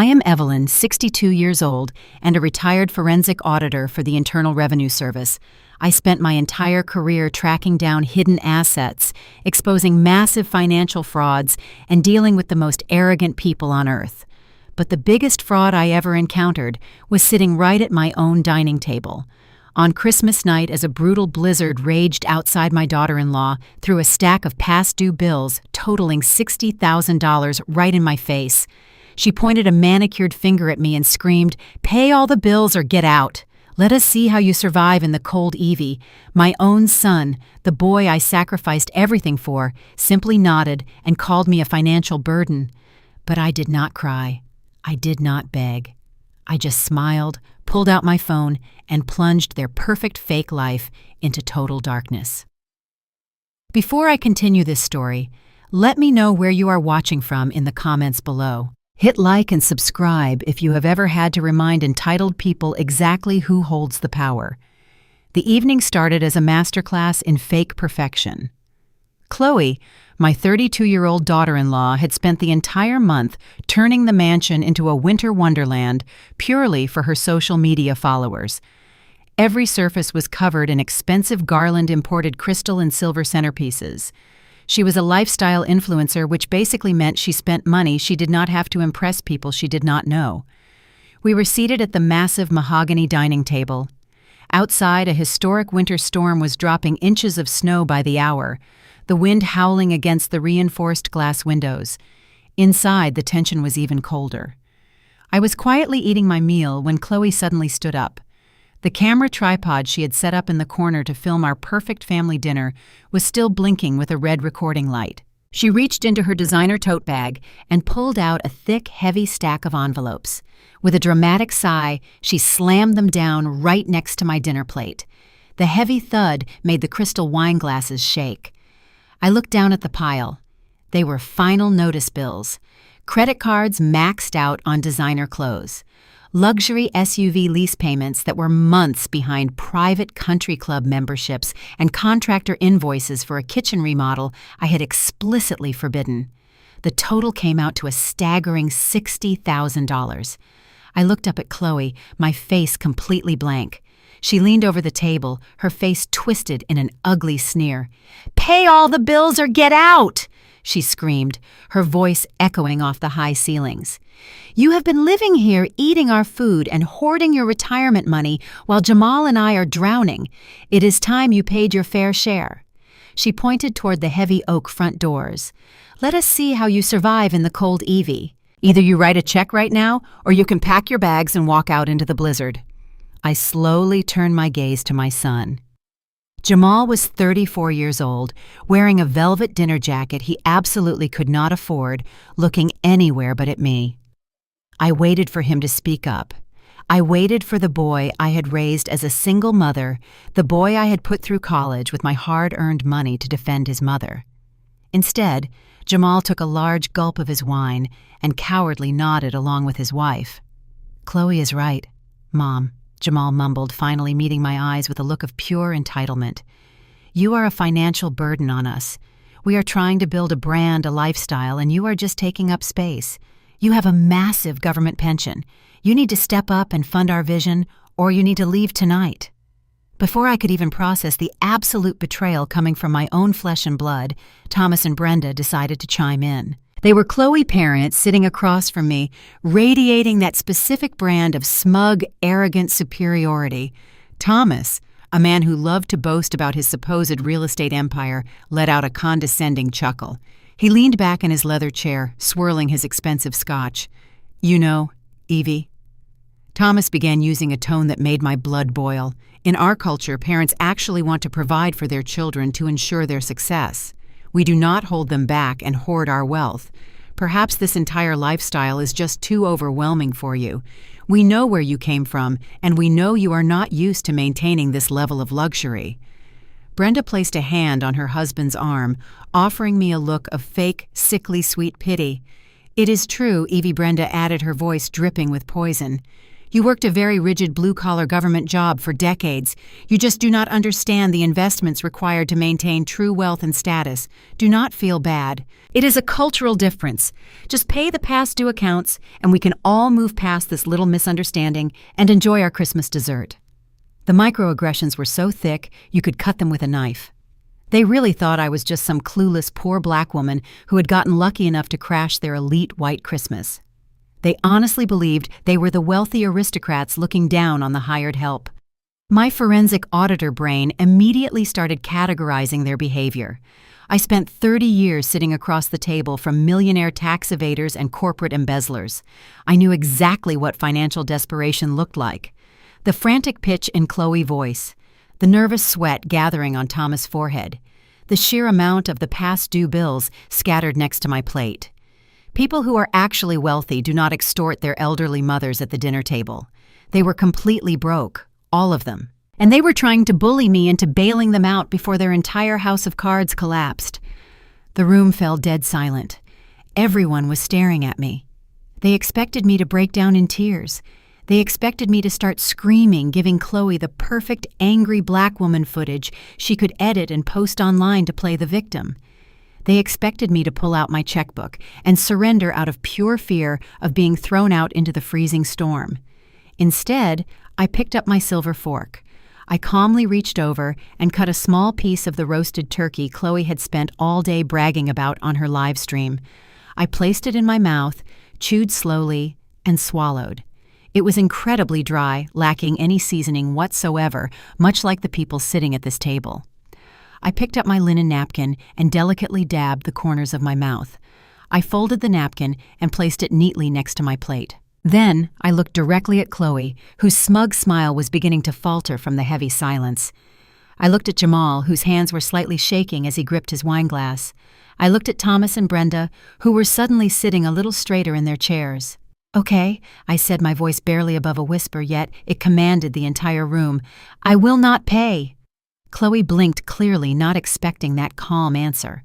I am Evelyn, 62 years old, and a retired forensic auditor for the Internal Revenue Service. I spent my entire career tracking down hidden assets, exposing massive financial frauds, and dealing with the most arrogant people on earth. But the biggest fraud I ever encountered was sitting right at my own dining table. On Christmas night, as a brutal blizzard raged outside my daughter-in-law, threw a stack of past-due bills totaling $60,000 right in my face. She pointed a manicured finger at me and screamed, "Pay all the bills or get out. Let us see how you survive in the cold Evie." My own son, the boy I sacrificed everything for, simply nodded and called me a financial burden. But I did not cry. I did not beg. I just smiled, pulled out my phone, and plunged their perfect fake life into total darkness. Before I continue this story, let me know where you are watching from in the comments below. Hit like and subscribe if you have ever had to remind entitled people exactly who holds the power. The evening started as a masterclass in fake perfection. Chloe, my 32-year-old daughter-in-law, had spent the entire month turning the mansion into a winter wonderland purely for her social media followers. Every surface was covered in expensive garland-imported crystal and silver centerpieces. She was a lifestyle influencer, which basically meant she spent money she did not have to impress people she did not know. We were seated at the massive mahogany dining table. Outside, a historic winter storm was dropping inches of snow by the hour, the wind howling against the reinforced glass windows. Inside, the tension was even colder. I was quietly eating my meal when Chloe suddenly stood up. The camera tripod she had set up in the corner to film our perfect family dinner was still blinking with a red recording light. She reached into her designer tote bag and pulled out a thick, heavy stack of envelopes. With a dramatic sigh, she slammed them down right next to my dinner plate. The heavy thud made the crystal wine glasses shake. I looked down at the pile. They were final notice bills. Credit cards maxed out on designer clothes. Luxury SUV lease payments that were months behind private country club memberships and contractor invoices for a kitchen remodel I had explicitly forbidden. The total came out to a staggering $60,000. I looked up at Chloe, my face completely blank. She leaned over the table, her face twisted in an ugly sneer. "Pay all the bills or get out!" she screamed, her voice echoing off the high ceilings. "You have been living here eating our food and hoarding your retirement money while Jamal and I are drowning. It is time you paid your fair share." She pointed toward the heavy oak front doors. "Let us see how you survive in the cold Evie. Either you write a check right now, or you can pack your bags and walk out into the blizzard." I slowly turned my gaze to my son. Jamal was 34 years old, wearing a velvet dinner jacket he absolutely could not afford, looking anywhere but at me. I waited for him to speak up. I waited for the boy I had raised as a single mother, the boy I had put through college with my hard-earned money to defend his mother. Instead, Jamal took a large gulp of his wine and cowardly nodded along with his wife. "Chloe is right, Mom," Jamal mumbled, finally meeting my eyes with a look of pure entitlement. "You are a financial burden on us. We are trying to build a brand, a lifestyle, and you are just taking up space. You have a massive government pension. You need to step up and fund our vision, or you need to leave tonight." Before I could even process the absolute betrayal coming from my own flesh and blood, Thomas and Brenda decided to chime in. They were Chloe parents sitting across from me, radiating that specific brand of smug, arrogant superiority. Thomas, a man who loved to boast about his supposed real estate empire, let out a condescending chuckle. He leaned back in his leather chair, swirling his expensive scotch. "You know, Evie." Thomas began using a tone that made my blood boil. In our culture, parents actually want to provide for their children to ensure their success. We do not hold them back and hoard our wealth. Perhaps this entire lifestyle is just too overwhelming for you. We know where you came from, and we know you are not used to maintaining this level of luxury. Brenda placed a hand on her husband's arm, offering me a look of fake, sickly sweet pity. "It is true," Evie Brenda added, her voice dripping with poison. You worked a very rigid blue-collar government job for decades. You just do not understand the investments required to maintain true wealth and status. Do not feel bad. It is a cultural difference. Just pay the past due accounts, and we can all move past this little misunderstanding and enjoy our Christmas dessert." The microaggressions were so thick, you could cut them with a knife. They really thought I was just some clueless poor black woman who had gotten lucky enough to crash their elite white Christmas. They honestly believed they were the wealthy aristocrats looking down on the hired help. My forensic auditor brain immediately started categorizing their behavior. I spent 30 years sitting across the table from millionaire tax evaders and corporate embezzlers. I knew exactly what financial desperation looked like. The frantic pitch in Chloe's voice, the nervous sweat gathering on Thomas' forehead, the sheer amount of the past due bills scattered next to my plate. People who are actually wealthy do not extort their elderly mothers at the dinner table. They were completely broke, all of them. And they were trying to bully me into bailing them out before their entire house of cards collapsed. The room fell dead silent. Everyone was staring at me. They expected me to break down in tears. They expected me to start screaming, giving Chloe the perfect angry black woman footage she could edit and post online to play the victim. They expected me to pull out my checkbook and surrender out of pure fear of being thrown out into the freezing storm. Instead, I picked up my silver fork. I calmly reached over and cut a small piece of the roasted turkey Chloe had spent all day bragging about on her live stream. I placed it in my mouth, chewed slowly, and swallowed. It was incredibly dry, lacking any seasoning whatsoever, much like the people sitting at this table. I picked up my linen napkin and delicately dabbed the corners of my mouth. I folded the napkin and placed it neatly next to my plate. Then I looked directly at Chloe, whose smug smile was beginning to falter from the heavy silence. I looked at Jamal, whose hands were slightly shaking as he gripped his wineglass. I looked at Thomas and Brenda, who were suddenly sitting a little straighter in their chairs. "Okay," I said, my voice barely above a whisper, yet it commanded the entire room. "I will not pay." Chloe blinked clearly, not expecting that calm answer.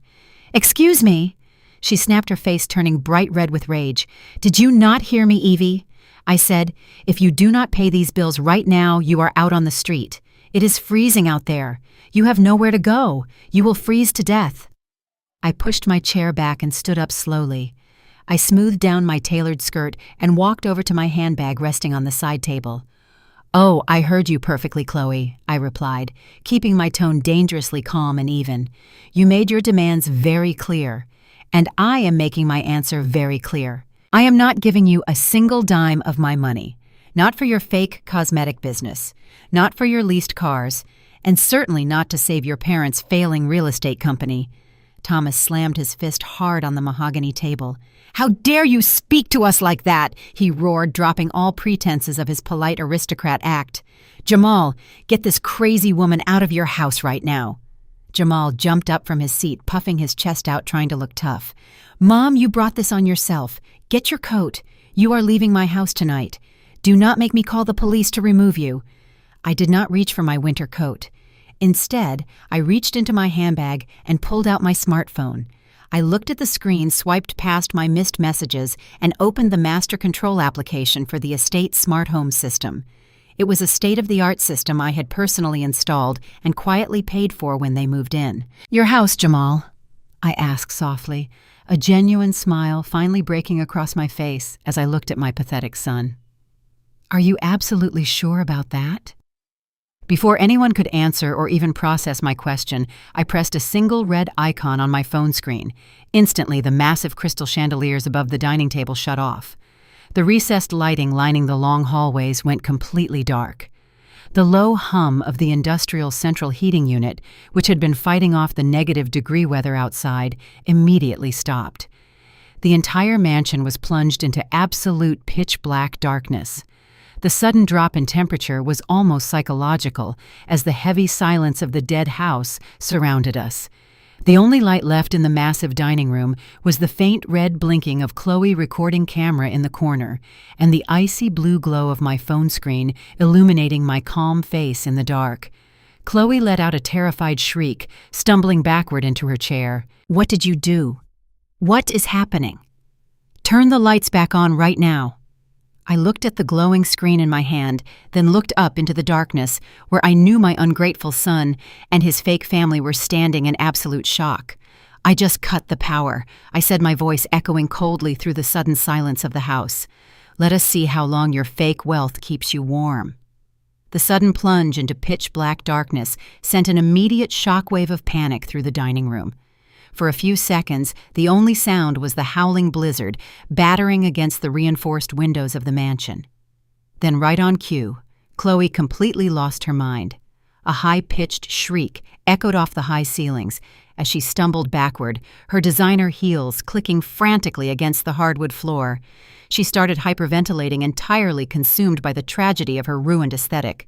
"Excuse me." She snapped, her face turning bright red with rage. "Did you not hear me, Evie? I said, if you do not pay these bills right now, you are out on the street. It is freezing out there. You have nowhere to go. You will freeze to death." I pushed my chair back and stood up slowly. I smoothed down my tailored skirt and walked over to my handbag resting on the side table. "Oh, I heard you perfectly, Chloe," I replied, keeping my tone dangerously calm and even. "You made your demands very clear, and I am making my answer very clear. I am not giving you a single dime of my money, not for your fake cosmetic business, not for your leased cars, and certainly not to save your parents' failing real estate company." Thomas slammed his fist hard on the mahogany table. "How dare you speak to us like that?" he roared, dropping all pretenses of his polite aristocrat act. "Jamal, get this crazy woman out of your house right now." Jamal jumped up from his seat, puffing his chest out, trying to look tough. "Mom, you brought this on yourself. Get your coat. You are leaving my house tonight. Do not make me call the police to remove you." I did not reach for my winter coat. Instead, I reached into my handbag and pulled out my smartphone. I looked at the screen, swiped past my missed messages, and opened the master control application for the estate smart home system. It was a state-of-the-art system I had personally installed and quietly paid for when they moved in. "Your house, Jamal?" I asked softly, a genuine smile finally breaking across my face as I looked at my pathetic son. "Are you absolutely sure about that?" Before anyone could answer or even process my question, I pressed a single red icon on my phone screen. Instantly, the massive crystal chandeliers above the dining table shut off. The recessed lighting lining the long hallways went completely dark. The low hum of the industrial central heating unit, which had been fighting off the negative-degree weather outside, immediately stopped. The entire mansion was plunged into absolute pitch-black darkness. The sudden drop in temperature was almost psychological, as the heavy silence of the dead house surrounded us. The only light left in the massive dining room was the faint red blinking of Chloe's recording camera in the corner, and the icy blue glow of my phone screen illuminating my calm face in the dark. Chloe let out a terrified shriek, stumbling backward into her chair. "What did you do? What is happening? Turn the lights back on right now." I looked at the glowing screen in my hand, then looked up into the darkness, where I knew my ungrateful son and his fake family were standing in absolute shock. I just cut the power, I said, my voice echoing coldly through the sudden silence of the house. Let us see how long your fake wealth keeps you warm. The sudden plunge into pitch-black darkness sent an immediate shockwave of panic through the dining room. For a few seconds, the only sound was the howling blizzard battering against the reinforced windows of the mansion. Then, right on cue, Chloe completely lost her mind. A high-pitched shriek echoed off the high ceilings as she stumbled backward, her designer heels clicking frantically against the hardwood floor. She started hyperventilating, entirely consumed by the tragedy of her ruined aesthetic.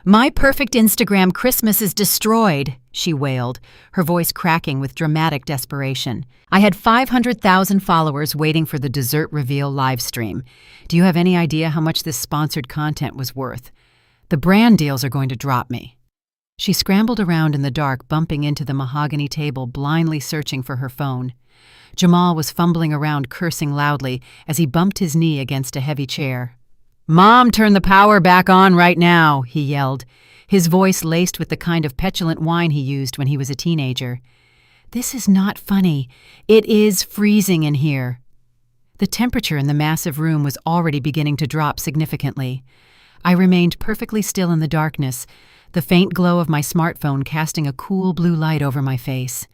"My perfect Instagram Christmas is destroyed," she wailed, her voice cracking with dramatic desperation. "I had 500,000 followers waiting for the dessert reveal live stream. Do you have any idea how much this sponsored content was worth? The brand deals are going to drop me." She scrambled around in the dark, bumping into the mahogany table, blindly searching for her phone. Jamal was fumbling around, cursing loudly as he bumped his knee against a heavy chair. "Mom, turn the power back on right now," he yelled, his voice laced with the kind of petulant whine he used when he was a teenager. "This is not funny. It is freezing in here." The temperature in the massive room was already beginning to drop significantly. I remained perfectly still in the darkness, the faint glow of my smartphone casting a cool blue light over my face.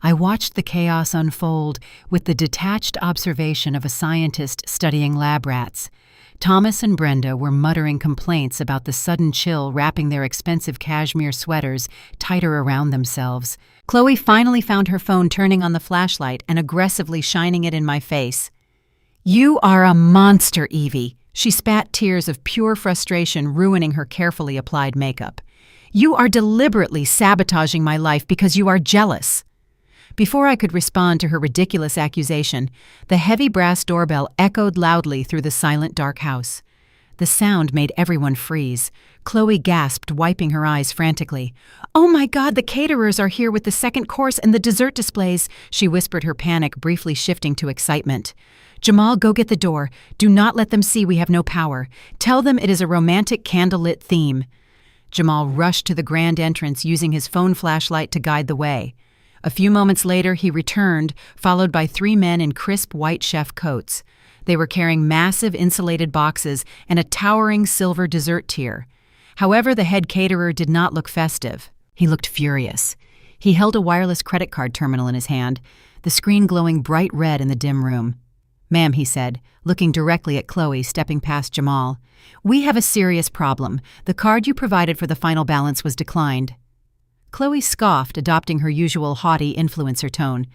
I watched the chaos unfold with the detached observation of a scientist studying lab rats. Thomas and Brenda were muttering complaints about the sudden chill wrapping their expensive cashmere sweaters tighter around themselves. Chloe finally found her phone, turning on the flashlight and aggressively shining it in my face. "You are a monster, Evie," she spat, tears of pure frustration ruining her carefully applied makeup. "You are deliberately sabotaging my life because you are jealous." Before I could respond to her ridiculous accusation, the heavy brass doorbell echoed loudly through the silent, dark house. The sound made everyone freeze. Chloe gasped, wiping her eyes frantically. "Oh my God, the caterers are here with the second course and the dessert displays," she whispered, her panic briefly shifting to excitement. "Jamal, go get the door. Do not let them see we have no power. Tell them it is a romantic candlelit theme." Jamal rushed to the grand entrance, using his phone flashlight to guide the way. A few moments later, he returned, followed by 3 men in crisp white chef coats. They were carrying massive insulated boxes and a towering silver dessert tier. However, the head caterer did not look festive. He looked furious. He held a wireless credit card terminal in his hand, the screen glowing bright red in the dim room. "Ma'am," he said, looking directly at Chloe, stepping past Jamal, "we have a serious problem. The card you provided for the final balance was declined." Chloe scoffed, adopting her usual haughty influencer tone.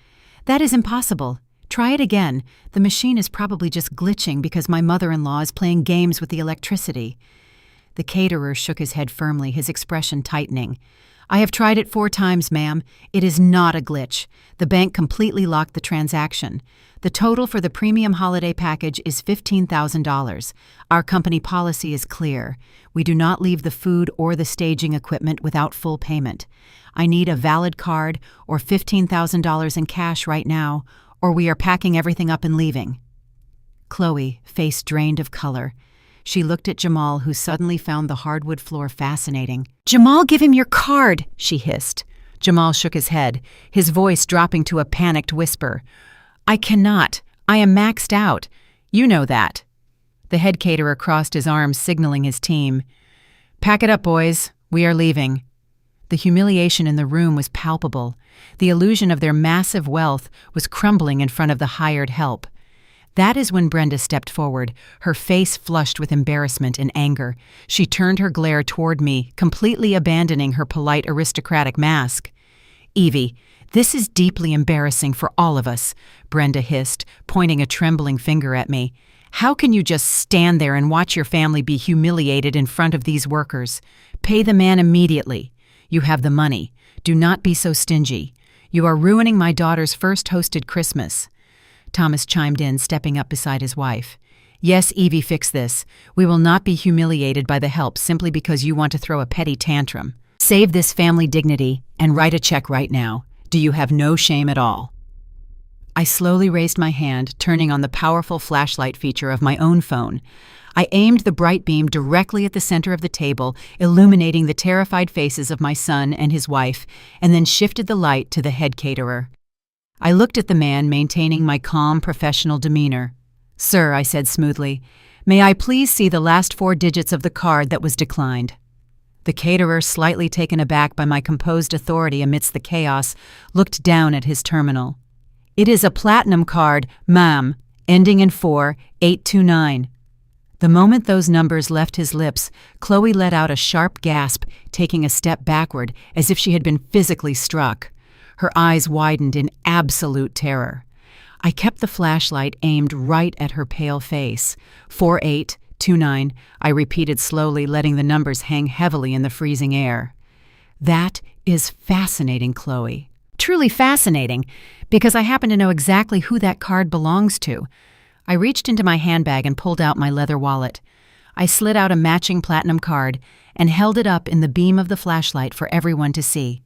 "That is impossible. Try it again. The machine is probably just glitching because my mother-in-law is playing games with the electricity." The caterer shook his head firmly, his expression tightening. "I have tried it 4 times, ma'am. It is not a glitch. The bank completely locked the transaction. The total for the premium holiday package is $15,000. Our company policy is clear. We do not leave the food or the staging equipment without full payment. I need a valid card or $15,000 in cash right now, or we are packing everything up and leaving." Chloe, face drained of color. She looked at Jamal, who suddenly found the hardwood floor fascinating. "Jamal, give him your card," she hissed. Jamal shook his head, his voice dropping to a panicked whisper. "I cannot. I am maxed out. You know that." The head caterer crossed his arms, signaling his team. "Pack it up, boys. We are leaving." The humiliation in the room was palpable. The illusion of their massive wealth was crumbling in front of the hired help. That is when Brenda stepped forward, her face flushed with embarrassment and anger. She turned her glare toward me, completely abandoning her polite aristocratic mask. "Evie, this is deeply embarrassing for all of us," Brenda hissed, pointing a trembling finger at me. "How can you just stand there and watch your family be humiliated in front of these workers? Pay the man immediately. You have the money. Do not be so stingy. You are ruining my daughter's first hosted Christmas." Thomas chimed in, stepping up beside his wife. "Yes, Evie, fix this. We will not be humiliated by the help simply because you want to throw a petty tantrum. Save this family dignity and write a check right now. Do you have no shame at all?" I slowly raised my hand, turning on the powerful flashlight feature of my own phone. I aimed the bright beam directly at the center of the table, illuminating the terrified faces of my son and his wife, and then shifted the light to the head caterer. I looked at the man, maintaining my calm, professional demeanor. "Sir," I said smoothly, "may I please see the last 4 digits of the card that was declined?" The caterer, slightly taken aback by my composed authority amidst the chaos, looked down at his terminal. "It is a platinum card, ma'am, ending in 4829. The moment those numbers left his lips, Chloe let out a sharp gasp, taking a step backward as if she had been physically struck. Her eyes widened in absolute terror. I kept the flashlight aimed right at her pale face. 4829, I repeated slowly, letting the numbers hang heavily in the freezing air. "That is fascinating, Chloe. Truly fascinating, because I happen to know exactly who that card belongs to." I reached into my handbag and pulled out my leather wallet. I slid out a matching platinum card and held it up in the beam of the flashlight for everyone to see.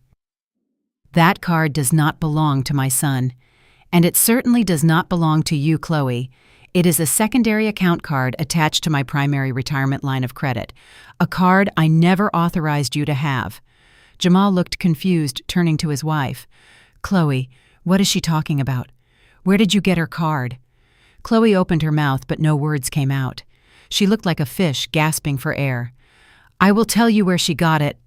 "That card does not belong to my son, and it certainly does not belong to you, Chloe. It is a secondary account card attached to my primary retirement line of credit, a card I never authorized you to have." Jamal looked confused, turning to his wife. "Chloe, what is she talking about? Where did you get her card?" Chloe opened her mouth, but no words came out. She looked like a fish gasping for air. "I will tell you where she got it,"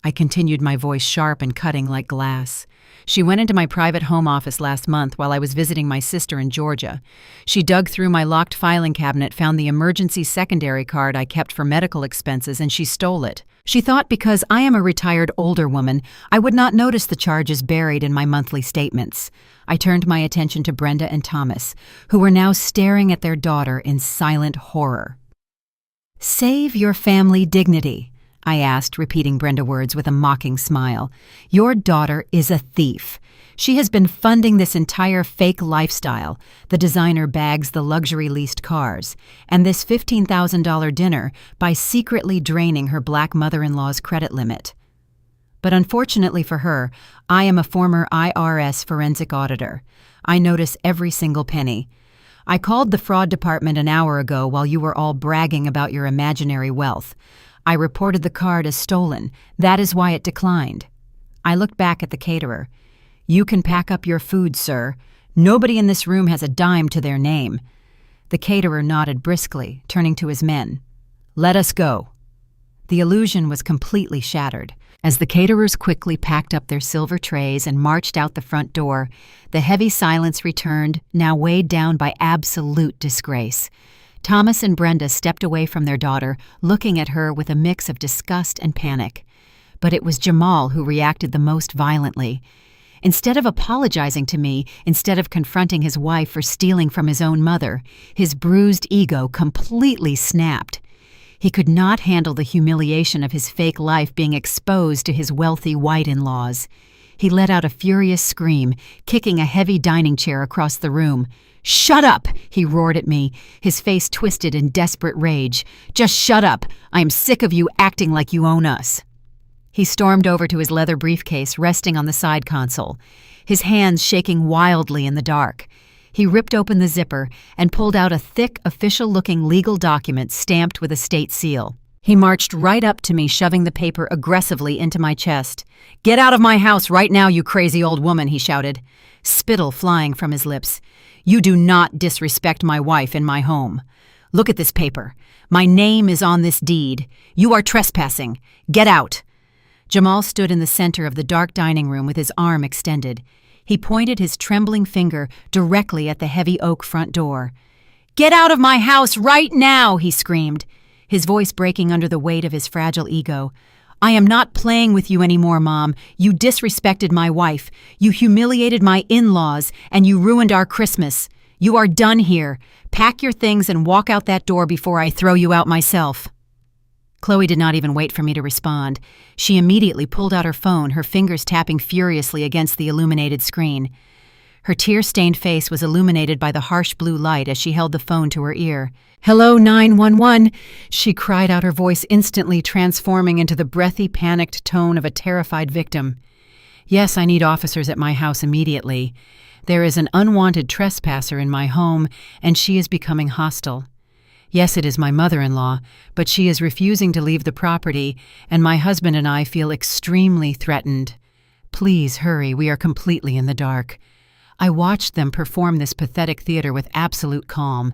I continued, my voice sharp and cutting like glass. "She went into my private home office last month while I was visiting my sister in Georgia. She dug through my locked filing cabinet, found the emergency secondary card I kept for medical expenses, and she stole it. She thought because I am a retired older woman, I would not notice the charges buried in my monthly statements." I turned my attention to Brenda and Thomas, who were now staring at their daughter in silent horror. "Save your family dignity," I asked, repeating Brenda's words with a mocking smile. "Your daughter is a thief. She has been funding this entire fake lifestyle, the designer bags, the luxury leased cars, and this $15,000 dinner by secretly draining her black mother-in-law's credit limit. But unfortunately for her, I am a former IRS forensic auditor. I notice every single penny. I called the fraud department an hour ago while you were all bragging about your imaginary wealth. I reported the card as stolen. That is why it declined." I looked back at the caterer. "You can pack up your food, sir. Nobody in this room has a dime to their name." The caterer nodded briskly, turning to his men. "Let us go." The illusion was completely shattered. As the caterers quickly packed up their silver trays and marched out the front door, the heavy silence returned, now weighed down by absolute disgrace. Thomas and Brenda stepped away from their daughter, looking at her with a mix of disgust and panic. But it was Jamal who reacted the most violently. Instead of apologizing to me, instead of confronting his wife for stealing from his own mother, his bruised ego completely snapped. He could not handle the humiliation of his fake life being exposed to his wealthy white in-laws. He let out a furious scream, kicking a heavy dining chair across the room. "Shut up!" he roared at me, his face twisted in desperate rage. "Just shut up! I am sick of you acting like you own us." He stormed over to his leather briefcase resting on the side console, his hands shaking wildly in the dark. He ripped open the zipper and pulled out a thick, official-looking legal document stamped with a state seal. He marched right up to me, shoving the paper aggressively into my chest. "Get out of my house right now, you crazy old woman," he shouted, spittle flying from his lips. "You do not disrespect my wife in my home. Look at this paper. My name is on this deed. You are trespassing. Get out." Jamal stood in the center of the dark dining room with his arm extended. He pointed his trembling finger directly at the heavy oak front door. "Get out of my house right now!" he screamed, his voice breaking under the weight of his fragile ego. "I am not playing with you anymore, Mom. You disrespected my wife. You humiliated my in-laws, and you ruined our Christmas. You are done here. Pack your things and walk out that door before I throw you out myself." Chloe did not even wait for me to respond. She immediately pulled out her phone, her fingers tapping furiously against the illuminated screen. Her tear-stained face was illuminated by the harsh blue light as she held the phone to her ear. "Hello, 911, she cried out, her voice instantly transforming into the breathy, panicked tone of a terrified victim. "Yes, I need officers at my house immediately. There is an unwanted trespasser in my home, and she is becoming hostile. Yes, it is my mother-in-law, but she is refusing to leave the property, and my husband and I feel extremely threatened. Please hurry, we are completely in the dark." I watched them perform this pathetic theater with absolute calm.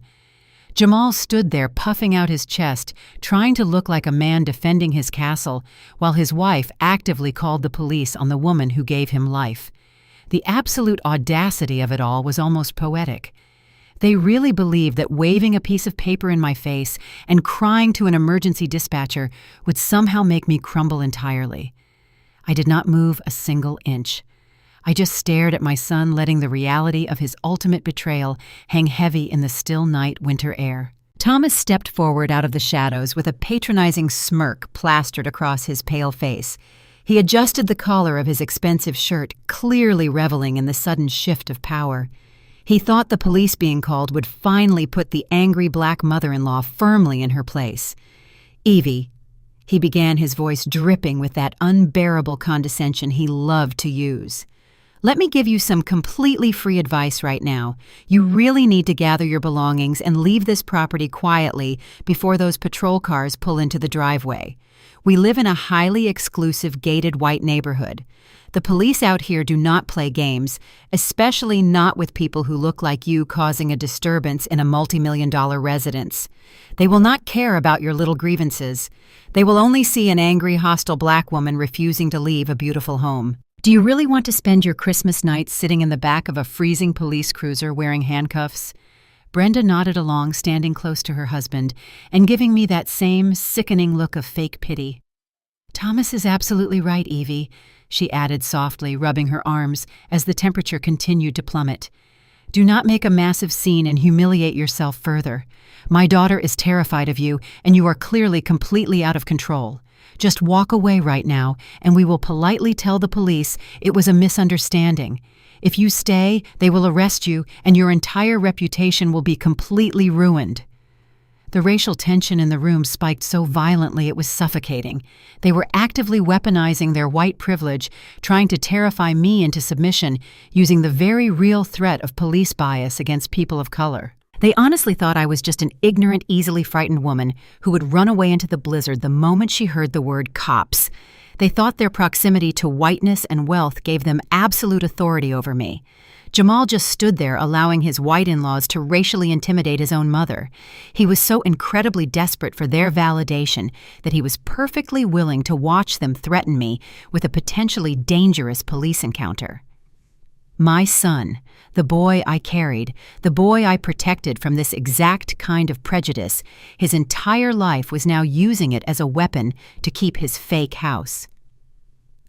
Jamal stood there puffing out his chest, trying to look like a man defending his castle, while his wife actively called the police on the woman who gave him life. The absolute audacity of it all was almost poetic. They really believed that waving a piece of paper in my face and crying to an emergency dispatcher would somehow make me crumble entirely. I did not move a single inch. I just stared at my son, letting the reality of his ultimate betrayal hang heavy in the still night winter air. Thomas stepped forward out of the shadows with a patronizing smirk plastered across his pale face. He adjusted the collar of his expensive shirt, clearly reveling in the sudden shift of power. He thought the police being called would finally put the angry black mother-in-law firmly in her place. "Evie," he began, his voice dripping with that unbearable condescension he loved to use. "Let me give you some completely free advice right now. You really need to gather your belongings and leave this property quietly before those patrol cars pull into the driveway. We live in a highly exclusive gated white neighborhood. The police out here do not play games, especially not with people who look like you causing a disturbance in a multi-million-dollar residence. They will not care about your little grievances. They will only see an angry, hostile black woman refusing to leave a beautiful home. Do you really want to spend your Christmas night sitting in the back of a freezing police cruiser wearing handcuffs?" Brenda nodded along, standing close to her husband, and giving me that same sickening look of fake pity. "Thomas is absolutely right, Evie," she added softly, rubbing her arms as the temperature continued to plummet. "Do not make a massive scene and humiliate yourself further. My daughter is terrified of you, and you are clearly completely out of control. Just walk away right now, and we will politely tell the police it was a misunderstanding. If you stay, they will arrest you, and your entire reputation will be completely ruined." The racial tension in the room spiked so violently it was suffocating. They were actively weaponizing their white privilege, trying to terrify me into submission, using the very real threat of police bias against people of color. They honestly thought I was just an ignorant, easily frightened woman who would run away into the blizzard the moment she heard the word cops. They thought their proximity to whiteness and wealth gave them absolute authority over me. Jamal just stood there allowing his white in-laws to racially intimidate his own mother. He was so incredibly desperate for their validation that he was perfectly willing to watch them threaten me with a potentially dangerous police encounter. My son, the boy I carried, the boy I protected from this exact kind of prejudice, his entire life was now using it as a weapon to keep his fake house.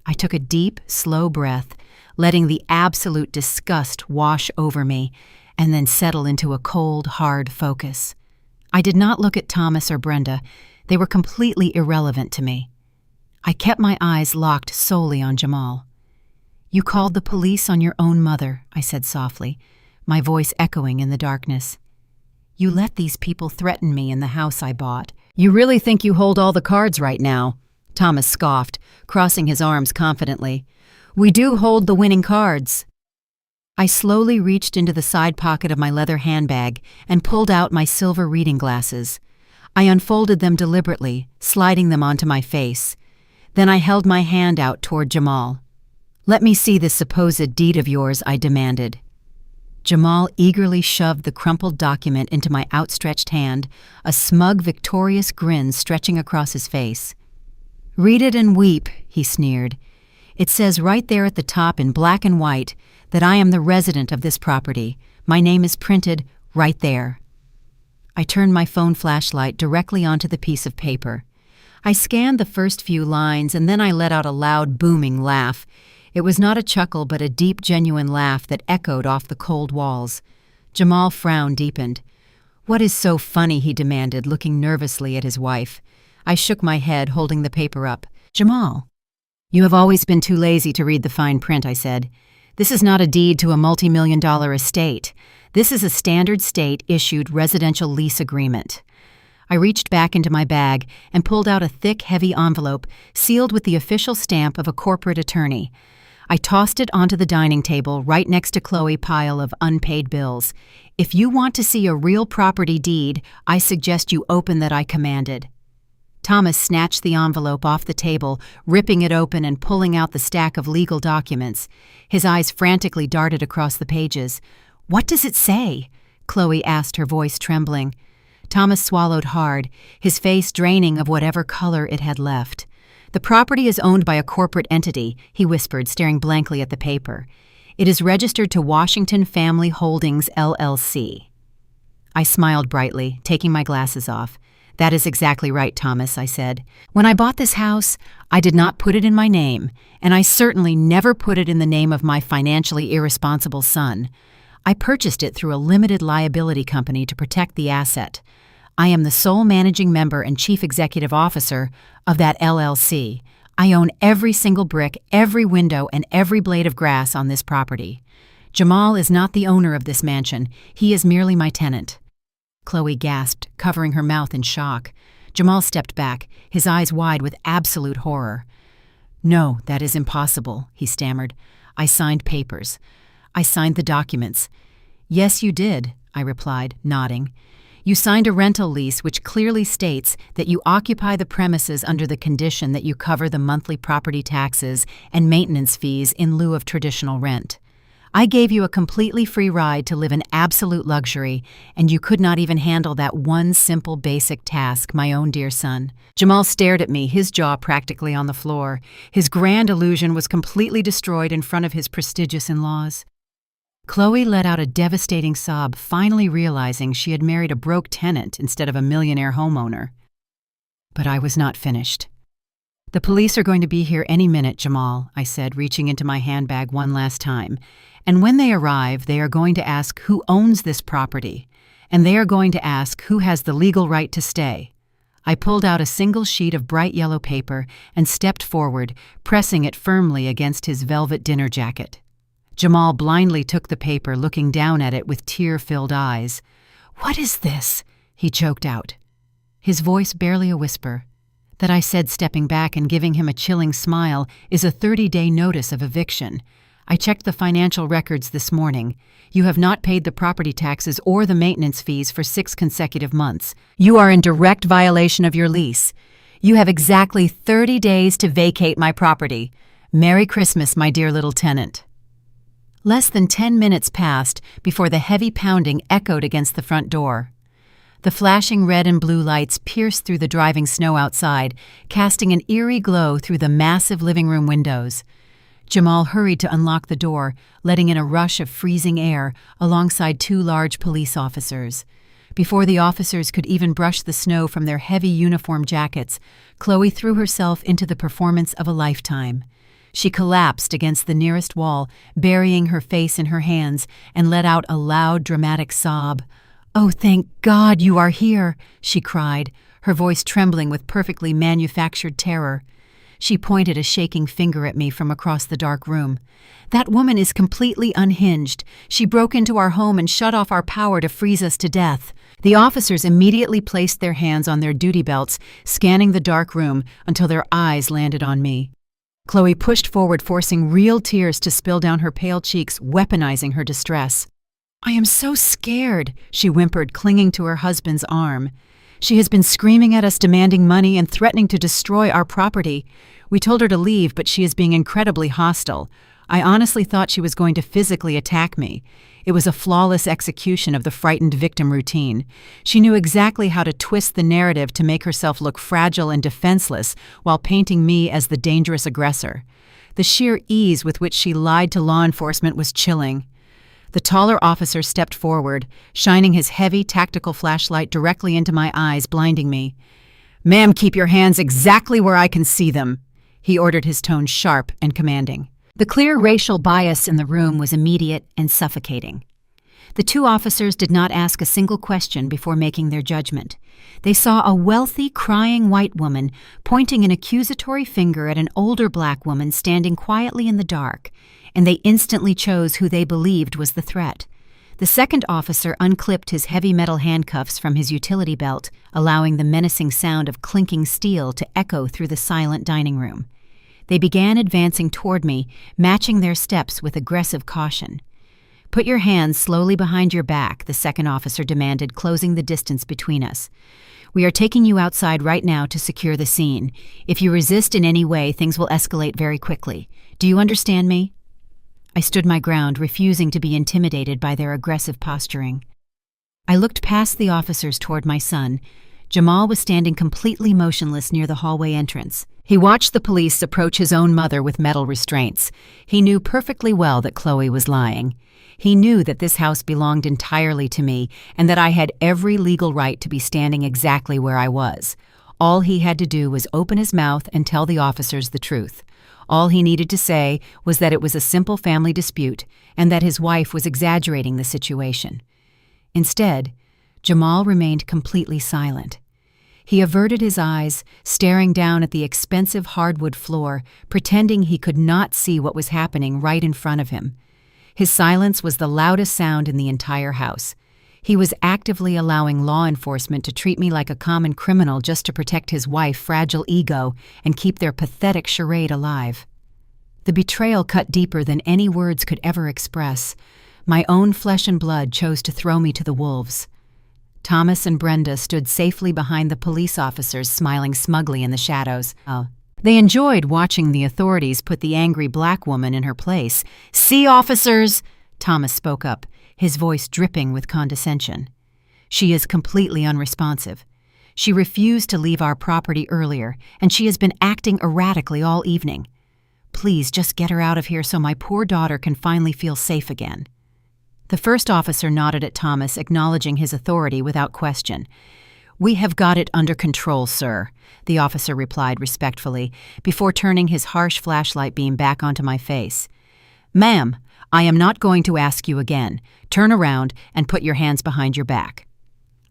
I took a deep, slow breath, letting the absolute disgust wash over me, and then settle into a cold, hard focus. I did not look at Thomas or Brenda. They were completely irrelevant to me. I kept my eyes locked solely on Jamal. "You called the police on your own mother," I said softly, my voice echoing in the darkness. "You let these people threaten me in the house I bought. You really think you hold all the cards right now?" Thomas scoffed, crossing his arms confidently. "We do hold the winning cards." I slowly reached into the side pocket of my leather handbag and pulled out my silver reading glasses. I unfolded them deliberately, sliding them onto my face. Then I held my hand out toward Jamal. "Let me see this supposed deed of yours," I demanded. Jamal eagerly shoved the crumpled document into my outstretched hand, a smug, victorious grin stretching across his face. "Read it and weep," he sneered. "It says right there at the top in black and white that I am the resident of this property. My name is printed right there." I turned my phone flashlight directly onto the piece of paper. I scanned the first few lines, and then I let out a loud, booming laugh. It was not a chuckle, but a deep, genuine laugh that echoed off the cold walls. Jamal's frown deepened. "What is so funny?" he demanded, looking nervously at his wife. I shook my head, holding the paper up. "Jamal, you have always been too lazy to read the fine print," I said. "This is not a deed to a multi-million-dollar estate. This is a standard state-issued residential lease agreement." I reached back into my bag and pulled out a thick, heavy envelope sealed with the official stamp of a corporate attorney. I tossed it onto the dining table right next to Chloe's pile of unpaid bills. "If you want to see a real property deed, I suggest you open that," I commanded. Thomas snatched the envelope off the table, ripping it open and pulling out the stack of legal documents. His eyes frantically darted across the pages. "What does it say?" Chloe asked, her voice trembling. Thomas swallowed hard, his face draining of whatever color it had left. "The property is owned by a corporate entity," he whispered, staring blankly at the paper. "It is registered to Washington Family Holdings, LLC. I smiled brightly, taking my glasses off. "That is exactly right, Thomas," I said. "When I bought this house, I did not put it in my name, and I certainly never put it in the name of my financially irresponsible son. I purchased it through a limited liability company to protect the asset. I am the sole managing member and chief executive officer of that LLC. I own every single brick, every window, and every blade of grass on this property. Jamal is not the owner of this mansion. He is merely my tenant." Chloe gasped, covering her mouth in shock. Jamal stepped back, his eyes wide with absolute horror. "No, that is impossible," he stammered. "I signed papers. I signed the documents." "Yes, you did," I replied, nodding. "You signed a rental lease which clearly states that you occupy the premises under the condition that you cover the monthly property taxes and maintenance fees in lieu of traditional rent. I gave you a completely free ride to live in absolute luxury, and you could not even handle that one simple basic task, my own dear son." Jamal stared at me, his jaw practically on the floor. His grand illusion was completely destroyed in front of his prestigious in-laws. Chloe let out a devastating sob, finally realizing she had married a broke tenant instead of a millionaire homeowner. But I was not finished. "The police are going to be here any minute, Jamal," I said, reaching into my handbag one last time. "And when they arrive, they are going to ask who owns this property, and they are going to ask who has the legal right to stay." I pulled out a single sheet of bright yellow paper and stepped forward, pressing it firmly against his velvet dinner jacket. Jamal blindly took the paper, looking down at it with tear-filled eyes. "What is this?" he choked out, his voice barely a whisper. "That," I said, stepping back and giving him a chilling smile, "is a 30-day notice of eviction. I checked the financial records this morning. You have not paid the property taxes or the maintenance fees for 6 consecutive months. You are in direct violation of your lease. You have exactly 30 days to vacate my property. Merry Christmas, my dear little tenant." Less than 10 minutes passed before the heavy pounding echoed against the front door. The flashing red and blue lights pierced through the driving snow outside, casting an eerie glow through the massive living room windows. Jamal hurried to unlock the door, letting in a rush of freezing air alongside 2 large police officers. Before the officers could even brush the snow from their heavy uniform jackets, Chloe threw herself into the performance of a lifetime. She collapsed against the nearest wall, burying her face in her hands, and let out a loud, dramatic sob. "Oh, thank God you are here," she cried, her voice trembling with perfectly manufactured terror. She pointed a shaking finger at me from across the dark room. "That woman is completely unhinged. She broke into our home and shut off our power to freeze us to death." The officers immediately placed their hands on their duty belts, scanning the dark room until their eyes landed on me. Chloe pushed forward, forcing real tears to spill down her pale cheeks, weaponizing her distress. "I am so scared," she whimpered, clinging to her husband's arm. "She has been screaming at us, demanding money and threatening to destroy our property. We told her to leave, but she is being incredibly hostile. I honestly thought she was going to physically attack me. It was a flawless execution of the frightened victim routine. She knew exactly how to twist the narrative to make herself look fragile and defenseless while painting me as the dangerous aggressor. The sheer ease with which she lied to law enforcement was chilling." The taller officer stepped forward, shining his heavy tactical flashlight directly into my eyes, blinding me. "Ma'am, keep your hands exactly where I can see them," he ordered, his tone sharp and commanding. The clear racial bias in the room was immediate and suffocating. The 2 officers did not ask a single question before making their judgment. They saw a wealthy, crying white woman pointing an accusatory finger at an older black woman standing quietly in the dark, and they instantly chose who they believed was the threat. The second officer unclipped his heavy metal handcuffs from his utility belt, allowing the menacing sound of clinking steel to echo through the silent dining room. They began advancing toward me, matching their steps with aggressive caution. "Put your hands slowly behind your back," the second officer demanded, closing the distance between us. "We are taking you outside right now to secure the scene. If you resist in any way, things will escalate very quickly. Do you understand me?" I stood my ground, refusing to be intimidated by their aggressive posturing. I looked past the officers toward my son. Jamal was standing completely motionless near the hallway entrance. He watched the police approach his own mother with metal restraints. He knew perfectly well that Chloe was lying. He knew that this house belonged entirely to me and that I had every legal right to be standing exactly where I was. All he had to do was open his mouth and tell the officers the truth. All he needed to say was that it was a simple family dispute and that his wife was exaggerating the situation. Instead, Jamal remained completely silent. He averted his eyes, staring down at the expensive hardwood floor, pretending he could not see what was happening right in front of him. His silence was the loudest sound in the entire house. He was actively allowing law enforcement to treat me like a common criminal just to protect his wife's fragile ego and keep their pathetic charade alive. The betrayal cut deeper than any words could ever express. My own flesh and blood chose to throw me to the wolves. Thomas and Brenda stood safely behind the police officers, smiling smugly in the shadows. They enjoyed watching the authorities put the angry black woman in her place. "See, officers," Thomas spoke up, his voice dripping with condescension. "She is completely unresponsive. She refused to leave our property earlier, and she has been acting erratically all evening. Please just get her out of here so my poor daughter can finally feel safe again." The first officer nodded at Thomas, acknowledging his authority without question. "We have got it under control, sir," the officer replied respectfully, before turning his harsh flashlight beam back onto my face. "Ma'am, I am not going to ask you again. Turn around and put your hands behind your back."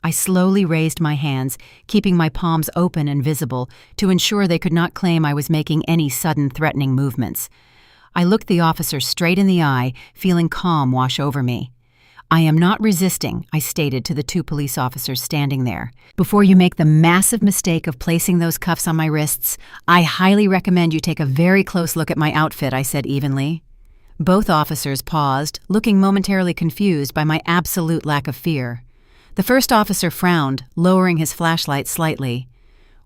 I slowly raised my hands, keeping my palms open and visible, to ensure they could not claim I was making any sudden threatening movements. I looked the officer straight in the eye, feeling calm wash over me. "I am not resisting," I stated to the two police officers standing there. "Before you make the massive mistake of placing those cuffs on my wrists, I highly recommend you take a very close look at my outfit," I said evenly. Both officers paused, looking momentarily confused by my absolute lack of fear. The first officer frowned, lowering his flashlight slightly.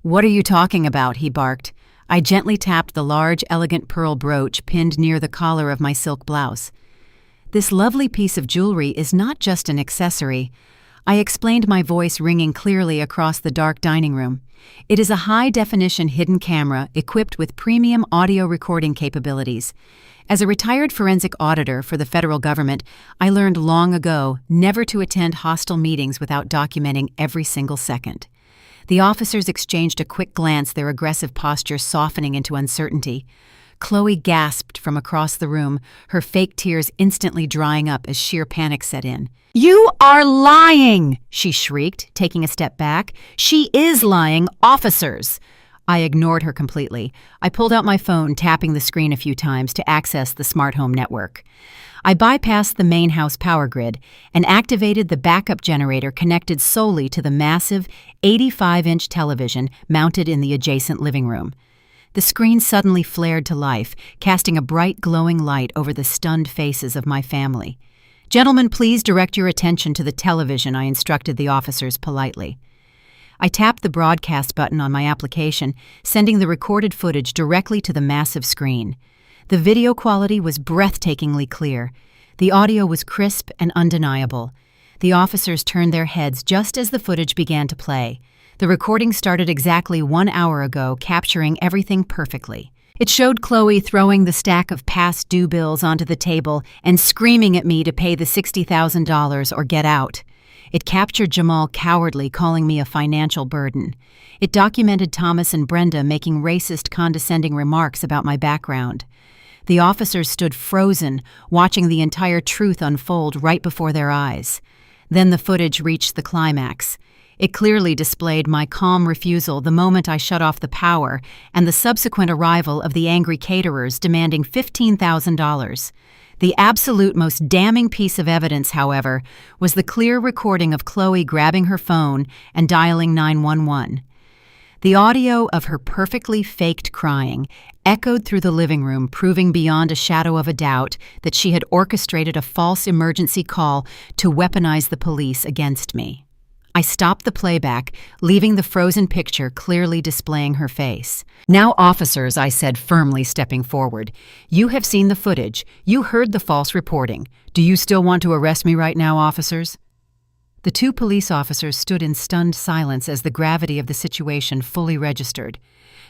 "What are you talking about?" he barked. I gently tapped the large, elegant pearl brooch pinned near the collar of my silk blouse. "This lovely piece of jewelry is not just an accessory," I explained, my voice ringing clearly across the dark dining room. "It is a high-definition hidden camera equipped with premium audio recording capabilities. As a retired forensic auditor for the federal government, I learned long ago never to attend hostile meetings without documenting every single second." The officers exchanged a quick glance, their aggressive posture softening into uncertainty. Chloe gasped from across the room, her fake tears instantly drying up as sheer panic set in. "You are lying!" she shrieked, taking a step back. "She is lying, officers!" I ignored her completely. I pulled out my phone, tapping the screen a few times to access the smart home network. I bypassed the main house power grid and activated the backup generator connected solely to the massive 85-inch television mounted in the adjacent living room. The screen suddenly flared to life, casting a bright, glowing light over the stunned faces of my family. "Gentlemen, please direct your attention to the television," I instructed the officers politely. I tapped the broadcast button on my application, sending the recorded footage directly to the massive screen. The video quality was breathtakingly clear. The audio was crisp and undeniable. The officers turned their heads just as the footage began to play. The recording started exactly 1 hour ago, capturing everything perfectly. It showed Chloe throwing the stack of past due bills onto the table and screaming at me to pay the $60,000 or get out. It captured Jamal cowardly, calling me a financial burden. It documented Thomas and Brenda making racist, condescending remarks about my background. The officers stood frozen, watching the entire truth unfold right before their eyes. Then the footage reached the climax. It clearly displayed my calm refusal the moment I shut off the power and the subsequent arrival of the angry caterers demanding $15,000. The absolute most damning piece of evidence, however, was the clear recording of Chloe grabbing her phone and dialing 911. The audio of her perfectly faked crying echoed through the living room, proving beyond a shadow of a doubt that she had orchestrated a false emergency call to weaponize the police against me. I stopped the playback, leaving the frozen picture clearly displaying her face. "Now, officers," I said, firmly stepping forward, "you have seen the footage. You heard the false reporting. Do you still want to arrest me right now, officers?" The two police officers stood in stunned silence as the gravity of the situation fully registered.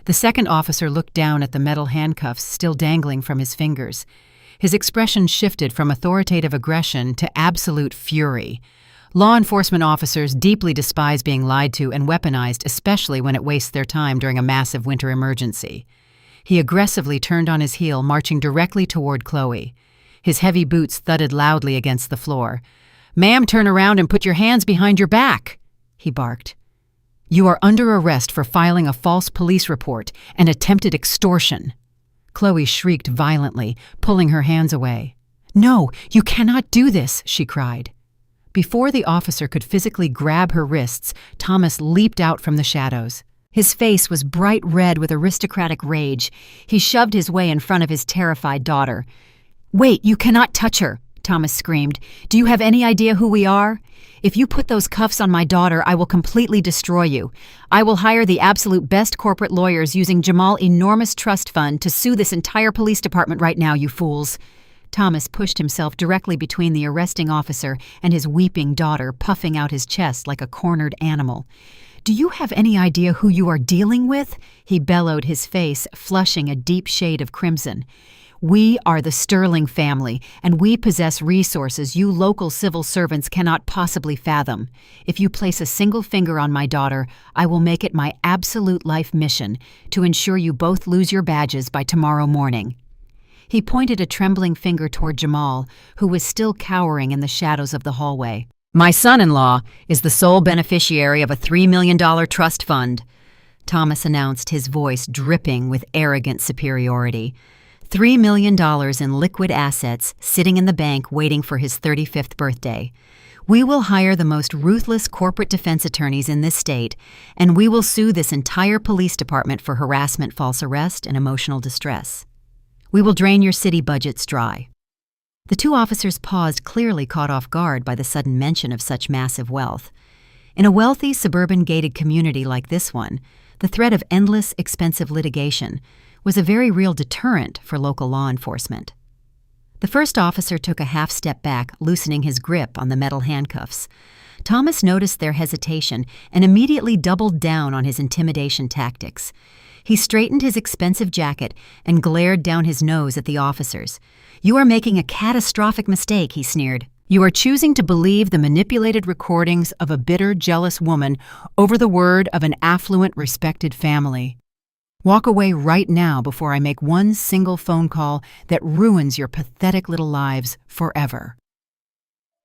The second officer looked down at the metal handcuffs still dangling from his fingers. His expression shifted from authoritative aggression to absolute fury. Law enforcement officers deeply despise being lied to and weaponized, especially when it wastes their time during a massive winter emergency. He aggressively turned on his heel, marching directly toward Chloe. His heavy boots thudded loudly against the floor. "Ma'am, turn around and put your hands behind your back," he barked. "You are under arrest for filing a false police report and attempted extortion." Chloe shrieked violently, pulling her hands away. "No, you cannot do this," she cried. Before the officer could physically grab her wrists, Thomas leaped out from the shadows. His face was bright red with aristocratic rage. He shoved his way in front of his terrified daughter. "Wait, you cannot touch her," Thomas screamed. "Do you have any idea who we are? If you put those cuffs on my daughter, I will completely destroy you. I will hire the absolute best corporate lawyers using Jamal's enormous trust fund to sue this entire police department right now, you fools." Thomas pushed himself directly between the arresting officer and his weeping daughter, puffing out his chest like a cornered animal. "Do you have any idea who you are dealing with?" he bellowed, his face flushing a deep shade of crimson. "We are the Sterling family, and we possess resources you local civil servants cannot possibly fathom. If you place a single finger on my daughter, I will make it my absolute life mission to ensure you both lose your badges by tomorrow morning." He pointed a trembling finger toward Jamal, who was still cowering in the shadows of the hallway. "My son-in-law is the sole beneficiary of a $3 million trust fund," Thomas announced, his voice dripping with arrogant superiority. $3 million in liquid assets sitting in the bank waiting for his 35th birthday. "We will hire the most ruthless corporate defense attorneys in this state, and we will sue this entire police department for harassment, false arrest, and emotional distress. We will drain your city budgets dry." The two officers paused, clearly caught off guard by the sudden mention of such massive wealth. In a wealthy, suburban gated community like this one, the threat of endless, expensive litigation was a very real deterrent for local law enforcement. The first officer took a half step back, loosening his grip on the metal handcuffs. Thomas noticed their hesitation and immediately doubled down on his intimidation tactics. He straightened his expensive jacket and glared down his nose at the officers. "You are making a catastrophic mistake," he sneered. "You are choosing to believe the manipulated recordings of a bitter, jealous woman over the word of an affluent, respected family. Walk away right now before I make one single phone call that ruins your pathetic little lives forever."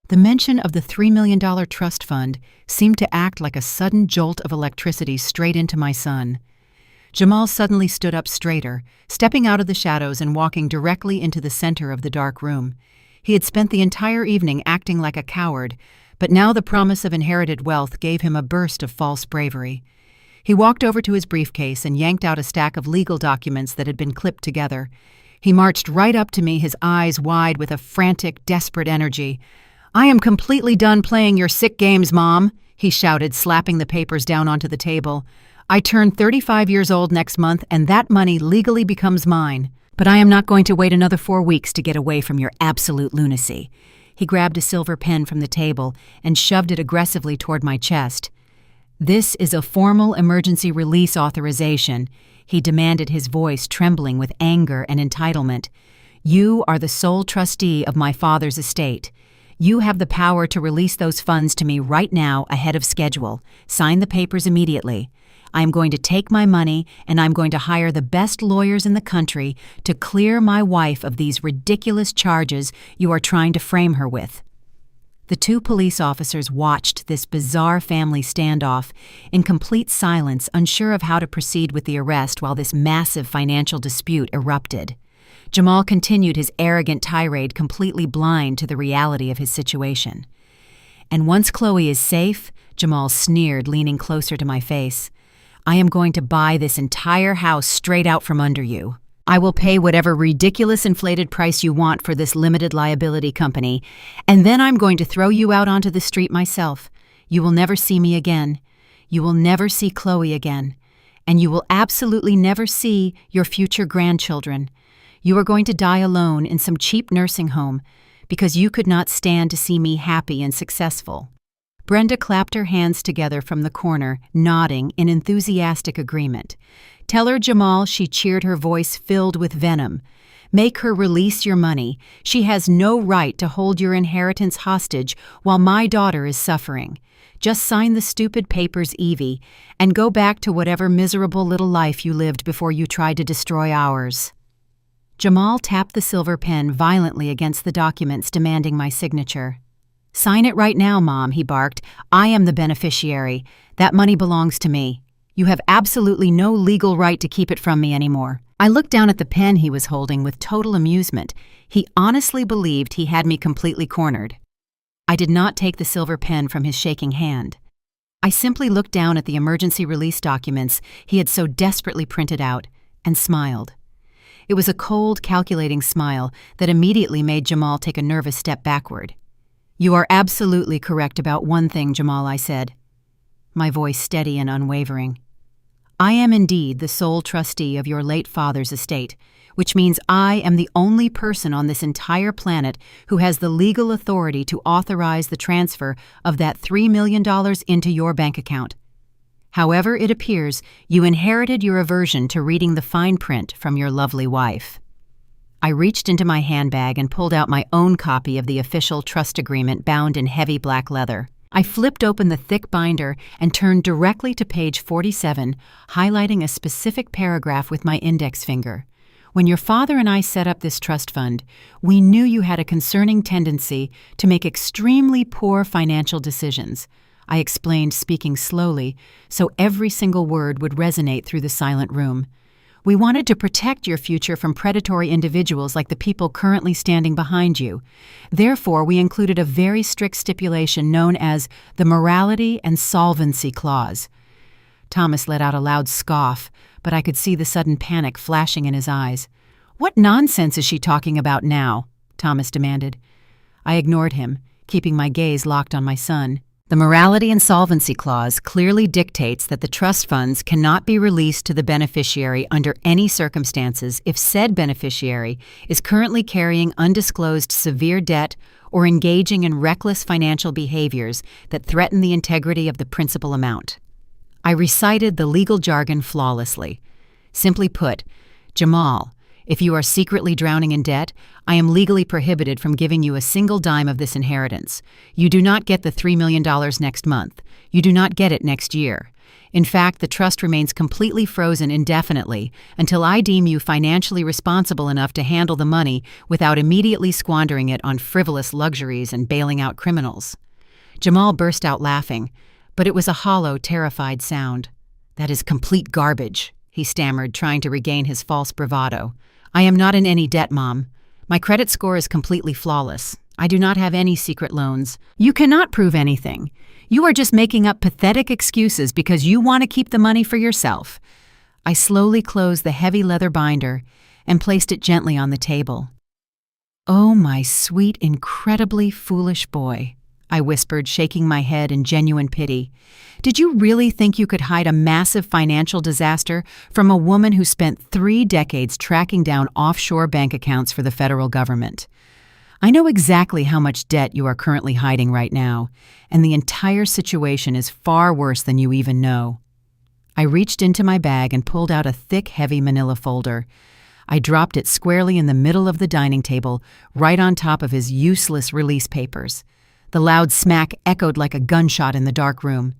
The mention of the $3 million trust fund seemed to act like a sudden jolt of electricity straight into my son. Jamal suddenly stood up straighter, stepping out of the shadows and walking directly into the center of the dark room. He had spent the entire evening acting like a coward, but now the promise of inherited wealth gave him a burst of false bravery. He walked over to his briefcase and yanked out a stack of legal documents that had been clipped together. He marched right up to me, his eyes wide with a frantic, desperate energy. "I am completely done playing your sick games, Mom," he shouted, slapping the papers down onto the table. "I turn 35 years old next month, and that money legally becomes mine. But I am not going to wait another 4 weeks to get away from your absolute lunacy." He grabbed a silver pen from the table and shoved it aggressively toward my chest. "This is a formal emergency release authorization," he demanded, his voice trembling with anger and entitlement. "You are the sole trustee of my father's estate. You have the power to release those funds to me right now ahead of schedule. Sign the papers immediately. I am going to take my money, and I'm going to hire the best lawyers in the country to clear my wife of these ridiculous charges you are trying to frame her with." The two police officers watched this bizarre family standoff in complete silence, unsure of how to proceed with the arrest while this massive financial dispute erupted. Jamal continued his arrogant tirade, completely blind to the reality of his situation. "And once Chloe is safe," Jamal sneered, leaning closer to my face, I am going to buy this entire house straight out from under you. I will pay whatever ridiculous inflated price you want for this limited liability company, and then I'm going to throw you out onto the street myself. You will never see me again. You will never see Chloe again. And you will absolutely never see your future grandchildren. You are going to die alone in some cheap nursing home because you could not stand to see me happy and successful." Brenda clapped her hands together from the corner, nodding in enthusiastic agreement. "Tell her, Jamal," she cheered, her voice filled with venom. "Make her release your money. She has no right to hold your inheritance hostage while my daughter is suffering. Just sign the stupid papers, Evie, and go back to whatever miserable little life you lived before you tried to destroy ours." Jamal tapped the silver pen violently against the documents, demanding my signature. "Sign it right now, Mom," he barked. "I am the beneficiary. That money belongs to me. You have absolutely no legal right to keep it from me anymore." I looked down at the pen he was holding with total amusement. He honestly believed he had me completely cornered. I did not take the silver pen from his shaking hand. I simply looked down at the emergency release documents he had so desperately printed out and smiled. It was a cold, calculating smile that immediately made Jamal take a nervous step backward. "You are absolutely correct about one thing, Jamal," I said, my voice steady and unwavering. "I am indeed the sole trustee of your late father's estate, which means I am the only person on this entire planet who has the legal authority to authorize the transfer of that $3 million into your bank account. However, it appears you inherited your aversion to reading the fine print from your lovely wife." I reached into my handbag and pulled out my own copy of the official trust agreement bound in heavy black leather. I flipped open the thick binder and turned directly to page 47, highlighting a specific paragraph with my index finger. "When your father and I set up this trust fund, we knew you had a concerning tendency to make extremely poor financial decisions," I explained, speaking slowly, so every single word would resonate through the silent room. "We wanted to protect your future from predatory individuals like the people currently standing behind you. Therefore, we included a very strict stipulation known as the Morality and Solvency Clause." Thomas let out a loud scoff, but I could see the sudden panic flashing in his eyes. "What nonsense is she talking about now?" Thomas demanded. I ignored him, keeping my gaze locked on my son. "The Morality and Solvency Clause clearly dictates that the trust funds cannot be released to the beneficiary under any circumstances if said beneficiary is currently carrying undisclosed severe debt or engaging in reckless financial behaviors that threaten the integrity of the principal amount." I recited the legal jargon flawlessly. Simply put, "Jamal, if you are secretly drowning in debt, I am legally prohibited from giving you a single dime of this inheritance. You do not get the $3 million next month. You do not get it next year. In fact, the trust remains completely frozen indefinitely until I deem you financially responsible enough to handle the money without immediately squandering it on frivolous luxuries and bailing out criminals." Jamal burst out laughing, but it was a hollow, terrified sound. "That is complete garbage," he stammered, trying to regain his false bravado. "I am not in any debt, Mom. My credit score is completely flawless. I do not have any secret loans. You cannot prove anything. You are just making up pathetic excuses because you want to keep the money for yourself." I slowly closed the heavy leather binder and placed it gently on the table. "Oh, my sweet, incredibly foolish boy," I whispered, shaking my head in genuine pity. "Did you really think you could hide a massive financial disaster from a woman who spent 3 decades tracking down offshore bank accounts for the federal government? I know exactly how much debt you are currently hiding right now, and the entire situation is far worse than you even know." I reached into my bag and pulled out a thick, heavy manila folder. I dropped it squarely in the middle of the dining table, right on top of his useless release papers. The loud smack echoed like a gunshot in the dark room.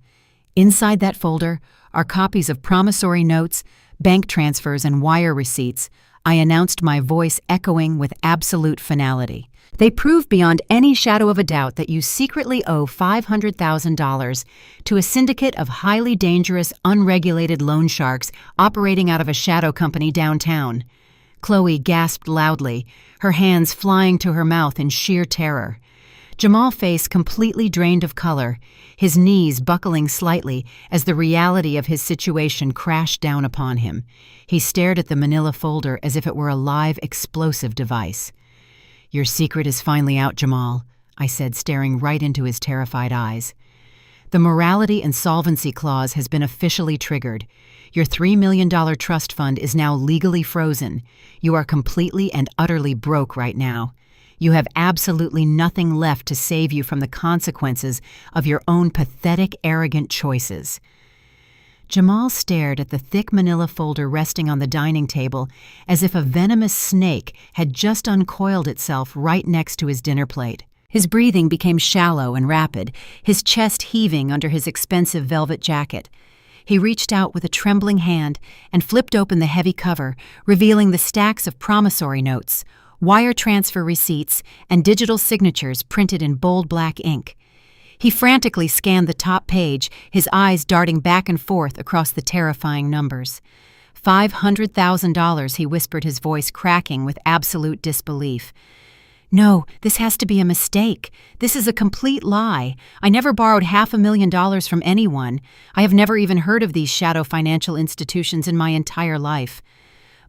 Inside that folder are copies of promissory notes, bank transfers, and wire receipts. I announced, my voice echoing with absolute finality. "They prove beyond any shadow of a doubt that you secretly owe $500,000 to a syndicate of highly dangerous, unregulated loan sharks operating out of a shadow company downtown." Chloe gasped loudly, her hands flying to her mouth in sheer terror. Jamal's face completely drained of color, his knees buckling slightly as the reality of his situation crashed down upon him. He stared at the manila folder as if it were a live explosive device. "Your secret is finally out, Jamal," I said, staring right into his terrified eyes. "The morality and solvency clause has been officially triggered. Your $3 million trust fund is now legally frozen. You are completely and utterly broke right now. You have absolutely nothing left to save you from the consequences of your own pathetic, arrogant choices." Jamal stared at the thick manila folder resting on the dining table as if a venomous snake had just uncoiled itself right next to his dinner plate. His breathing became shallow and rapid, his chest heaving under his expensive velvet jacket. He reached out with a trembling hand and flipped open the heavy cover, revealing the stacks of promissory notes, wire transfer receipts, and digital signatures printed in bold black ink. He frantically scanned the top page, his eyes darting back and forth across the terrifying numbers. $500,000, he whispered, his voice cracking with absolute disbelief. "No, this has to be a mistake. This is a complete lie. I never borrowed $500,000 from anyone. I have never even heard of these shadow financial institutions in my entire life.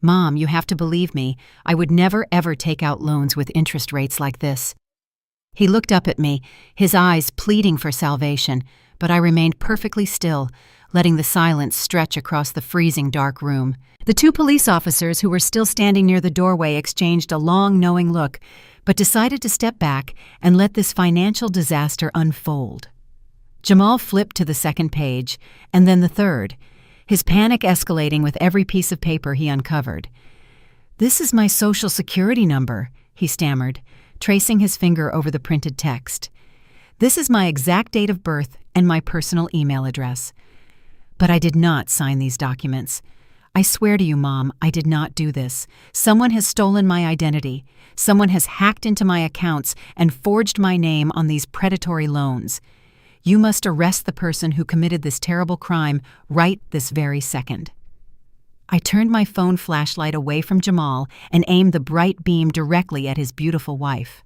Mom, you have to believe me. I would never ever take out loans with interest rates like this." He looked up at me, his eyes pleading for salvation, but I remained perfectly still, letting the silence stretch across the freezing dark room. The two police officers who were still standing near the doorway exchanged a long, knowing look, but decided to step back and let this financial disaster unfold. Jamal flipped to the second page, and then the third, his panic escalating with every piece of paper he uncovered. "This is my Social Security number," he stammered, tracing his finger over the printed text. "This is my exact date of birth and my personal email address. But I did not sign these documents. I swear to you, Mom, I did not do this. Someone has stolen my identity. Someone has hacked into my accounts and forged my name on these predatory loans. You must arrest the person who committed this terrible crime right this very second." I turned my phone flashlight away from Jamal and aimed the bright beam directly at his beautiful wife.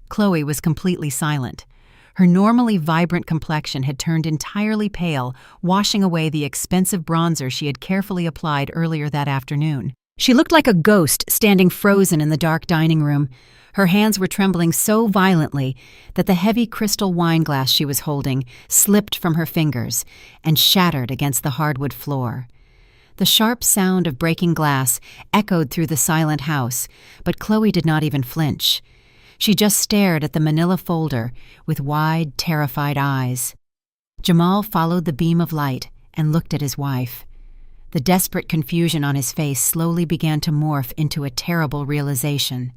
Chloe was completely silent. Her normally vibrant complexion had turned entirely pale, washing away the expensive bronzer she had carefully applied earlier that afternoon. She looked like a ghost standing frozen in the dark dining room. Her hands were trembling so violently that the heavy crystal wine glass she was holding slipped from her fingers and shattered against the hardwood floor. The sharp sound of breaking glass echoed through the silent house, but Chloe did not even flinch. She just stared at the manila folder with wide, terrified eyes. Jamal followed the beam of light and looked at his wife. The desperate confusion on his face slowly began to morph into a terrible realization.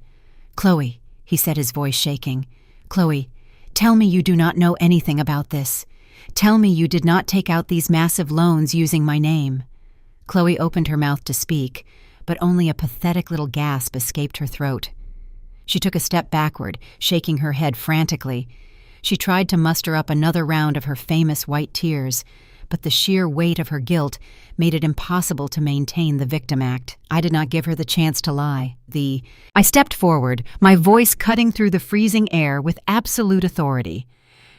"Chloe," he said, his voice shaking. "Chloe, tell me you do not know anything about this. Tell me you did not take out these massive loans using my name." Chloe opened her mouth to speak, but only a pathetic little gasp escaped her throat. She took a step backward, shaking her head frantically. She tried to muster up another round of her famous white tears, but the sheer weight of her guilt made it impossible to maintain the victim act. I did not give her the chance to lie. I stepped forward, my voice cutting through the freezing air with absolute authority.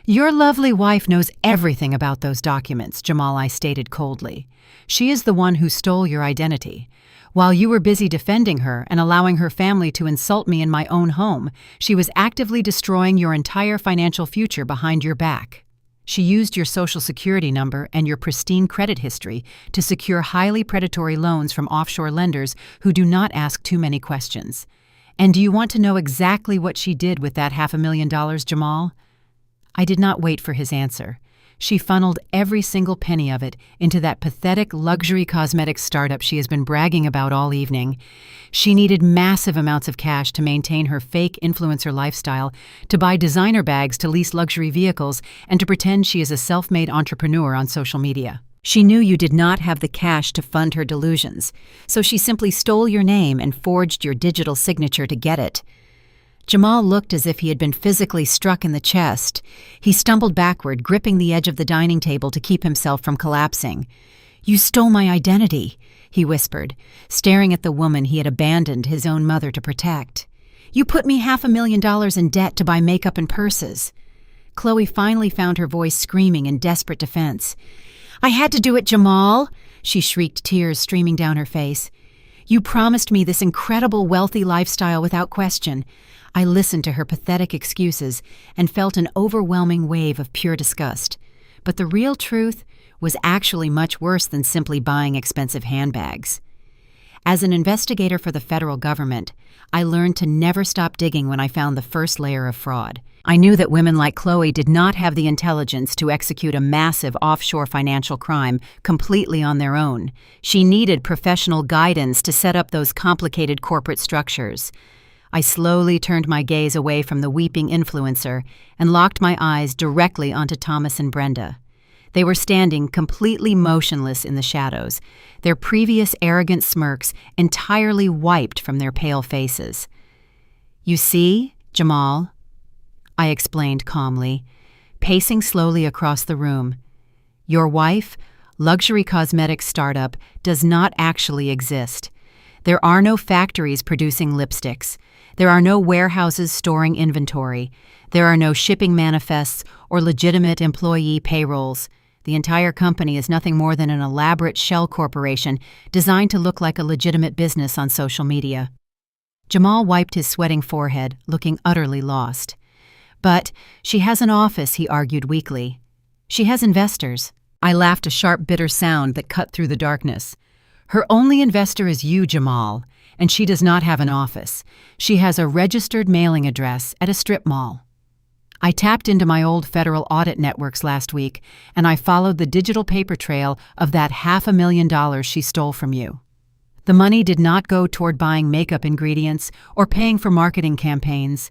"Your lovely wife knows everything about those documents," Jamal, I stated coldly. "She is the one who stole your identity. While you were busy defending her and allowing her family to insult me in my own home, she was actively destroying your entire financial future behind your back. She used your Social Security number and your pristine credit history to secure highly predatory loans from offshore lenders who do not ask too many questions. And do you want to know exactly what she did with that $500,000, Jamal?" I did not wait for his answer. She funneled every single penny of it into that pathetic luxury cosmetics startup she has been bragging about all evening. She needed massive amounts of cash to maintain her fake influencer lifestyle, to buy designer bags, to lease luxury vehicles, and to pretend she is a self-made entrepreneur on social media. She knew you did not have the cash to fund her delusions, so she simply stole your name and forged your digital signature to get it. Jamal looked as if he had been physically struck in the chest. He stumbled backward, gripping the edge of the dining table to keep himself from collapsing. "You stole my identity," he whispered, staring at the woman he had abandoned his own mother to protect. You put me $500,000 in debt to buy makeup and purses." Chloe finally found her voice screaming in desperate defense. "I had to do it, Jamal," she shrieked, tears streaming down her face. "You promised me this incredible wealthy lifestyle without question." I listened to her pathetic excuses and felt an overwhelming wave of pure disgust. But the real truth was actually much worse than simply buying expensive handbags. As an investigator for the federal government, I learned to never stop digging when I found the first layer of fraud. I knew that women like Chloe did not have the intelligence to execute a massive offshore financial crime completely on their own. She needed professional guidance to set up those complicated corporate structures. I slowly turned my gaze away from the weeping influencer and locked my eyes directly onto Thomas and Brenda. They were standing completely motionless in the shadows, their previous arrogant smirks entirely wiped from their pale faces. "You see, Jamal," I explained calmly, pacing slowly across the room. "Your wife, luxury cosmetics startup, does not actually exist. There are no factories producing lipsticks. There are no warehouses storing inventory. There are no shipping manifests or legitimate employee payrolls. The entire company is nothing more than an elaborate shell corporation designed to look like a legitimate business on social media." Jamal wiped his sweating forehead, looking utterly lost. "But she has an office," he argued weakly. "She has investors." I laughed, a sharp, bitter sound that cut through the darkness. "Her only investor is you, Jamal, and she does not have an office. She has a registered mailing address at a strip mall." I tapped into my old federal audit networks last week, and I followed the digital paper trail of that $500,000 she stole from you. The money did not go toward buying makeup ingredients or paying for marketing campaigns.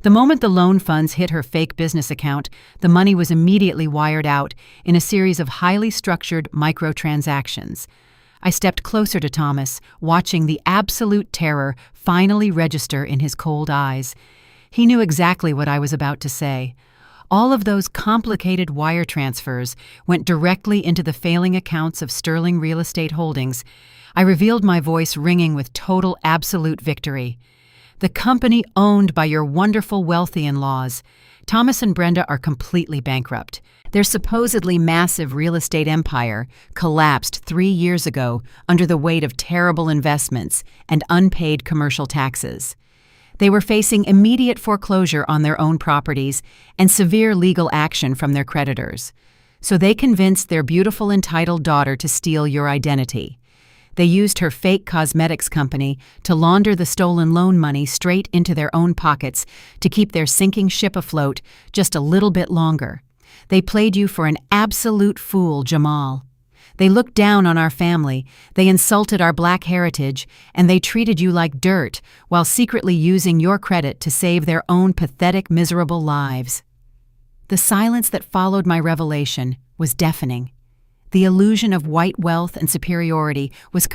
The moment the loan funds hit her fake business account, the money was immediately wired out in a series of highly structured microtransactions. I stepped closer to Thomas, watching the absolute terror finally register in his cold eyes. He knew exactly what I was about to say. All of those complicated wire transfers went directly into the failing accounts of Sterling Real Estate Holdings. I revealed, my voice ringing with total absolute victory. "The company owned by your wonderful wealthy in-laws. Thomas and Brenda are completely bankrupt. Their supposedly massive real estate empire collapsed 3 years ago under the weight of terrible investments and unpaid commercial taxes. They were facing immediate foreclosure on their own properties and severe legal action from their creditors. So they convinced their beautiful entitled daughter to steal your identity. They used her fake cosmetics company to launder the stolen loan money straight into their own pockets to keep their sinking ship afloat just a little bit longer. They played you for an absolute fool, Jamal. They looked down on our family, they insulted our black heritage, and they treated you like dirt while secretly using your credit to save their own pathetic, miserable lives." The silence that followed my revelation was deafening. The illusion of white wealth and superiority was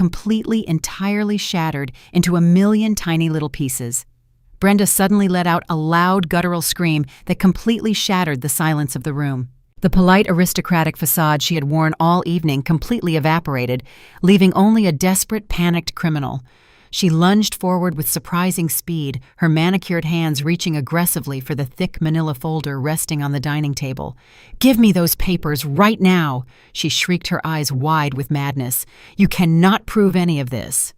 entirely shattered into a million tiny little pieces. Brenda suddenly let out a loud, guttural scream that completely shattered the silence of the room. The polite aristocratic facade she had worn all evening completely evaporated, leaving only a desperate, panicked criminal. She lunged forward with surprising speed, her manicured hands reaching aggressively for the thick manila folder resting on the dining table. "Give me those papers right now!" she shrieked, her eyes wide with madness. "You cannot prove any of this.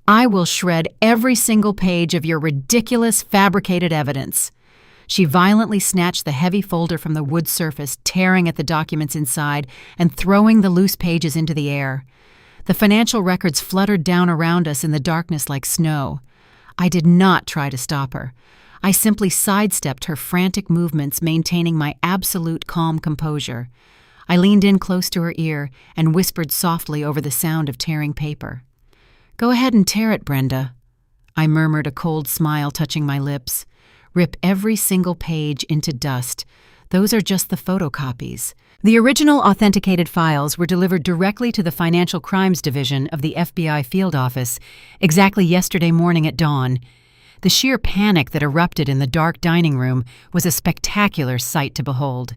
I will shred every single page of your ridiculous, fabricated evidence." She violently snatched the heavy folder from the wood surface, tearing at the documents inside and throwing the loose pages into the air. The financial records fluttered down around us in the darkness like snow. I did not try to stop her. I simply sidestepped her frantic movements, maintaining my absolute calm composure. I leaned in close to her ear and whispered softly over the sound of tearing paper. "Go ahead and tear it, Brenda," I murmured, a cold smile touching my lips. "Rip every single page into dust. Those are just the photocopies." The original authenticated files were delivered directly to the Financial Crimes Division of the FBI field office exactly yesterday morning at dawn. The sheer panic that erupted in the dark dining room was a spectacular sight to behold.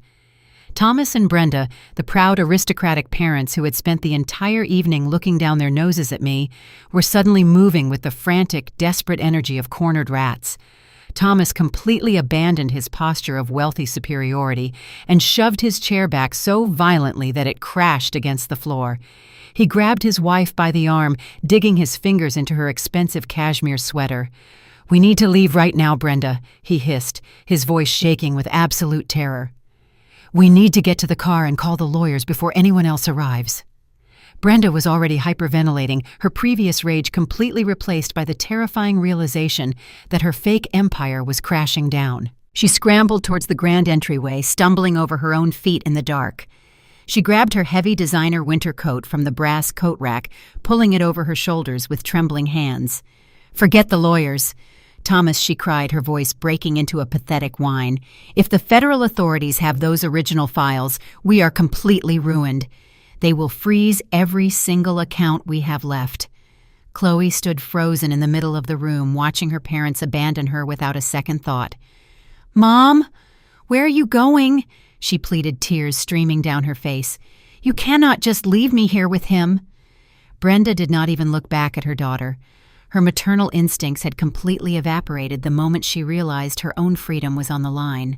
Thomas and Brenda, the proud aristocratic parents who had spent the entire evening looking down their noses at me, were suddenly moving with the frantic, desperate energy of cornered rats. Thomas completely abandoned his posture of wealthy superiority and shoved his chair back so violently that it crashed against the floor. He grabbed his wife by the arm, digging his fingers into her expensive cashmere sweater. "We need to leave right now, Brenda," he hissed, his voice shaking with absolute terror. "We need to get to the car and call the lawyers before anyone else arrives." Brenda was already hyperventilating, her previous rage completely replaced by the terrifying realization that her fake empire was crashing down. She scrambled towards the grand entryway, stumbling over her own feet in the dark. She grabbed her heavy designer winter coat from the brass coat rack, pulling it over her shoulders with trembling hands. "Forget the lawyers." "Thomas," she cried, her voice breaking into a pathetic whine. "If the federal authorities have those original files, we are completely ruined. They will freeze every single account we have left." Chloe stood frozen in the middle of the room, watching her parents abandon her without a second thought. "Mom, where are you going?" she pleaded, tears streaming down her face. "You cannot just leave me here with him." Brenda did not even look back at her daughter. Her maternal instincts had completely evaporated the moment she realized her own freedom was on the line.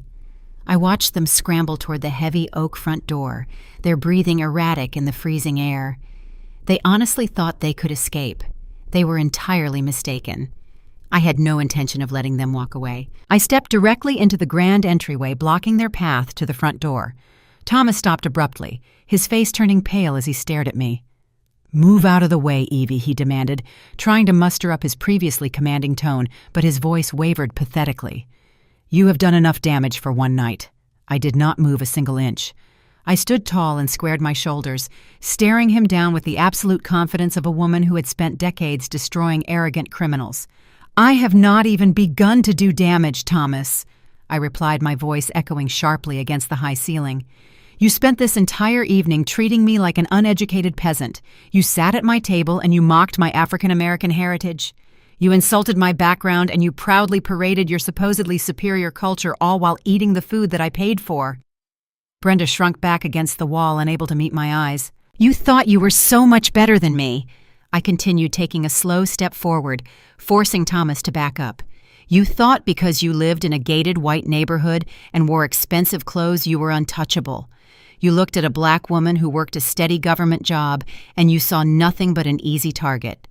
I watched them scramble toward the heavy oak front door, their breathing erratic in the freezing air. They honestly thought they could escape. They were entirely mistaken. I had no intention of letting them walk away. I stepped directly into the grand entryway, blocking their path to the front door. Thomas stopped abruptly, his face turning pale as he stared at me. "Move out of the way, Evie," he demanded, trying to muster up his previously commanding tone, but his voice wavered pathetically. "You have done enough damage for one night." I did not move a single inch. I stood tall and squared my shoulders, staring him down with the absolute confidence of a woman who had spent decades destroying arrogant criminals. "I have not even begun to do damage, Thomas," I replied, my voice echoing sharply against the high ceiling. "You spent this entire evening treating me like an uneducated peasant. You sat at my table and you mocked my African-American heritage. You insulted my background and you proudly paraded your supposedly superior culture, all while eating the food that I paid for." Brenda shrunk back against the wall, unable to meet my eyes. "You thought you were so much better than me," I continued, taking a slow step forward, forcing Thomas to back up. "You thought because you lived in a gated white neighborhood and wore expensive clothes you were untouchable. You looked at a black woman who worked a steady government job and you saw nothing but an easy target.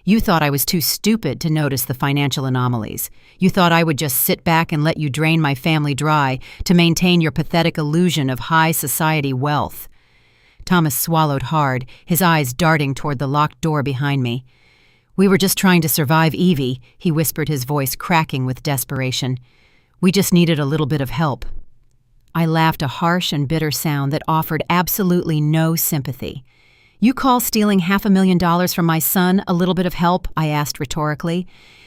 You thought I was too stupid to notice the financial anomalies. You thought I would just sit back and let you drain my family dry to maintain your pathetic illusion of high society wealth." Thomas swallowed hard, his eyes darting toward the locked door behind me. "We were just trying to survive, Evie," he whispered, his voice cracking with desperation. "We just needed a little bit of help." I laughed, a harsh and bitter sound that offered absolutely no sympathy. "You call stealing $500,000 from my son a little bit of help?" I asked rhetorically.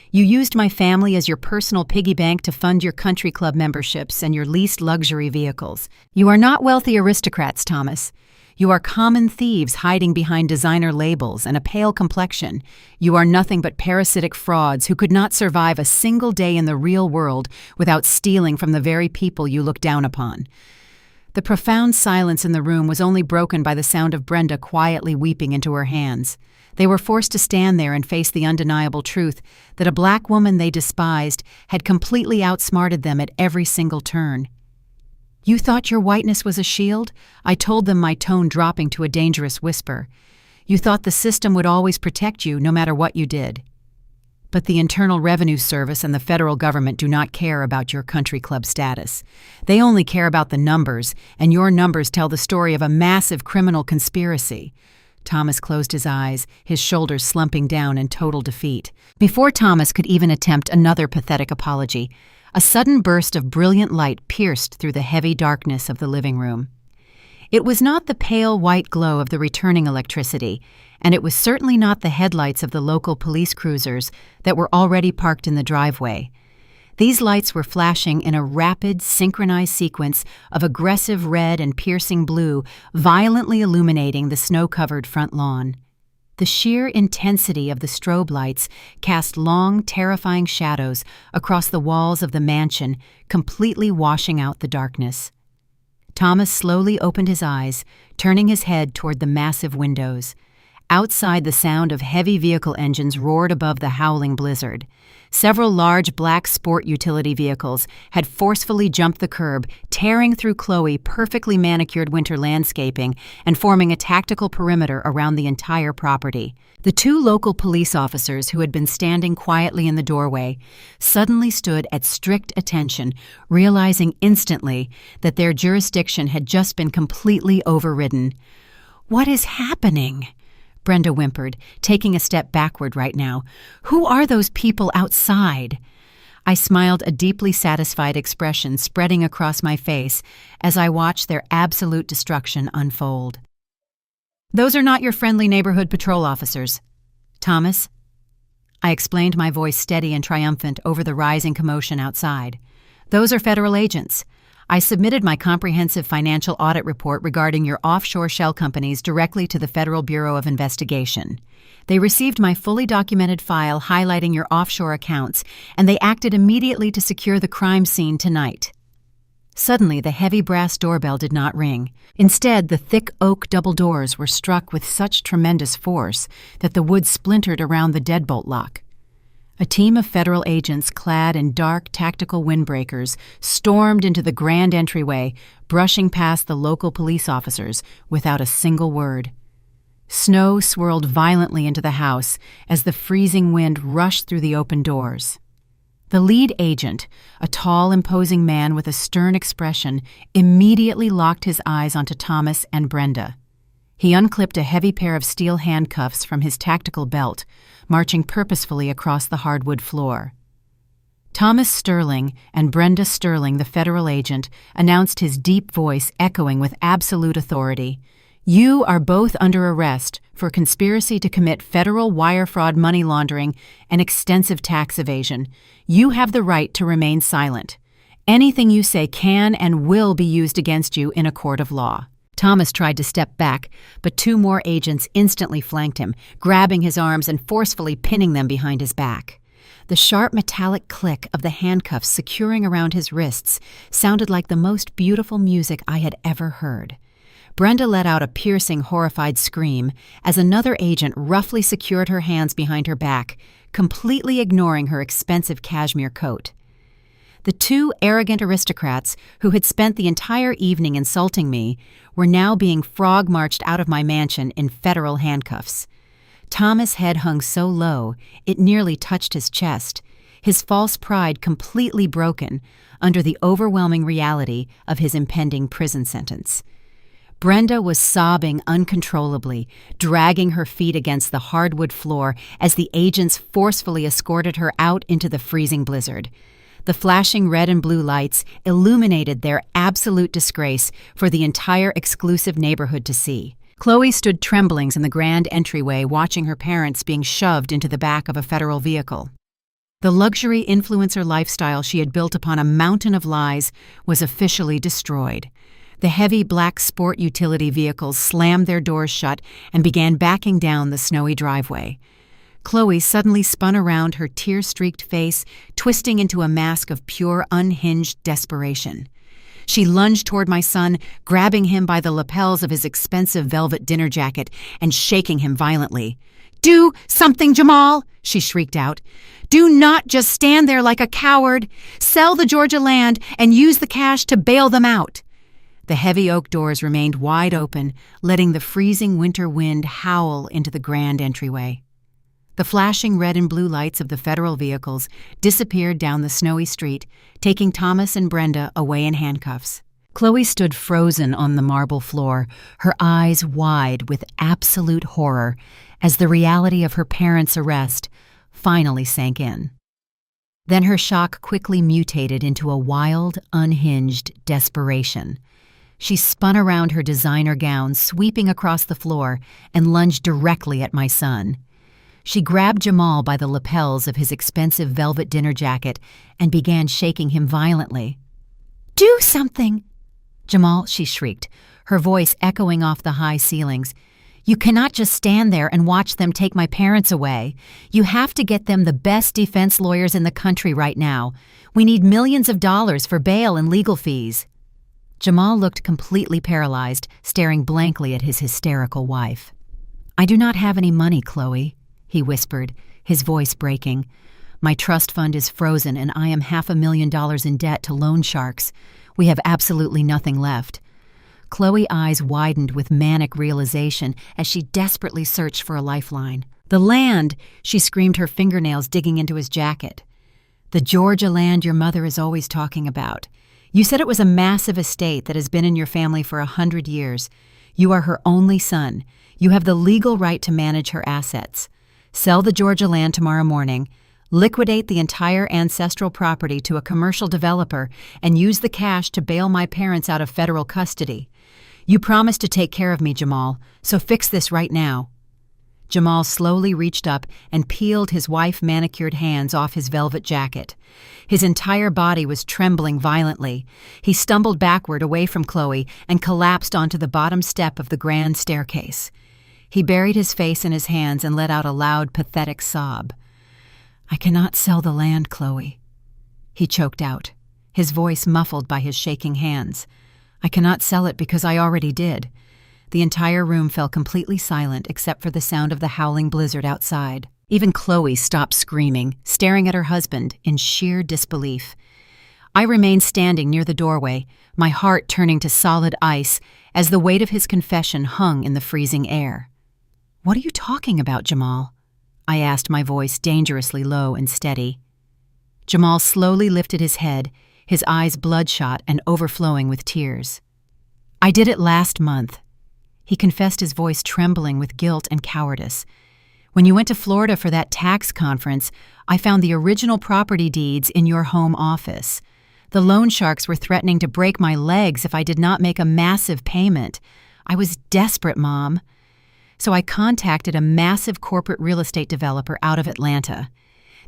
"You used my family as your personal piggy bank to fund your country club memberships and your leased luxury vehicles. You are not wealthy aristocrats, Thomas. You are common thieves hiding behind designer labels and a pale complexion. You are nothing but parasitic frauds who could not survive a single day in the real world without stealing from the very people you look down upon." The profound silence in the room was only broken by the sound of Brenda quietly weeping into her hands. They were forced to stand there and face the undeniable truth that a black woman they despised had completely outsmarted them at every single turn. "You thought your whiteness was a shield?" I told them, my tone dropping to a dangerous whisper. "You thought the system would always protect you no matter what you did. But the Internal Revenue Service and the federal government do not care about your country club status. They only care about the numbers, and your numbers tell the story of a massive criminal conspiracy." Thomas closed his eyes, his shoulders slumping down in total defeat. Before Thomas could even attempt another pathetic apology, a sudden burst of brilliant light pierced through the heavy darkness of the living room. It was not the pale white glow of the returning electricity, and it was certainly not the headlights of the local police cruisers that were already parked in the driveway. These lights were flashing in a rapid, synchronized sequence of aggressive red and piercing blue, violently illuminating the snow-covered front lawn. The sheer intensity of the strobe lights cast long, terrifying shadows across the walls of the mansion, completely washing out the darkness. Thomas slowly opened his eyes, turning his head toward the massive windows. Outside, the sound of heavy vehicle engines roared above the howling blizzard. Several large black sport utility vehicles had forcefully jumped the curb, tearing through Chloe's perfectly manicured winter landscaping and forming a tactical perimeter around the entire property. The two local police officers who had been standing quietly in the doorway suddenly stood at strict attention, realizing instantly that their jurisdiction had just been completely overridden. "What is happening?" Brenda whimpered, taking a step backward right now. "Who are those people outside?" I smiled, a deeply satisfied expression spreading across my face as I watched their absolute destruction unfold. "Those are not your friendly neighborhood patrol officers. Thomas," I explained, my voice steady and triumphant over the rising commotion outside. "Those are federal agents. I submitted my comprehensive financial audit report regarding your offshore shell companies directly to the Federal Bureau of Investigation. They received my fully documented file highlighting your offshore accounts, and they acted immediately to secure the crime scene tonight." Suddenly, the heavy brass doorbell did not ring. Instead, the thick oak double doors were struck with such tremendous force that the wood splintered around the deadbolt lock. A team of federal agents clad in dark tactical windbreakers stormed into the grand entryway, brushing past the local police officers without a single word. Snow swirled violently into the house as the freezing wind rushed through the open doors. The lead agent, a tall, imposing man with a stern expression, immediately locked his eyes onto Thomas and Brenda. He unclipped a heavy pair of steel handcuffs from his tactical belt, marching purposefully across the hardwood floor. Thomas Sterling and Brenda Sterling, the federal agent, announced, his deep voice echoing with absolute authority. "You are both under arrest for conspiracy to commit federal wire fraud, money laundering, and extensive tax evasion. You have the right to remain silent. Anything you say can and will be used against you in a court of law." Thomas tried to step back, but two more agents instantly flanked him, grabbing his arms and forcefully pinning them behind his back. The sharp metallic click of the handcuffs securing around his wrists sounded like the most beautiful music I had ever heard. Brenda let out a piercing, horrified scream as another agent roughly secured her hands behind her back, completely ignoring her expensive cashmere coat. The two arrogant aristocrats who had spent the entire evening insulting me were now being frog-marched out of my mansion in federal handcuffs. Thomas' head hung so low it nearly touched his chest, his false pride completely broken under the overwhelming reality of his impending prison sentence. Brenda was sobbing uncontrollably, dragging her feet against the hardwood floor as the agents forcefully escorted her out into the freezing blizzard. The flashing red and blue lights illuminated their absolute disgrace for the entire exclusive neighborhood to see. Chloe stood trembling in the grand entryway, watching her parents being shoved into the back of a federal vehicle. The luxury influencer lifestyle she had built upon a mountain of lies was officially destroyed. The heavy black sport utility vehicles slammed their doors shut and began backing down the snowy driveway. Chloe suddenly spun around, her tear-streaked face twisting into a mask of pure, unhinged desperation. She lunged toward my son, grabbing him by the lapels of his expensive velvet dinner jacket and shaking him violently. "Do something, Jamal!" she shrieked out. "Do not just stand there like a coward. Sell the Georgia land and use the cash to bail them out." The heavy oak doors remained wide open, letting the freezing winter wind howl into the grand entryway. The flashing red and blue lights of the federal vehicles disappeared down the snowy street, taking Thomas and Brenda away in handcuffs. Chloe stood frozen on the marble floor, her eyes wide with absolute horror as the reality of her parents' arrest finally sank in. Then her shock quickly mutated into a wild, unhinged desperation. She spun around her designer gown, sweeping across the floor, and lunged directly at my son. She grabbed Jamal by the lapels of his expensive velvet dinner jacket and began shaking him violently. "Do something!" "Jamal," she shrieked, her voice echoing off the high ceilings. "You cannot just stand there and watch them take my parents away. You have to get them the best defense lawyers in the country right now. We need millions of dollars for bail and legal fees." Jamal looked completely paralyzed, staring blankly at his hysterical wife. "I do not have any money, Chloe," he whispered, his voice breaking. "My trust fund is frozen and I am $500,000 in debt to loan sharks. We have absolutely nothing left." Chloe's eyes widened with manic realization as she desperately searched for a lifeline. "The land!" she screamed, her fingernails digging into his jacket. "The Georgia land your mother is always talking about. You said it was a massive estate that has been in your family for 100 years. You are her only son. You have the legal right to manage her assets. Sell the Georgia land tomorrow morning, liquidate the entire ancestral property to a commercial developer, and use the cash to bail my parents out of federal custody. You promised to take care of me, Jamal, so fix this right now." Jamal slowly reached up and peeled his wife-manicured hands off his velvet jacket. His entire body was trembling violently. He stumbled backward away from Chloe and collapsed onto the bottom step of the grand staircase. He buried his face in his hands and let out a loud, pathetic sob. "I cannot sell the land, Chloe," he choked out, his voice muffled by his shaking hands. "I cannot sell it because I already did." The entire room fell completely silent except for the sound of the howling blizzard outside. Even Chloe stopped screaming, staring at her husband in sheer disbelief. I remained standing near the doorway, my heart turning to solid ice as the weight of his confession hung in the freezing air. "What are you talking about, Jamal?" I asked, my voice dangerously low and steady. Jamal slowly lifted his head, his eyes bloodshot and overflowing with tears. "I did it last month." He confessed, his voice trembling with guilt and cowardice. "When you went to Florida for that tax conference, I found the original property deeds in your home office. The loan sharks were threatening to break my legs if I did not make a massive payment. I was desperate, Mom. So I contacted a massive corporate real estate developer out of Atlanta.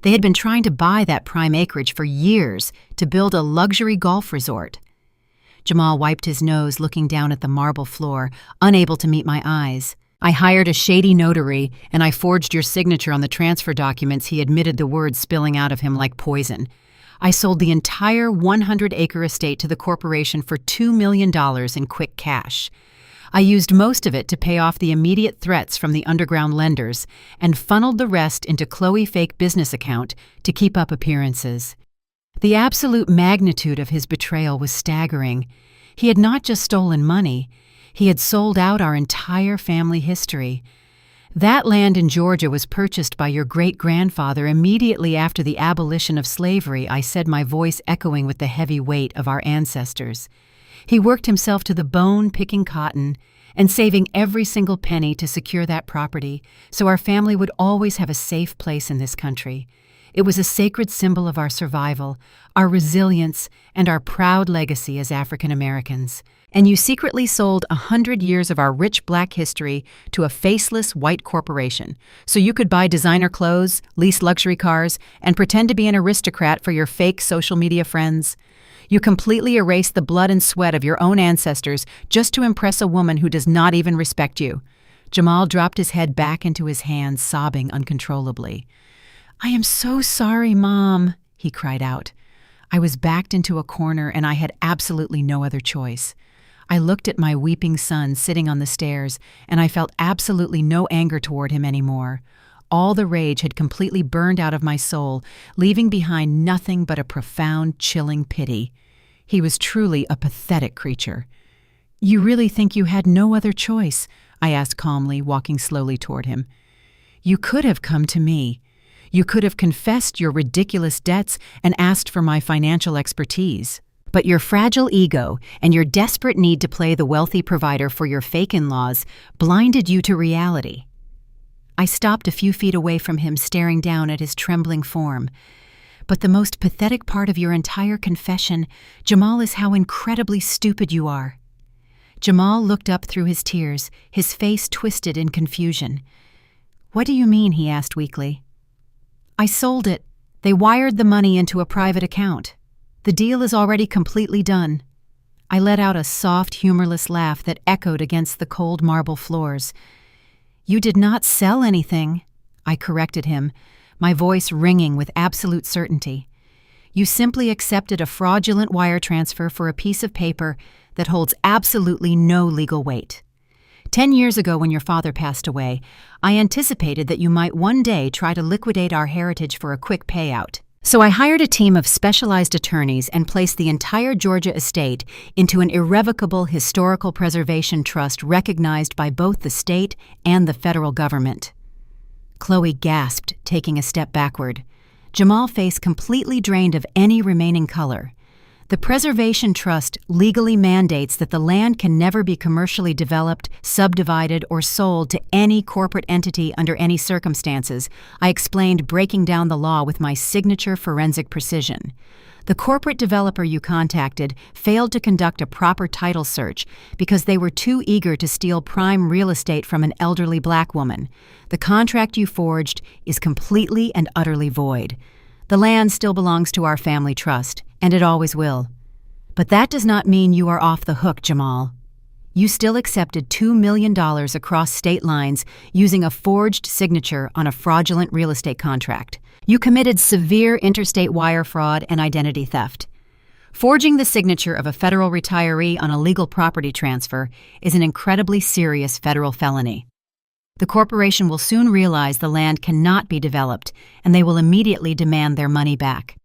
They had been trying to buy that prime acreage for years to build a luxury golf resort." Jamal wiped his nose, looking down at the marble floor, unable to meet my eyes. "I hired a shady notary, and I forged your signature on the transfer documents," he admitted, the words spilling out of him like poison. "I sold the entire 100-acre estate to the corporation for $2 million in quick cash. I used most of it to pay off the immediate threats from the underground lenders and funneled the rest into Chloe's fake business account to keep up appearances." The absolute magnitude of his betrayal was staggering. He had not just stolen money, he had sold out our entire family history. "That land in Georgia was purchased by your great-grandfather immediately after the abolition of slavery," I said, my voice echoing with the heavy weight of our ancestors. "He worked himself to the bone picking cotton and saving every single penny to secure that property so our family would always have a safe place in this country. It was a sacred symbol of our survival, our resilience, and our proud legacy as African Americans. And you secretly sold 100 years of our rich black history to a faceless white corporation so you could buy designer clothes, lease luxury cars, and pretend to be an aristocrat for your fake social media friends. You completely erased the blood and sweat of your own ancestors just to impress a woman who does not even respect you." Jamal dropped his head back into his hands, sobbing uncontrollably. "I am so sorry, Mom," he cried out. I was backed into a corner and I had absolutely no other choice. I looked at my weeping son sitting on the stairs and I felt absolutely no anger toward him anymore. All the rage had completely burned out of my soul, leaving behind nothing but a profound, chilling pity. He was truly a pathetic creature. "You really think you had no other choice?" I asked calmly, walking slowly toward him. "You could have come to me. You could have confessed your ridiculous debts and asked for my financial expertise. But your fragile ego and your desperate need to play the wealthy provider for your fake in-laws blinded you to reality." I stopped a few feet away from him, staring down at his trembling form. "But the most pathetic part of your entire confession, Jamal, is how incredibly stupid you are." Jamal looked up through his tears, his face twisted in confusion. "What do you mean?" he asked weakly. "I sold it. They wired the money into a private account. The deal is already completely done." I let out a soft, humorless laugh that echoed against the cold marble floors. "You did not sell anything," I corrected him, my voice ringing with absolute certainty. "You simply accepted a fraudulent wire transfer for a piece of paper that holds absolutely no legal weight. 10 years ago, when your father passed away, I anticipated that you might one day try to liquidate our heritage for a quick payout. So I hired a team of specialized attorneys and placed the entire Georgia estate into an irrevocable historical preservation trust recognized by both the state and the federal government. Chloe gasped, taking a step backward. Jamal's face completely drained of any remaining color. The Preservation Trust legally mandates that the land can never be commercially developed, subdivided, or sold to any corporate entity under any circumstances, I explained, breaking down the law with my signature forensic precision. The corporate developer you contacted failed to conduct a proper title search because they were too eager to steal prime real estate from an elderly black woman. The contract you forged is completely and utterly void. The land still belongs to our family trust, and it always will. But that does not mean you are off the hook, Jamal. You still accepted $2 million across state lines using a forged signature on a fraudulent real estate contract. You committed severe interstate wire fraud and identity theft. Forging the signature of a federal retiree on a legal property transfer is an incredibly serious federal felony. The corporation will soon realize the land cannot be developed, and they will immediately demand their money back.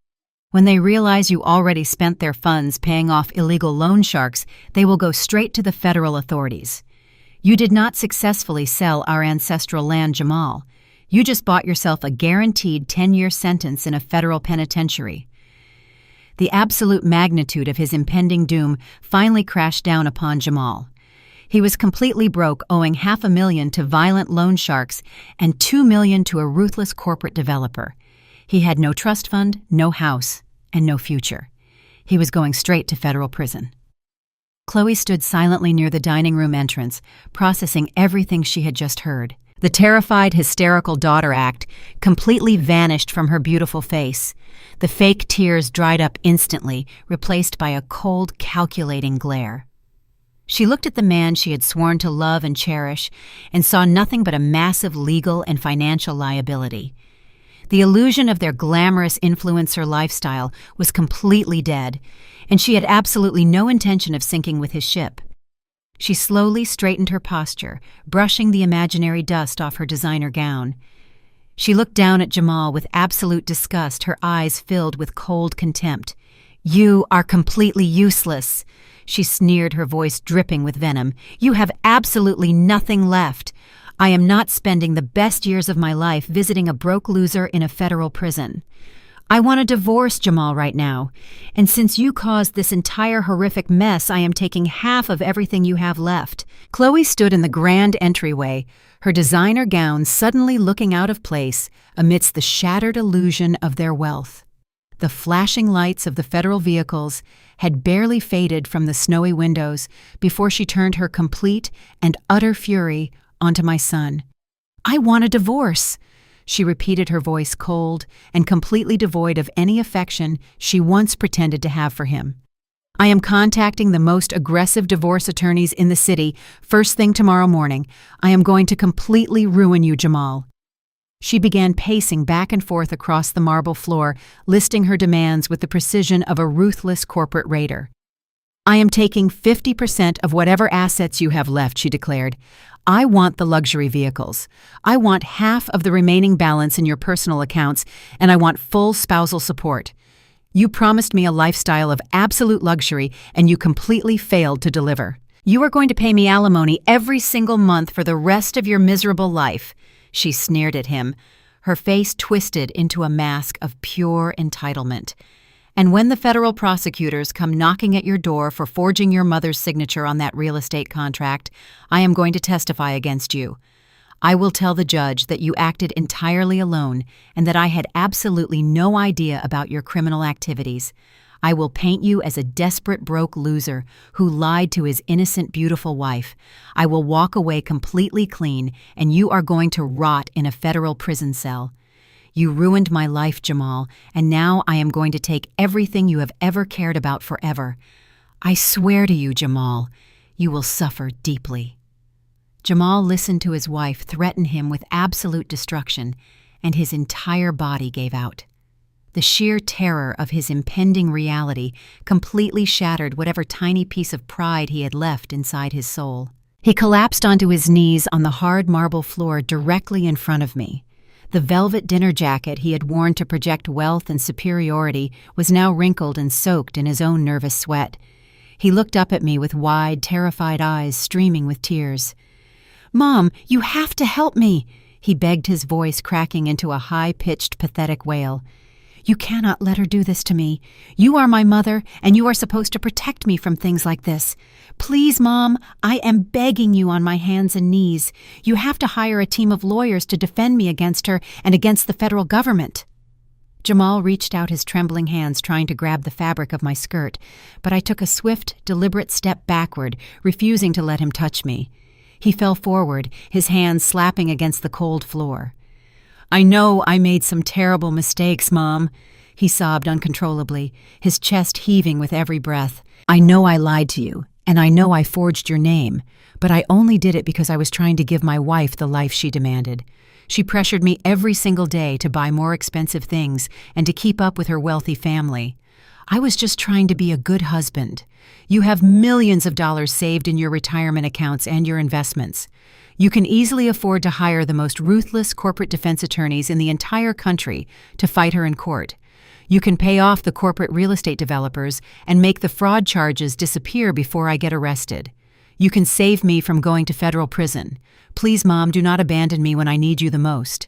When they realize you already spent their funds paying off illegal loan sharks, they will go straight to the federal authorities. You did not successfully sell our ancestral land, Jamal. You just bought yourself a guaranteed 10-year sentence in a federal penitentiary. The absolute magnitude of his impending doom finally crashed down upon Jamal. He was completely broke, owing $500,000 to violent loan sharks and $2 million to a ruthless corporate developer. He had no trust fund, no house, and no future. He was going straight to federal prison. Chloe stood silently near the dining room entrance, processing everything she had just heard. The terrified, hysterical daughter act completely vanished from her beautiful face. The fake tears dried up instantly, replaced by a cold, calculating glare. She looked at the man she had sworn to love and cherish and saw nothing but a massive legal and financial liability. The illusion of their glamorous influencer lifestyle was completely dead, and she had absolutely no intention of sinking with his ship. She slowly straightened her posture, brushing the imaginary dust off her designer gown. She looked down at Jamal with absolute disgust, her eyes filled with cold contempt. "You are completely useless," she sneered, her voice dripping with venom. "You have absolutely nothing left. I am not spending the best years of my life visiting a broke loser in a federal prison. I want a divorce, Jamal, right now. And since you caused this entire horrific mess, I am taking half of everything you have left." Chloe stood in the grand entryway, her designer gown suddenly looking out of place amidst the shattered illusion of their wealth. The flashing lights of the federal vehicles had barely faded from the snowy windows before she turned her complete and utter fury onto my son. "I want a divorce," she repeated, her voice cold and completely devoid of any affection she once pretended to have for him. "I am contacting the most aggressive divorce attorneys in the city first thing tomorrow morning. I am going to completely ruin you, Jamal." She began pacing back and forth across the marble floor, listing her demands with the precision of a ruthless corporate raider. "I am taking 50% of whatever assets you have left," she declared. "I want the luxury vehicles. I want half of the remaining balance in your personal accounts, and I want full spousal support. You promised me a lifestyle of absolute luxury, and you completely failed to deliver. You are going to pay me alimony every single month for the rest of your miserable life," she sneered at him, her face twisted into a mask of pure entitlement. "And when the federal prosecutors come knocking at your door for forging your mother's signature on that real estate contract, I am going to testify against you. I will tell the judge that you acted entirely alone and that I had absolutely no idea about your criminal activities. I will paint you as a desperate broke loser who lied to his innocent, beautiful wife. I will walk away completely clean, and you are going to rot in a federal prison cell. You ruined my life, Jamal, and now I am going to take everything you have ever cared about forever. I swear to you, Jamal, you will suffer deeply." Jamal listened to his wife threaten him with absolute destruction, and his entire body gave out. The sheer terror of his impending reality completely shattered whatever tiny piece of pride he had left inside his soul. He collapsed onto his knees on the hard marble floor directly in front of me. The velvet dinner jacket he had worn to project wealth and superiority was now wrinkled and soaked in his own nervous sweat. He looked up at me with wide, terrified eyes streaming with tears. "Mom, you have to help me," he begged, his voice cracking into a high-pitched, pathetic wail. "You cannot let her do this to me. You are my mother, and you are supposed to protect me from things like this. Please, Mom, I am begging you on my hands and knees. You have to hire a team of lawyers to defend me against her and against the federal government." Jamal reached out his trembling hands, trying to grab the fabric of my skirt, but I took a swift, deliberate step backward, refusing to let him touch me. He fell forward, his hands slapping against the cold floor. "I know I made some terrible mistakes, Mom," he sobbed uncontrollably, his chest heaving with every breath. "I know I lied to you, and I know I forged your name, but I only did it because I was trying to give my wife the life she demanded. She pressured me every single day to buy more expensive things and to keep up with her wealthy family. I was just trying to be a good husband. You have millions of dollars saved in your retirement accounts and your investments. You can easily afford to hire the most ruthless corporate defense attorneys in the entire country to fight her in court. You can pay off the corporate real estate developers and make the fraud charges disappear before I get arrested. You can save me from going to federal prison. Please, Mom, do not abandon me when I need you the most.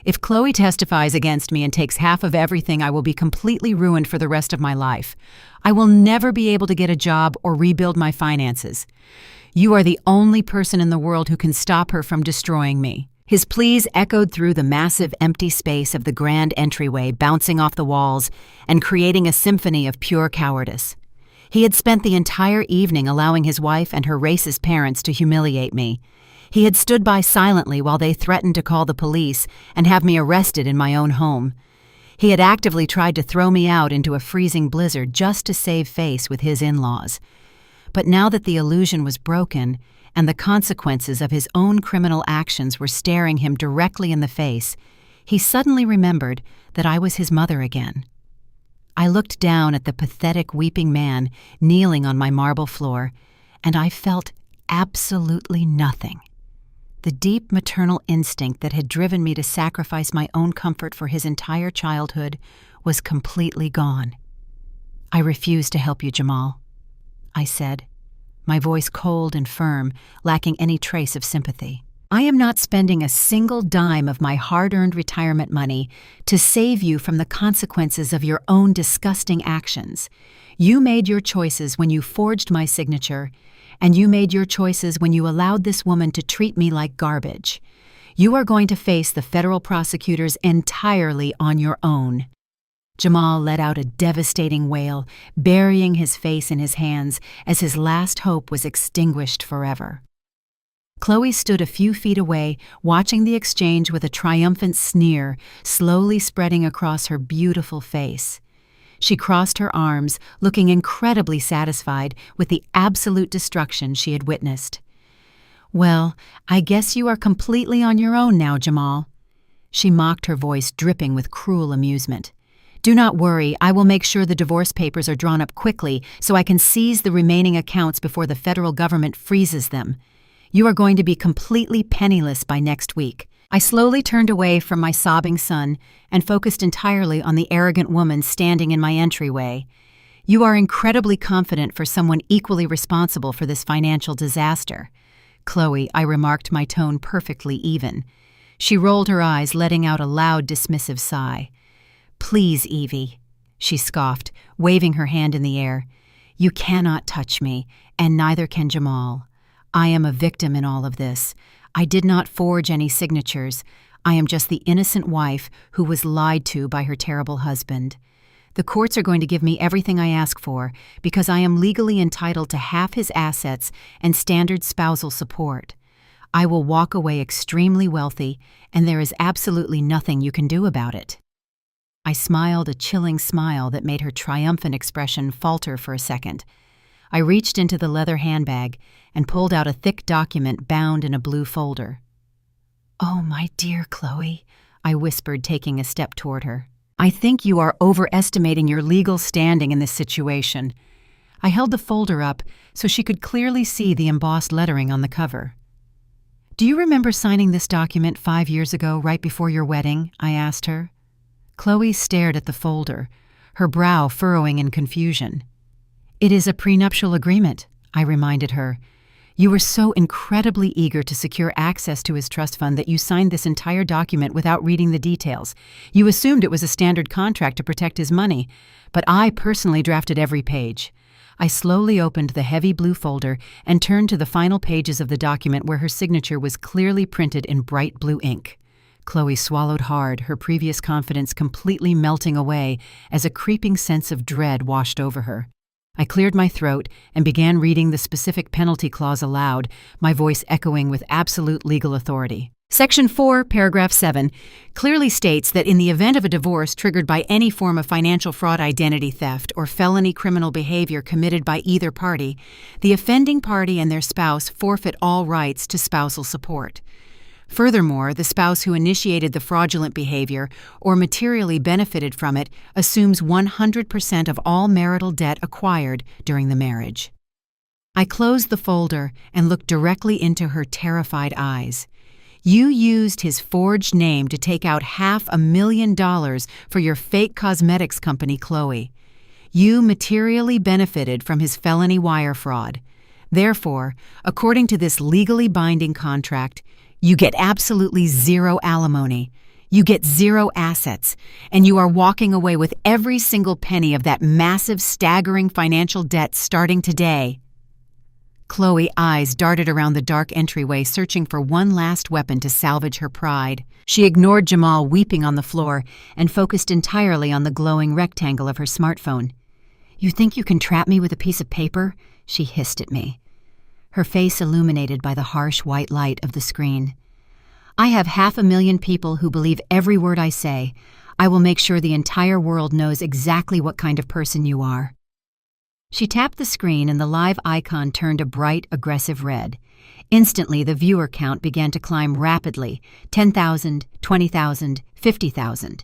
If Chloe testifies against me and takes half of everything, I will be completely ruined for the rest of my life. I will never be able to get a job or rebuild my finances. You are the only person in the world who can stop her from destroying me." His pleas echoed through the massive empty space of the grand entryway, bouncing off the walls and creating a symphony of pure cowardice. He had spent the entire evening allowing his wife and her racist parents to humiliate me. He had stood by silently while they threatened to call the police and have me arrested in my own home. He had actively tried to throw me out into a freezing blizzard just to save face with his in-laws. But now that the illusion was broken and the consequences of his own criminal actions were staring him directly in the face, he suddenly remembered that I was his mother again. I looked down at the pathetic, weeping man kneeling on my marble floor, and I felt absolutely nothing. The deep maternal instinct that had driven me to sacrifice my own comfort for his entire childhood was completely gone. "I refuse to help you, Jamal," I said, my voice cold and firm, lacking any trace of sympathy. "I am not spending a single dime of my hard-earned retirement money to save you from the consequences of your own disgusting actions. You made your choices when you forged my signature, and you made your choices when you allowed this woman to treat me like garbage. You are going to face the federal prosecutors entirely on your own." Jamal let out a devastating wail, burying his face in his hands as his last hope was extinguished forever. Chloe stood a few feet away, watching the exchange with a triumphant sneer slowly spreading across her beautiful face. She crossed her arms, looking incredibly satisfied with the absolute destruction she had witnessed. "Well, I guess you are completely on your own now, Jamal." She mocked, her voice dripping with cruel amusement. "Do not worry, I will make sure the divorce papers are drawn up quickly so I can seize the remaining accounts before the federal government freezes them. You are going to be completely penniless by next week." I slowly turned away from my sobbing son and focused entirely on the arrogant woman standing in my entryway. "You are incredibly confident for someone equally responsible for this financial disaster." "Chloe," I remarked, my tone perfectly even. She rolled her eyes, letting out a loud, dismissive sigh. "Please, Evie," she scoffed, waving her hand in the air. "You cannot touch me, and neither can Jamal. I am a victim in all of this. I did not forge any signatures. I am just the innocent wife who was lied to by her terrible husband. The courts are going to give me everything I ask for because I am legally entitled to half his assets and standard spousal support. I will walk away extremely wealthy, and there is absolutely nothing you can do about it." I smiled a chilling smile that made her triumphant expression falter for a second. I reached into the leather handbag and pulled out a thick document bound in a blue folder. "Oh, my dear Chloe," I whispered, taking a step toward her. "I think you are overestimating your legal standing in this situation. I held the folder up so she could clearly see the embossed lettering on the cover. "Do you remember signing this document 5 years ago, right before your wedding?" I asked her. Chloe stared at the folder, her brow furrowing in confusion. "It is a prenuptial agreement," I reminded her. "You were so incredibly eager to secure access to his trust fund that you signed this entire document without reading the details. You assumed it was a standard contract to protect his money, but I personally drafted every page." I slowly opened the heavy blue folder and turned to the final pages of the document where her signature was clearly printed in bright blue ink. Chloe swallowed hard, her previous confidence completely melting away as a creeping sense of dread washed over her. I cleared my throat and began reading the specific penalty clause aloud, my voice echoing with absolute legal authority. Section 4, paragraph 7, clearly states that in the event of a divorce triggered by any form of financial fraud, identity theft, or felony criminal behavior committed by either party, the offending party and their spouse forfeit all rights to spousal support. Furthermore, the spouse who initiated the fraudulent behavior or materially benefited from it assumes 100% of all marital debt acquired during the marriage. I closed the folder and looked directly into her terrified eyes. "You used his forged name to take out $500,000 for your fake cosmetics company, Chloe. You materially benefited from his felony wire fraud. Therefore, according to this legally binding contract, you get absolutely zero alimony. You get zero assets, and you are walking away with every single penny of that massive, staggering financial debt starting today." Chloe's eyes darted around the dark entryway, searching for one last weapon to salvage her pride. She ignored Jamal weeping on the floor and focused entirely on the glowing rectangle of her smartphone. "You think you can trap me with a piece of paper?" she hissed at me, her face illuminated by the harsh white light of the screen. "I have 500,000 people who believe every word I say. I will make sure the entire world knows exactly what kind of person you are." She tapped the screen and the live icon turned a bright, aggressive red. Instantly, the viewer count began to climb rapidly, 10,000, 20,000, 50,000.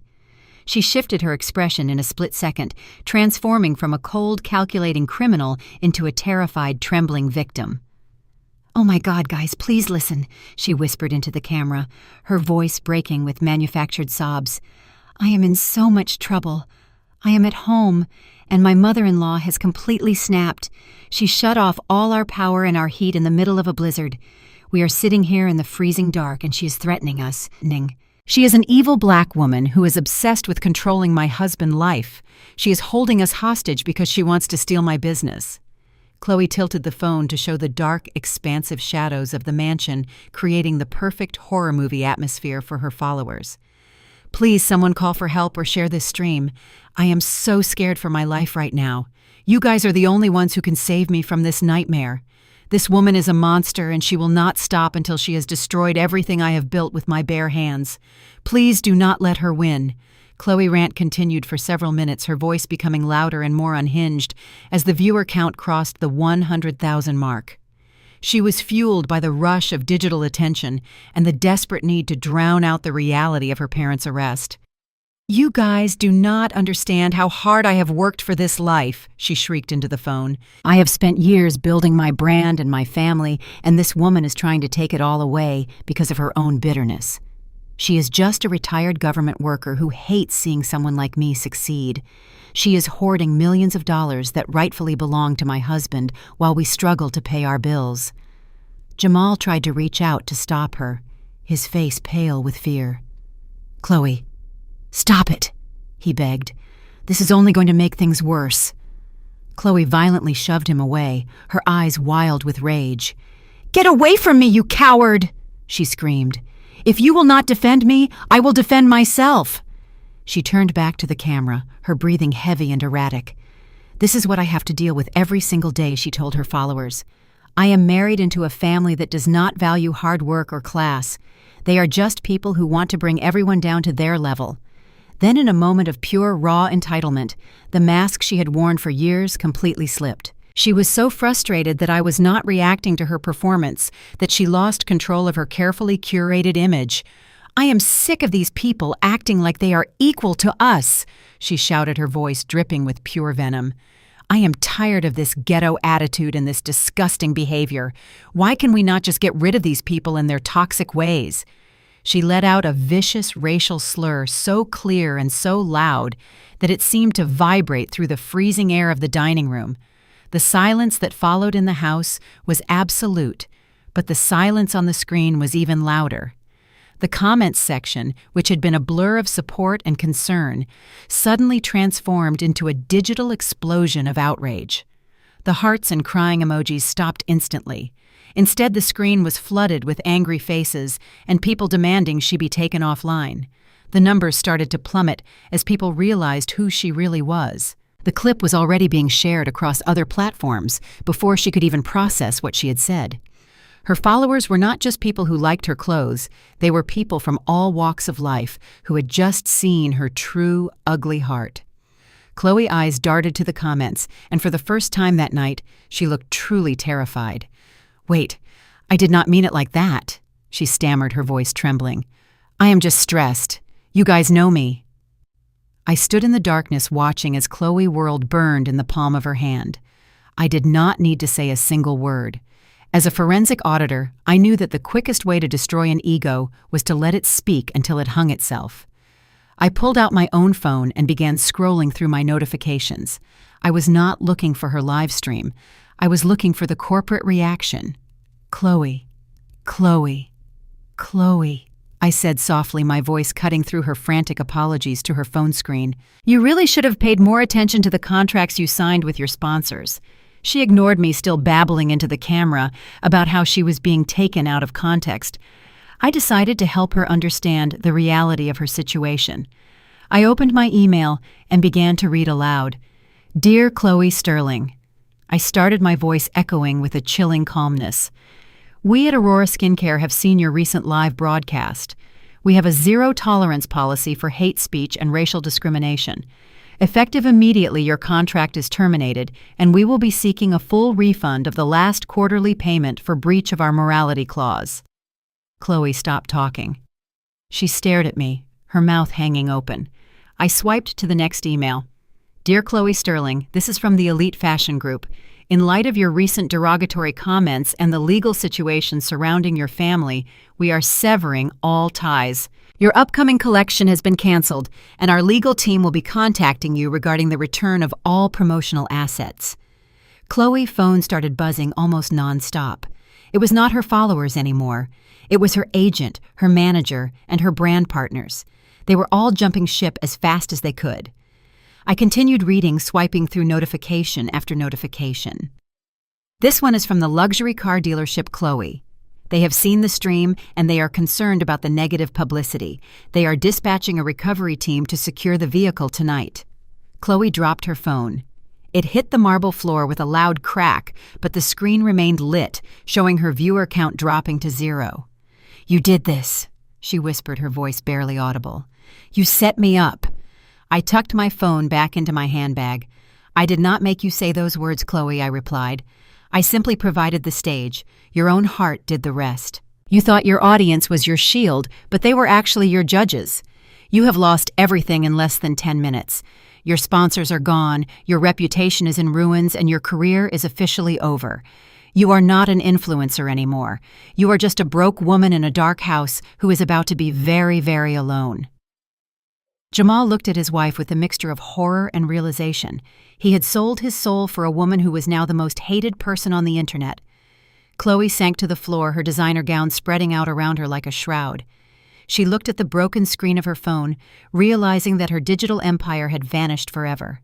She shifted her expression in a split second, transforming from a cold, calculating criminal into a terrified, trembling victim. "Oh my God, guys, please listen," she whispered into the camera, her voice breaking with manufactured sobs. "I am in so much trouble. I am at home, and my mother-in-law has completely snapped. She shut off all our power and our heat in the middle of a blizzard. We are sitting here in the freezing dark, and she is threatening us. She is an evil black woman who is obsessed with controlling my husband's life. She is holding us hostage because she wants to steal my business." Chloe tilted the phone to show the dark, expansive shadows of the mansion, creating the perfect horror movie atmosphere for her followers. "Please, someone call for help or share this stream. I am so scared for my life right now. You guys are the only ones who can save me from this nightmare. This woman is a monster, and she will not stop until she has destroyed everything I have built with my bare hands. Please do not let her win." Chloe's rant continued for several minutes, her voice becoming louder and more unhinged as the viewer count crossed the 100,000 mark. She was fueled by the rush of digital attention and the desperate need to drown out the reality of her parents' arrest. "You guys do not understand how hard I have worked for this life," she shrieked into the phone. "I have spent years building my brand and my family, and this woman is trying to take it all away because of her own bitterness. She is just a retired government worker who hates seeing someone like me succeed. She is hoarding millions of dollars that rightfully belong to my husband while we struggle to pay our bills." Jamal tried to reach out to stop her, his face pale with fear. "Chloe, stop it," he begged. "This is only going to make things worse." Chloe violently shoved him away, her eyes wild with rage. "Get away from me, you coward!" she screamed. "If you will not defend me, I will defend myself." She turned back to the camera, her breathing heavy and erratic. "This is what I have to deal with every single day," she told her followers. "I am married into a family that does not value hard work or class. They are just people who want to bring everyone down to their level." Then, in a moment of pure, raw entitlement, the mask she had worn for years completely slipped. She was so frustrated that I was not reacting to her performance that she lost control of her carefully curated image. "I am sick of these people acting like they are equal to us," she shouted, her voice dripping with pure venom. I am tired of this ghetto attitude and this disgusting behavior. Why can we not just get rid of these people and their toxic ways?" She let out a vicious racial slur so clear and so loud that it seemed to vibrate through the freezing air of the dining room. The silence that followed in the house was absolute, but the silence on the screen was even louder. The comments section, which had been a blur of support and concern, suddenly transformed into a digital explosion of outrage. The hearts and crying emojis stopped instantly. Instead, the screen was flooded with angry faces and people demanding she be taken offline. The numbers started to plummet as people realized who she really was. The clip was already being shared across other platforms before she could even process what she had said. Her followers were not just people who liked her clothes, they were people from all walks of life who had just seen her true, ugly heart. Chloe's eyes darted to the comments, and for the first time that night, she looked truly terrified. "Wait, I did not mean it like that," she stammered, her voice trembling. "I am just stressed. You guys know me." I stood in the darkness watching as Chloe's world burned in the palm of her hand. I did not need to say a single word. As a forensic auditor, I knew that the quickest way to destroy an ego was to let it speak until it hung itself. I pulled out my own phone and began scrolling through my notifications. I was not looking for her live stream. I was looking for the corporate reaction. "Chloe, Chloe, Chloe," I said softly, my voice cutting through her frantic apologies to her phone screen. "You really should have paid more attention to the contracts you signed with your sponsors." She ignored me, still babbling into the camera about how she was being taken out of context. I decided to help her understand the reality of her situation. I opened my email and began to read aloud. "Dear Chloe Sterling," I started, my voice echoing with a chilling calmness. "We at Aurora Skincare have seen your recent live broadcast. We have a zero-tolerance policy for hate speech and racial discrimination. Effective immediately, your contract is terminated, and we will be seeking a full refund of the last quarterly payment for breach of our morality clause." Chloe stopped talking. She stared at me, her mouth hanging open. I swiped to the next email. "Dear Chloe Sterling, this is from the Elite Fashion Group. In light of your recent derogatory comments and the legal situation surrounding your family, we are severing all ties. Your upcoming collection has been canceled, and our legal team will be contacting you regarding the return of all promotional assets." Chloe's phone started buzzing almost nonstop. It was not her followers anymore. It was her agent, her manager, and her brand partners. They were all jumping ship as fast as they could. I continued reading, swiping through notification after notification. This one is from the luxury car dealership Chloe. They have seen the stream, and they are concerned about the negative publicity. They are dispatching a recovery team to secure the vehicle tonight. Chloe dropped her phone. It hit the marble floor with a loud crack, but the screen remained lit, showing her viewer count dropping to 0. "You did this," she whispered, her voice barely audible. "You set me up." I tucked my phone back into my handbag. "I did not make you say those words, Chloe," I replied. "I simply provided the stage. Your own heart did the rest. You thought your audience was your shield, but they were actually your judges. You have lost everything in less than 10 minutes. Your sponsors are gone, your reputation is in ruins, and your career is officially over. You are not an influencer anymore. You are just a broke woman in a dark house who is about to be very, very alone." Jamal looked at his wife with a mixture of horror and realization. He had sold his soul for a woman who was now the most hated person on the internet. Chloe sank to the floor, her designer gown spreading out around her like a shroud. She looked at the broken screen of her phone, realizing that her digital empire had vanished forever.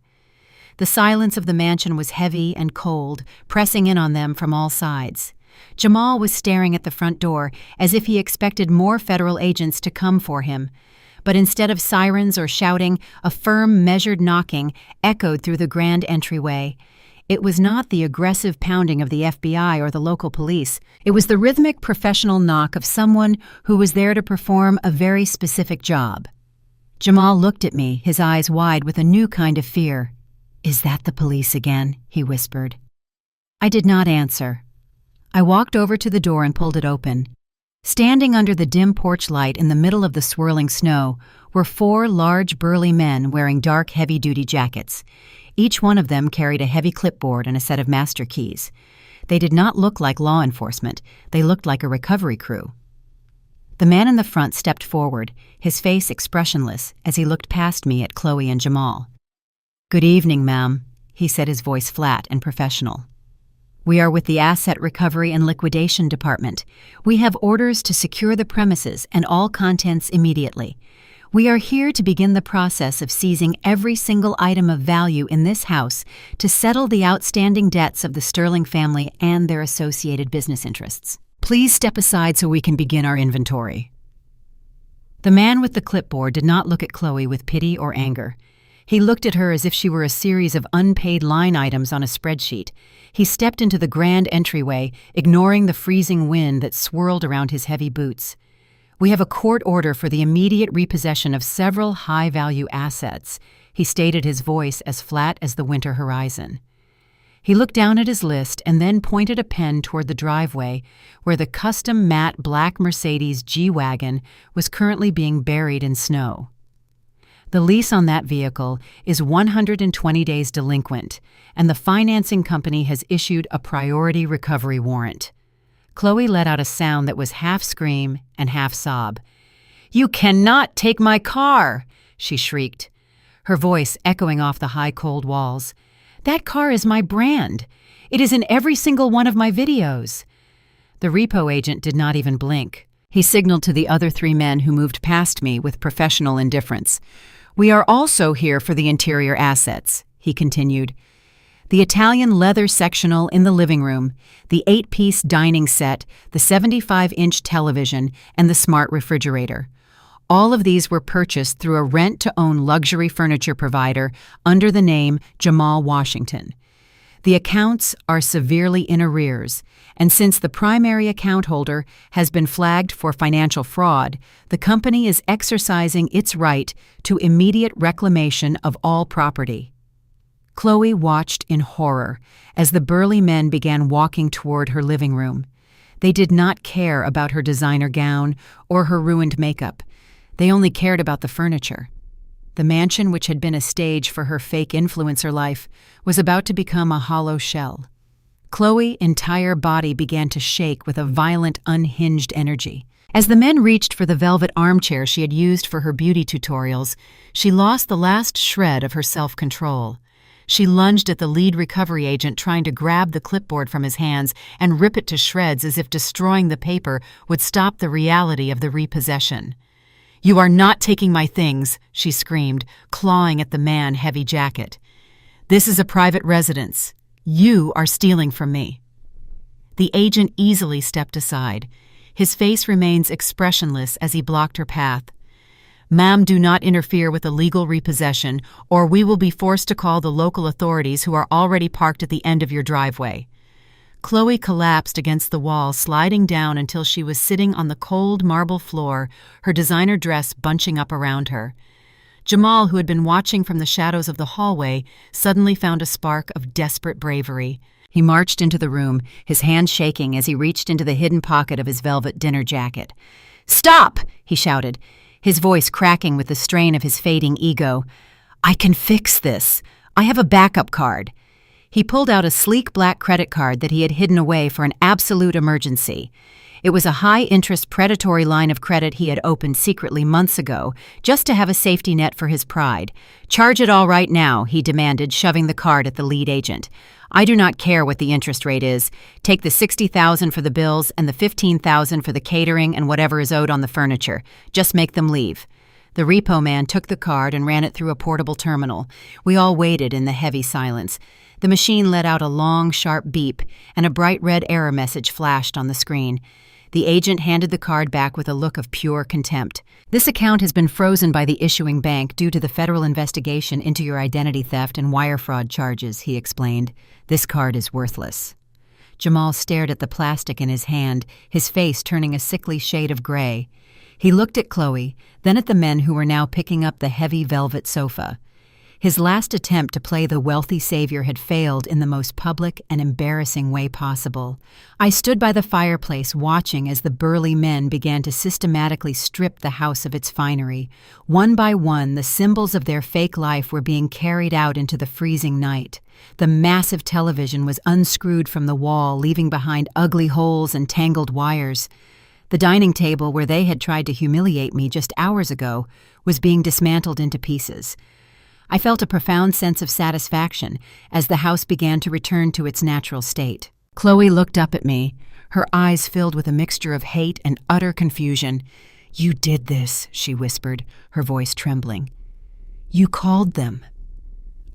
The silence of the mansion was heavy and cold, pressing in on them from all sides. Jamal was staring at the front door as if he expected more federal agents to come for him. But instead of sirens or shouting, a firm, measured knocking echoed through the grand entryway. It was not the aggressive pounding of the FBI or the local police. It was the rhythmic, professional knock of someone who was there to perform a very specific job. Jamal looked at me, his eyes wide with a new kind of fear. "Is that the police again?" he whispered. I did not answer. I walked over to the door and pulled it open. Standing under the dim porch light in the middle of the swirling snow were 4 large, burly men wearing dark, heavy-duty jackets. Each one of them carried a heavy clipboard and a set of master keys. They did not look like law enforcement. They looked like a recovery crew. The man in the front stepped forward, his face expressionless as he looked past me at Chloe and Jamal. "Good evening, ma'am," he said, his voice flat and professional. "We are with the Asset Recovery and Liquidation Department. We have orders to secure the premises and all contents immediately. We are here to begin the process of seizing every single item of value in this house to settle the outstanding debts of the Sterling family and their associated business interests. Please step aside so we can begin our inventory." The man with the clipboard did not look at Chloe with pity or anger. He looked at her as if she were a series of unpaid line items on a spreadsheet. He stepped into the grand entryway, ignoring the freezing wind that swirled around his heavy boots. "We have a court order for the immediate repossession of several high-value assets," he stated, his voice as flat as the winter horizon. He looked down at his list and then pointed a pen toward the driveway where the custom matte black Mercedes G-Wagon was currently being buried in snow. "The lease on that vehicle is 120 days delinquent, and the financing company has issued a priority recovery warrant." Chloe let out a sound that was half scream and half sob. "You cannot take my car!" she shrieked, her voice echoing off the high, cold walls. "That car is my brand. It is in every single one of my videos." The repo agent did not even blink. He signaled to the other 3 men who moved past me with professional indifference. "We are also here for the interior assets," he continued. "The Italian leather sectional in the living room, the 8-piece dining set, the 75-inch television, and the smart refrigerator. All of these were purchased through a rent-to-own luxury furniture provider under the name Jamal Washington. The accounts are severely in arrears, and since the primary account holder has been flagged for financial fraud, the company is exercising its right to immediate reclamation of all property." Chloe watched in horror as the burly men began walking toward her living room. They did not care about her designer gown or her ruined makeup. They only cared about the furniture. The mansion, which had been a stage for her fake influencer life, was about to become a hollow shell. Chloe's entire body began to shake with a violent, unhinged energy. As the men reached for the velvet armchair she had used for her beauty tutorials, she lost the last shred of her self-control. She lunged at the lead recovery agent, trying to grab the clipboard from his hands and rip it to shreds as if destroying the paper would stop the reality of the repossession. "You are not taking my things," she screamed, clawing at the man's heavy jacket. "This is a private residence. You are stealing from me." The agent easily stepped aside. His face remains expressionless as he blocked her path. "Ma'am, do not interfere with the legal repossession, or we will be forced to call the local authorities who are already parked at the end of your driveway." Chloe collapsed against the wall, sliding down until she was sitting on the cold marble floor, her designer dress bunching up around her. Jamal, who had been watching from the shadows of the hallway, suddenly found a spark of desperate bravery. He marched into the room, his hand shaking as he reached into the hidden pocket of his velvet dinner jacket. "Stop!" he shouted, his voice cracking with the strain of his fading ego. "I can fix this. I have a backup card." He pulled out a sleek black credit card that he had hidden away for an absolute emergency. It was a high-interest predatory line of credit he had opened secretly months ago, just to have a safety net for his pride. "Charge it all right now," he demanded, shoving the card at the lead agent. "I do not care what the interest rate is. Take the $60,000 for the bills and the $15,000 for the catering and whatever is owed on the furniture. Just make them leave." The repo man took the card and ran it through a portable terminal. We all waited in the heavy silence. The machine let out a long, sharp beep, and a bright red error message flashed on the screen. The agent handed the card back with a look of pure contempt. "This account has been frozen by the issuing bank due to the federal investigation into your identity theft and wire fraud charges," he explained. "This card is worthless." Jamal stared at the plastic in his hand, his face turning a sickly shade of gray. He looked at Chloe, then at the men who were now picking up the heavy velvet sofa. His last attempt to play the wealthy savior had failed in the most public and embarrassing way possible. I stood by the fireplace watching as the burly men began to systematically strip the house of its finery. One by one, the symbols of their fake life were being carried out into the freezing night. The massive television was unscrewed from the wall, leaving behind ugly holes and tangled wires. The dining table, where they had tried to humiliate me just hours ago, was being dismantled into pieces. I felt a profound sense of satisfaction as the house began to return to its natural state. Chloe looked up at me, her eyes filled with a mixture of hate and utter confusion. "You did this," she whispered, her voice trembling. "You called them."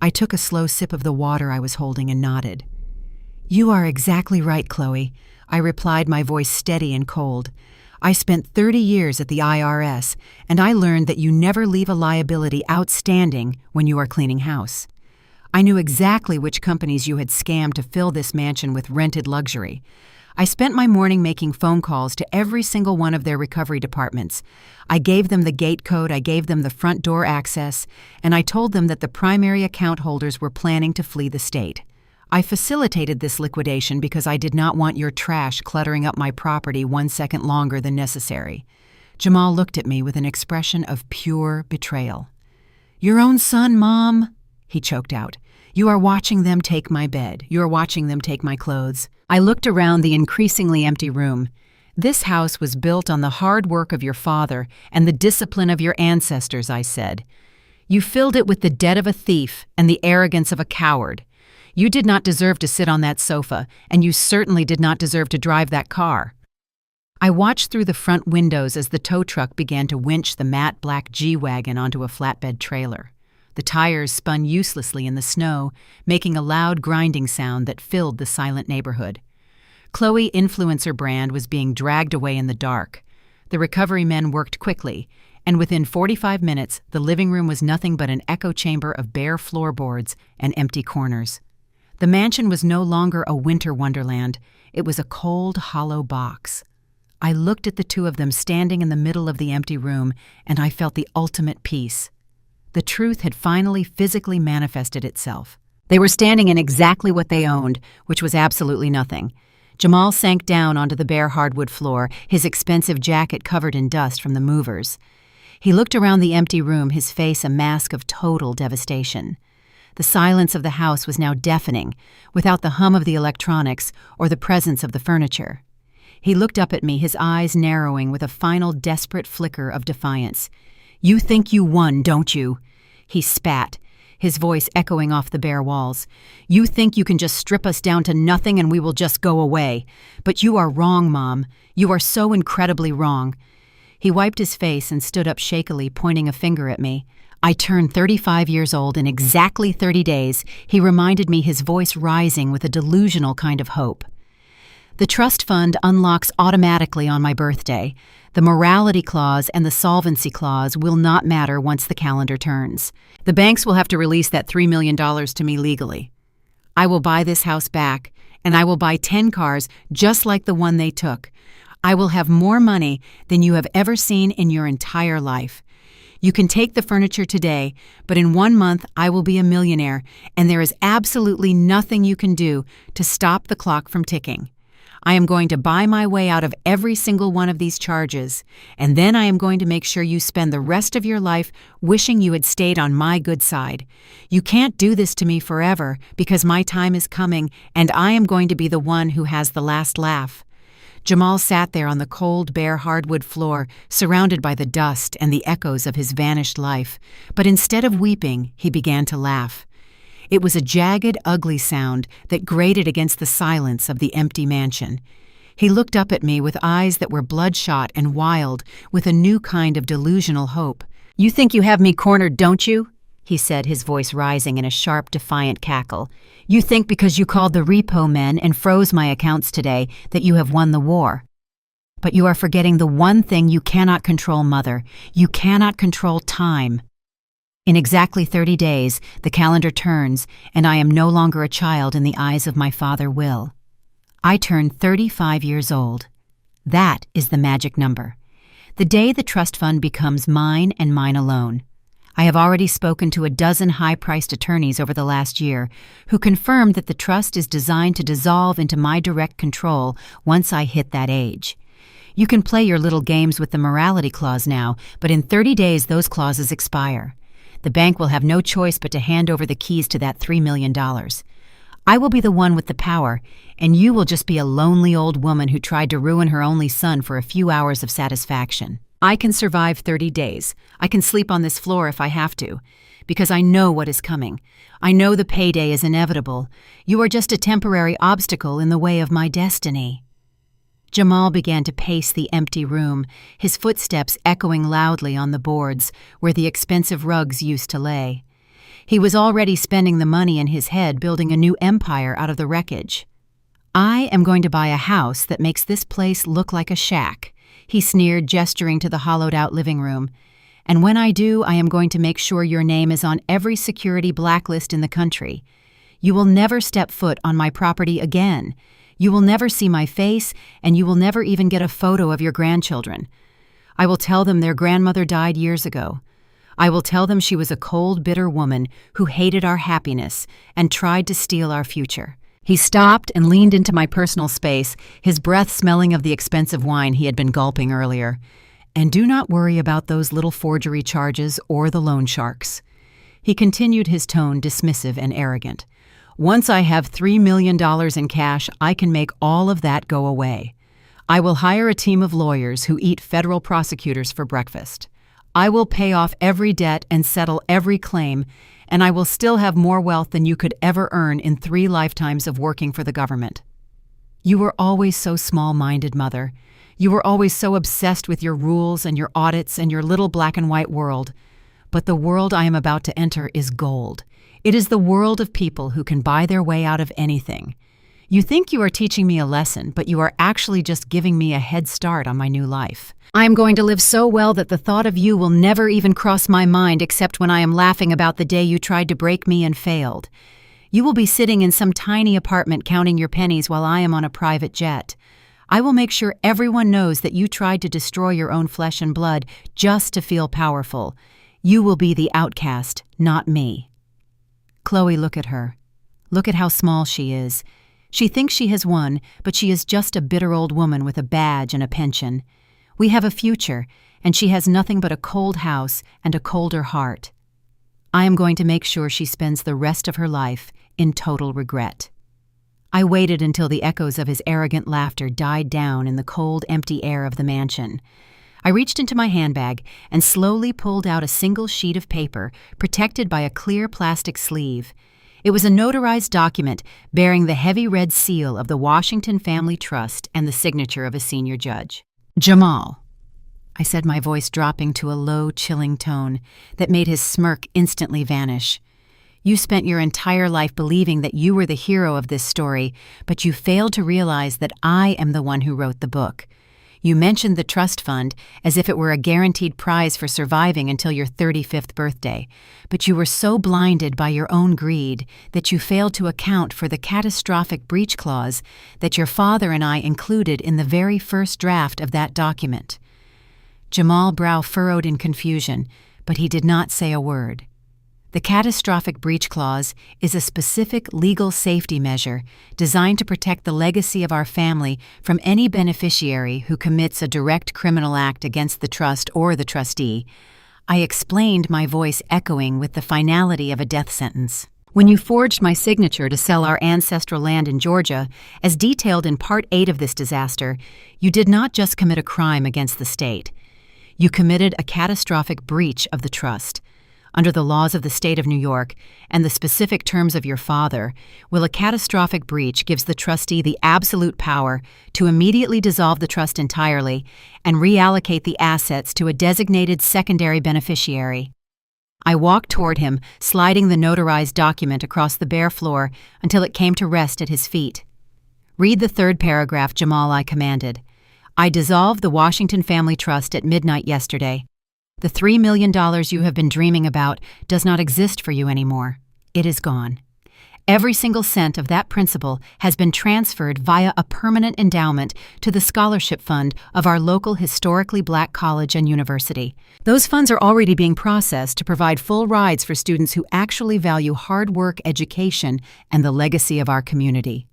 I took a slow sip of the water I was holding and nodded. "You are exactly right, Chloe," I replied, my voice steady and cold. "I spent 30 years at the IRS, and I learned that you never leave a liability outstanding when you are cleaning house. I knew exactly which companies you had scammed to fill this mansion with rented luxury. I spent my morning making phone calls to every single one of their recovery departments. I gave them the gate code, I gave them the front door access, and I told them that the primary account holders were planning to flee the state. I facilitated this liquidation because I did not want your trash cluttering up my property 1 second longer than necessary." Jamal looked at me with an expression of pure betrayal. "Your own son, Mom," he choked out. "You are watching them take my bed. You are watching them take my clothes." I looked around the increasingly empty room. "This house was built on the hard work of your father and the discipline of your ancestors," I said. "You filled it with the debt of a thief and the arrogance of a coward. You did not deserve to sit on that sofa, and you certainly did not deserve to drive that car." I watched through the front windows as the tow truck began to winch the matte black G-Wagon onto a flatbed trailer. The tires spun uselessly in the snow, making a loud grinding sound that filled the silent neighborhood. Chloe Influencer brand was being dragged away in the dark. The recovery men worked quickly, and within 45 minutes, the living room was nothing but an echo chamber of bare floorboards and empty corners. The mansion was no longer a winter wonderland. It was a cold, hollow box. I looked at the two of them standing in the middle of the empty room, and I felt the ultimate peace. The truth had finally physically manifested itself. They were standing in exactly what they owned, which was absolutely nothing. Jamal sank down onto the bare hardwood floor, his expensive jacket covered in dust from the movers. He looked around the empty room, his face a mask of total devastation. The silence of the house was now deafening, without the hum of the electronics or the presence of the furniture. He looked up at me, his eyes narrowing with a final desperate flicker of defiance. "You think you won, don't you?" He spat, his voice echoing off the bare walls. "You think you can just strip us down to nothing and we will just go away. But you are wrong, Mom. You are so incredibly wrong." He wiped his face and stood up shakily, pointing a finger at me. "I turned 35 years old in exactly 30 days, he reminded me, his voice rising with a delusional kind of hope. "The trust fund unlocks automatically on my birthday. The morality clause and the solvency clause will not matter once the calendar turns. The banks will have to release that $3 million to me legally. I will buy this house back, and I will buy 10 cars just like the one they took. I will have more money than you have ever seen in your entire life. You can take the furniture today, but in 1 month I will be a millionaire, and there is absolutely nothing you can do to stop the clock from ticking. I am going to buy my way out of every single one of these charges, and then I am going to make sure you spend the rest of your life wishing you had stayed on my good side. You can't do this to me forever because my time is coming, and I am going to be the one who has the last laugh." Jamal sat there on the cold, bare hardwood floor, surrounded by the dust and the echoes of his vanished life. But instead of weeping, he began to laugh. It was a jagged, ugly sound that grated against the silence of the empty mansion. He looked up at me with eyes that were bloodshot and wild, with a new kind of delusional hope. "You think you have me cornered, don't you?" he said, his voice rising in a sharp, defiant cackle. "You think because you called the repo men and froze my accounts today that you have won the war. But you are forgetting the one thing you cannot control, Mother. You cannot control time. In exactly 30 days, the calendar turns, and I am no longer a child in the eyes of my father, Will. I turn 35 years old. That is the magic number. The day the trust fund becomes mine and mine alone. I have already spoken to a dozen high-priced attorneys over the last year who confirmed that the trust is designed to dissolve into my direct control once I hit that age. You can play your little games with the morality clause now, but in 30 days those clauses expire. The bank will have no choice but to hand over the keys to that $3 million. I will be the one with the power, and you will just be a lonely old woman who tried to ruin her only son for a few hours of satisfaction. I can survive 30 days. I can sleep on this floor if I have to, because I know what is coming. I know the payday is inevitable. You are just a temporary obstacle in the way of my destiny. Jamal began to pace the empty room, his footsteps echoing loudly on the boards where the expensive rugs used to lay. He was already spending the money in his head building a new empire out of the wreckage. I am going to buy a house that makes this place look like a shack, he sneered, gesturing to the hollowed-out living room. And when I do, I am going to make sure your name is on every security blacklist in the country. You will never step foot on my property again. You will never see my face, and you will never even get a photo of your grandchildren. I will tell them their grandmother died years ago. I will tell them she was a cold, bitter woman who hated our happiness and tried to steal our future. He stopped and leaned into my personal space, his breath smelling of the expensive wine he had been gulping earlier. And do not worry about those little forgery charges or the loan sharks. He continued, his tone dismissive and arrogant. Once I have $3 million in cash, I can make all of that go away. I will hire a team of lawyers who eat federal prosecutors for breakfast. I will pay off every debt and settle every claim, and I will still have more wealth than you could ever earn in 3 lifetimes of working for the government. You were always so small-minded, Mother. You were always so obsessed with your rules and your audits and your little black and white world. But the world I am about to enter is gold. It is the world of people who can buy their way out of anything. You think you are teaching me a lesson, but you are actually just giving me a head start on my new life. I am going to live so well that the thought of you will never even cross my mind except when I am laughing about the day you tried to break me and failed. You will be sitting in some tiny apartment counting your pennies while I am on a private jet. I will make sure everyone knows that you tried to destroy your own flesh and blood just to feel powerful. You will be the outcast, not me. Chloe, look at her. Look at how small she is. She thinks she has won, but she is just a bitter old woman with a badge and a pension. We have a future, and she has nothing but a cold house and a colder heart. I am going to make sure she spends the rest of her life in total regret. I waited until the echoes of his arrogant laughter died down in the cold, empty air of the mansion. I reached into my handbag and slowly pulled out a single sheet of paper protected by a clear plastic sleeve. It was a notarized document bearing the heavy red seal of the Washington Family Trust and the signature of a senior judge. Jamal, I said, my voice dropping to a low, chilling tone that made his smirk instantly vanish. You spent your entire life believing that you were the hero of this story, but you failed to realize that I am the one who wrote the book. You mentioned the trust fund as if it were a guaranteed prize for surviving until your 35th birthday, but you were so blinded by your own greed that you failed to account for the catastrophic breach clause that your father and I included in the very first draft of that document. Jamal's brow furrowed in confusion, but he did not say a word. The catastrophic breach clause is a specific legal safety measure designed to protect the legacy of our family from any beneficiary who commits a direct criminal act against the trust or the trustee. I explained, my voice echoing with the finality of a death sentence. When you forged my signature to sell our ancestral land in Georgia, as detailed in Part 8 of this disaster, you did not just commit a crime against the state. You committed a catastrophic breach of the trust. Under the laws of the state of New York and the specific terms of your father, a catastrophic breach gives the trustee the absolute power to immediately dissolve the trust entirely and reallocate the assets to a designated secondary beneficiary. I walked toward him, sliding the notarized document across the bare floor until it came to rest at his feet. Read the third paragraph, Jamal, I commanded. I dissolved the Washington Family Trust at midnight yesterday. The $3 million you have been dreaming about does not exist for you anymore. It is gone. Every single cent of that principal has been transferred via a permanent endowment to the scholarship fund of our local historically black college and university. Those funds are already being processed to provide full rides for students who actually value hard work, education, and the legacy of our community.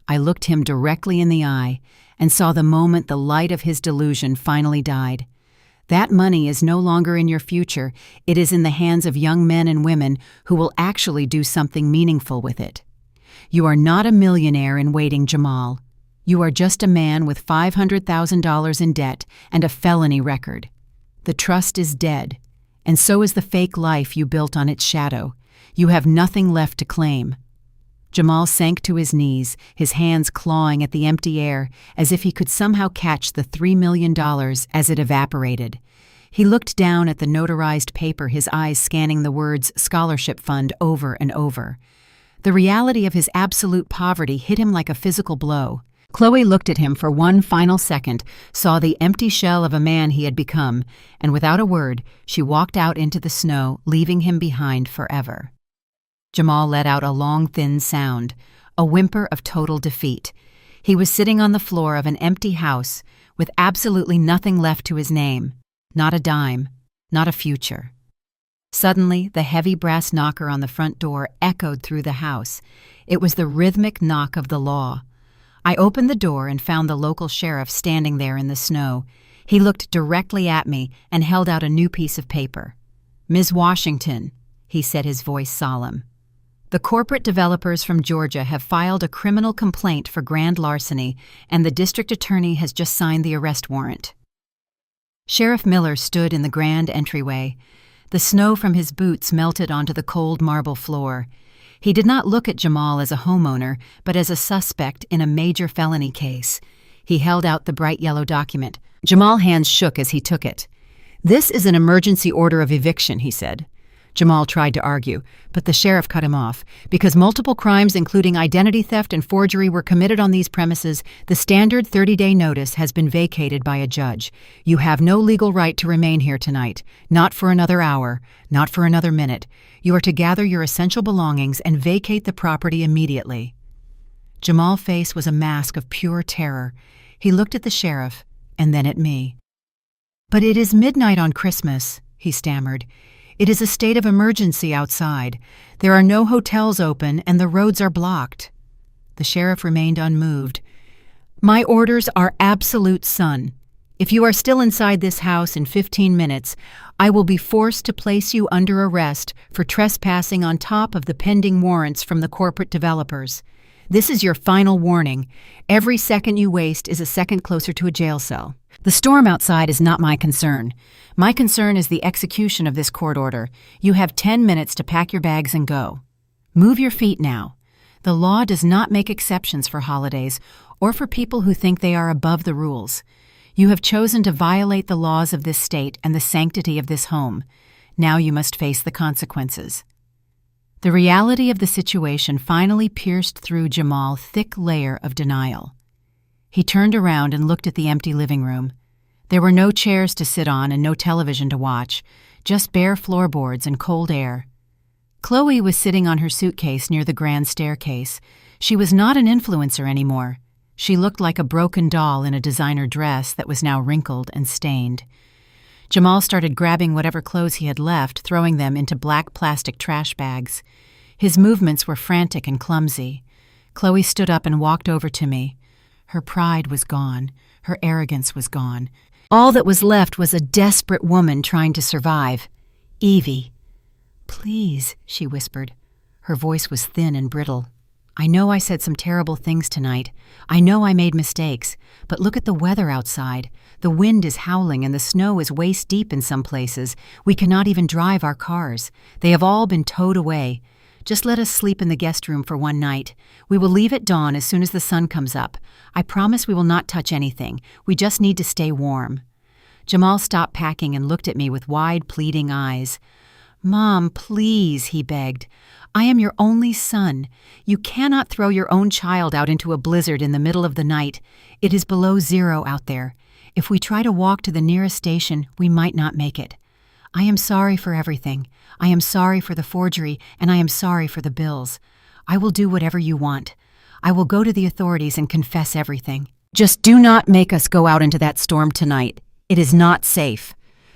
I looked him directly in the eye and saw the moment the light of his delusion finally died. That money is no longer in your future. It is in the hands of young men and women who will actually do something meaningful with it. You are not a millionaire in waiting, Jamal. You are just a man with $500,000 in debt and a felony record. The trust is dead, and so is the fake life you built on its shadow. You have nothing left to claim. Jamal sank to his knees, his hands clawing at the empty air, as if he could somehow catch the $3 million as it evaporated. He looked down at the notarized paper, his eyes scanning the words "scholarship fund" over and over. The reality of his absolute poverty hit him like a physical blow. Chloe looked at him for one final second, saw the empty shell of a man he had become, and without a word, she walked out into the snow, leaving him behind forever. Jamal let out a long, thin sound, a whimper of total defeat. He was sitting on the floor of an empty house with absolutely nothing left to his name, not a dime, not a future. Suddenly, the heavy brass knocker on the front door echoed through the house. It was the rhythmic knock of the law. I opened the door and found the local sheriff standing there in the snow. He looked directly at me and held out a new piece of paper. "Ms. Washington," he said, his voice solemn. "The corporate developers from Georgia have filed a criminal complaint for grand larceny, and the district attorney has just signed the arrest warrant." Sheriff Miller stood in the grand entryway. The snow from his boots melted onto the cold marble floor. He did not look at Jamal as a homeowner, but as a suspect in a major felony case. He held out the bright yellow document. Jamal's hands shook as he took it. "This is an emergency order of eviction," he said. Jamal tried to argue, but the sheriff cut him off. "Because multiple crimes, including identity theft and forgery, were committed on these premises, the standard 30-day notice has been vacated by a judge. You have no legal right to remain here tonight. Not for another hour, not for another minute. You are to gather your essential belongings and vacate the property immediately." Jamal's face was a mask of pure terror. He looked at the sheriff, and then at me. "But it is midnight on Christmas," he stammered. "It is a state of emergency outside. There are no hotels open and the roads are blocked." The sheriff remained unmoved. "My orders are absolute, son. If you are still inside this house in 15 minutes, I will be forced to place you under arrest for trespassing on top of the pending warrants from the corporate developers. This is your final warning. Every second you waste is a second closer to a jail cell. The storm outside is not my concern. My concern is the execution of this court order. You have 10 minutes to pack your bags and go. Move your feet now. The law does not make exceptions for holidays or for people who think they are above the rules. You have chosen to violate the laws of this state and the sanctity of this home. Now you must face the consequences." The reality of the situation finally pierced through Jamal's thick layer of denial. He turned around and looked at the empty living room. There were no chairs to sit on and no television to watch, just bare floorboards and cold air. Chloe was sitting on her suitcase near the grand staircase. She was not an influencer anymore. She looked like a broken doll in a designer dress that was now wrinkled and stained. Jamal started grabbing whatever clothes he had left, throwing them into black plastic trash bags. His movements were frantic and clumsy. Chloe stood up and walked over to me. Her pride was gone. Her arrogance was gone. All that was left was a desperate woman trying to survive. "Evie." "Please," she whispered. Her voice was thin and brittle. "I know I said some terrible things tonight. I know I made mistakes. But look at the weather outside. The wind is howling and the snow is waist deep in some places. We cannot even drive our cars. They have all been towed away. Just let us sleep in the guest room for one night. We will leave at dawn as soon as the sun comes up. I promise we will not touch anything. We just need to stay warm." Jamal stopped packing and looked at me with wide, pleading eyes. "Mom, please," he begged. "I am your only son. You cannot throw your own child out into a blizzard in the middle of the night. It is below zero out there. If we try to walk to the nearest station, we might not make it. I am sorry for everything. I am sorry for the forgery, and I am sorry for the bills. I will do whatever you want. I will go to the authorities and confess everything. Just do not make us go out into that storm tonight. It is not safe."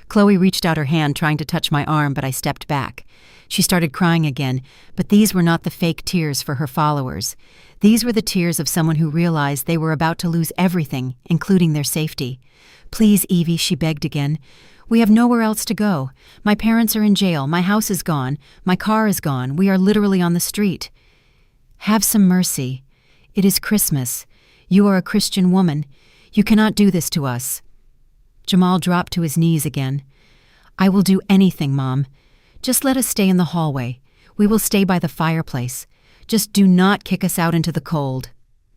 Chloe reached out her hand trying to touch my arm, but I stepped back. She started crying again, but these were not the fake tears for her followers. These were the tears of someone who realized they were about to lose everything, including their safety. "Please, Evie," she begged again. "We have nowhere else to go. My parents are in jail. My house is gone. My car is gone. We are literally on the street. Have some mercy. It is Christmas. You are a Christian woman. You cannot do this to us." Jamal dropped to his knees again. "I will do anything, Mom. Just let us stay in the hallway. We will stay by the fireplace. Just do not kick us out into the cold."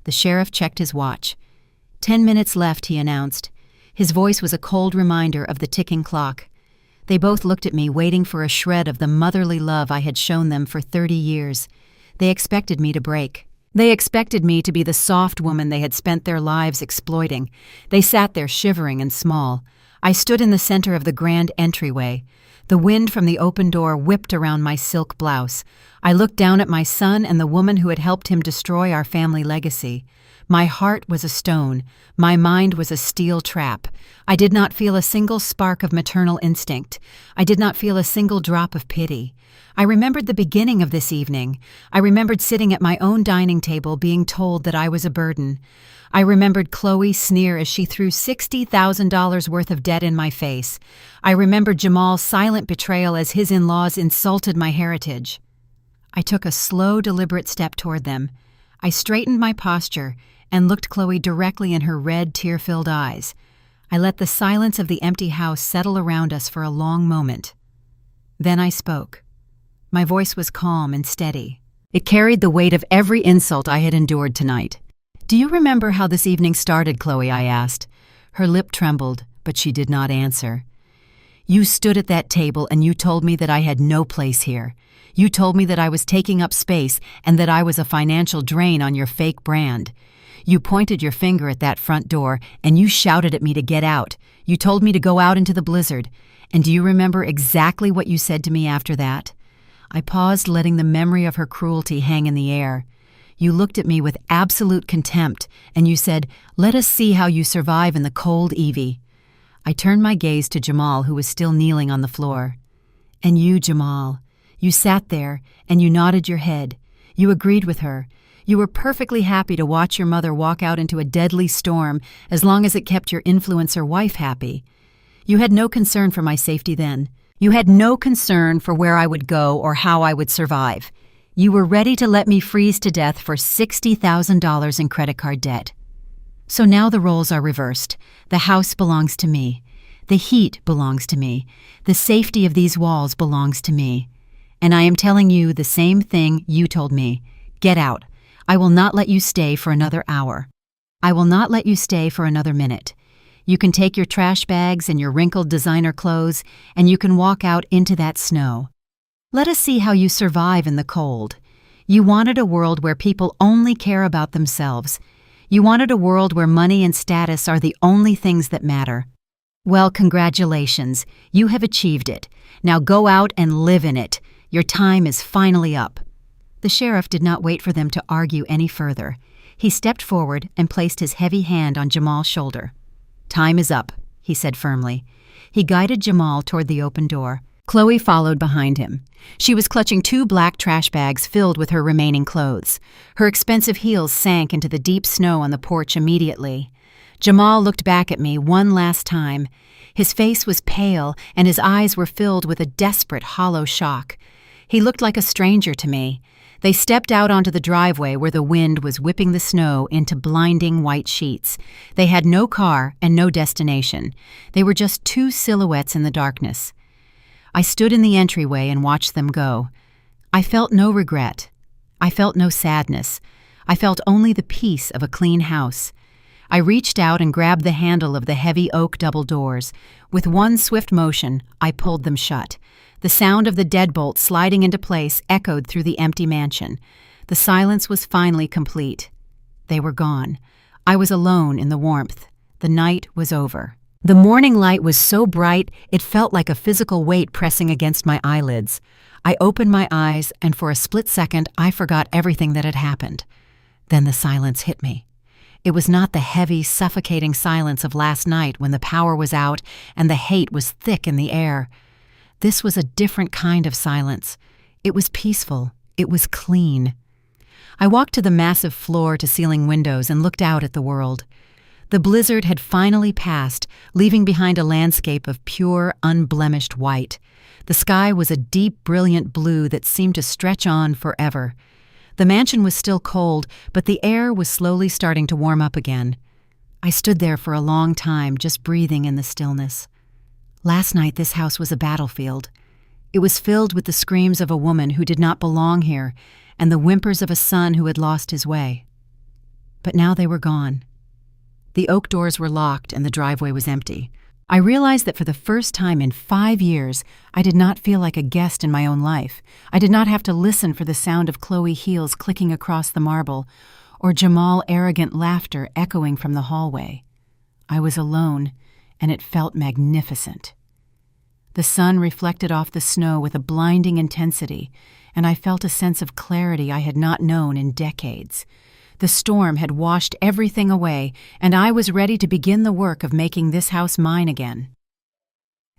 The sheriff checked his watch. 10 minutes left, he announced. His voice was a cold reminder of the ticking clock. They both looked at me, waiting for a shred of the motherly love I had shown them for 30 years. They expected me to break. They expected me to be the soft woman they had spent their lives exploiting. They sat there shivering and small. I stood in the center of the grand entryway. The wind from the open door whipped around my silk blouse. I looked down at my son and the woman who had helped him destroy our family legacy. My heart was a stone. My mind was a steel trap. I did not feel a single spark of maternal instinct. I did not feel a single drop of pity. I remembered the beginning of this evening. I remembered sitting at my own dining table being told that I was a burden. I remembered Chloe sneer as she threw $60,000 worth of debt in my face. I remembered Jamal's silent betrayal as his in-laws insulted my heritage. I took a slow, deliberate step toward them. I straightened my posture and looked Chloe directly in her red, tear-filled eyes. I let the silence of the empty house settle around us for a long moment. Then I spoke. My voice was calm and steady. It carried the weight of every insult I had endured tonight. "Do you remember how this evening started, Chloe?" I asked. Her lip trembled, but she did not answer. "You stood at that table and you told me that I had no place here. You told me that I was taking up space and that I was a financial drain on your fake brand. You pointed your finger at that front door and you shouted at me to get out. You told me to go out into the blizzard. And do you remember exactly what you said to me after that?" I paused, letting the memory of her cruelty hang in the air. You looked at me with absolute contempt, and you said, "Let us see how you survive in the cold, Evie." I turned my gaze to Jamal, who was still kneeling on the floor. "And you, Jamal, you sat there, and you nodded your head. You agreed with her. You were perfectly happy to watch your mother walk out into a deadly storm as long as it kept your influencer wife happy. You had no concern for my safety then. You had no concern for where I would go or how I would survive. You were ready to let me freeze to death for $60,000 in credit card debt. So now the roles are reversed. The house belongs to me. The heat belongs to me. The safety of these walls belongs to me. And I am telling you the same thing you told me. Get out. I will not let you stay for another hour. I will not let you stay for another minute. You can take your trash bags and your wrinkled designer clothes, and you can walk out into that snow. Let us see how you survive in the cold. You wanted a world where people only care about themselves. You wanted a world where money and status are the only things that matter. Well, congratulations. You have achieved it. Now go out and live in it. Your time is finally up." The sheriff did not wait for them to argue any further. He stepped forward and placed his heavy hand on Jamal's shoulder. "Time is up," he said firmly. He guided Jamal toward the open door. Chloe followed behind him. She was clutching 2 black trash bags filled with her remaining clothes. Her expensive heels sank into the deep snow on the porch immediately. Jamal looked back at me one last time. His face was pale and his eyes were filled with a desperate, hollow shock. He looked like a stranger to me. They stepped out onto the driveway where the wind was whipping the snow into blinding white sheets. They had no car and no destination. They were just 2 silhouettes in the darkness. I stood in the entryway and watched them go. I felt no regret. I felt no sadness. I felt only the peace of a clean house. I reached out and grabbed the handle of the heavy oak double doors. With one swift motion, I pulled them shut. The sound of the deadbolt sliding into place echoed through the empty mansion. The silence was finally complete. They were gone. I was alone in the warmth. The night was over. The morning light was so bright it felt like a physical weight pressing against my eyelids. I opened my eyes, and for a split second I forgot everything that had happened. Then the silence hit me. It was not the heavy, suffocating silence of last night when the power was out and the hate was thick in the air. This was a different kind of silence. It was peaceful. It was clean. I walked to the massive floor-to-ceiling windows and looked out at the world. The blizzard had finally passed, leaving behind a landscape of pure, unblemished white. The sky was a deep, brilliant blue that seemed to stretch on forever. The mansion was still cold, but the air was slowly starting to warm up again. I stood there for a long time, just breathing in the stillness. Last night this house was a battlefield. It was filled with the screams of a woman who did not belong here and the whimpers of a son who had lost his way. But now they were gone. The oak doors were locked and the driveway was empty. I realized that for the first time in 5 years, I did not feel like a guest in my own life. I did not have to listen for the sound of Chloe heels clicking across the marble, or Jamal's arrogant laughter echoing from the hallway. I was alone, and it felt magnificent. The sun reflected off the snow with a blinding intensity, and I felt a sense of clarity I had not known in decades. The storm had washed everything away, and I was ready to begin the work of making this house mine again.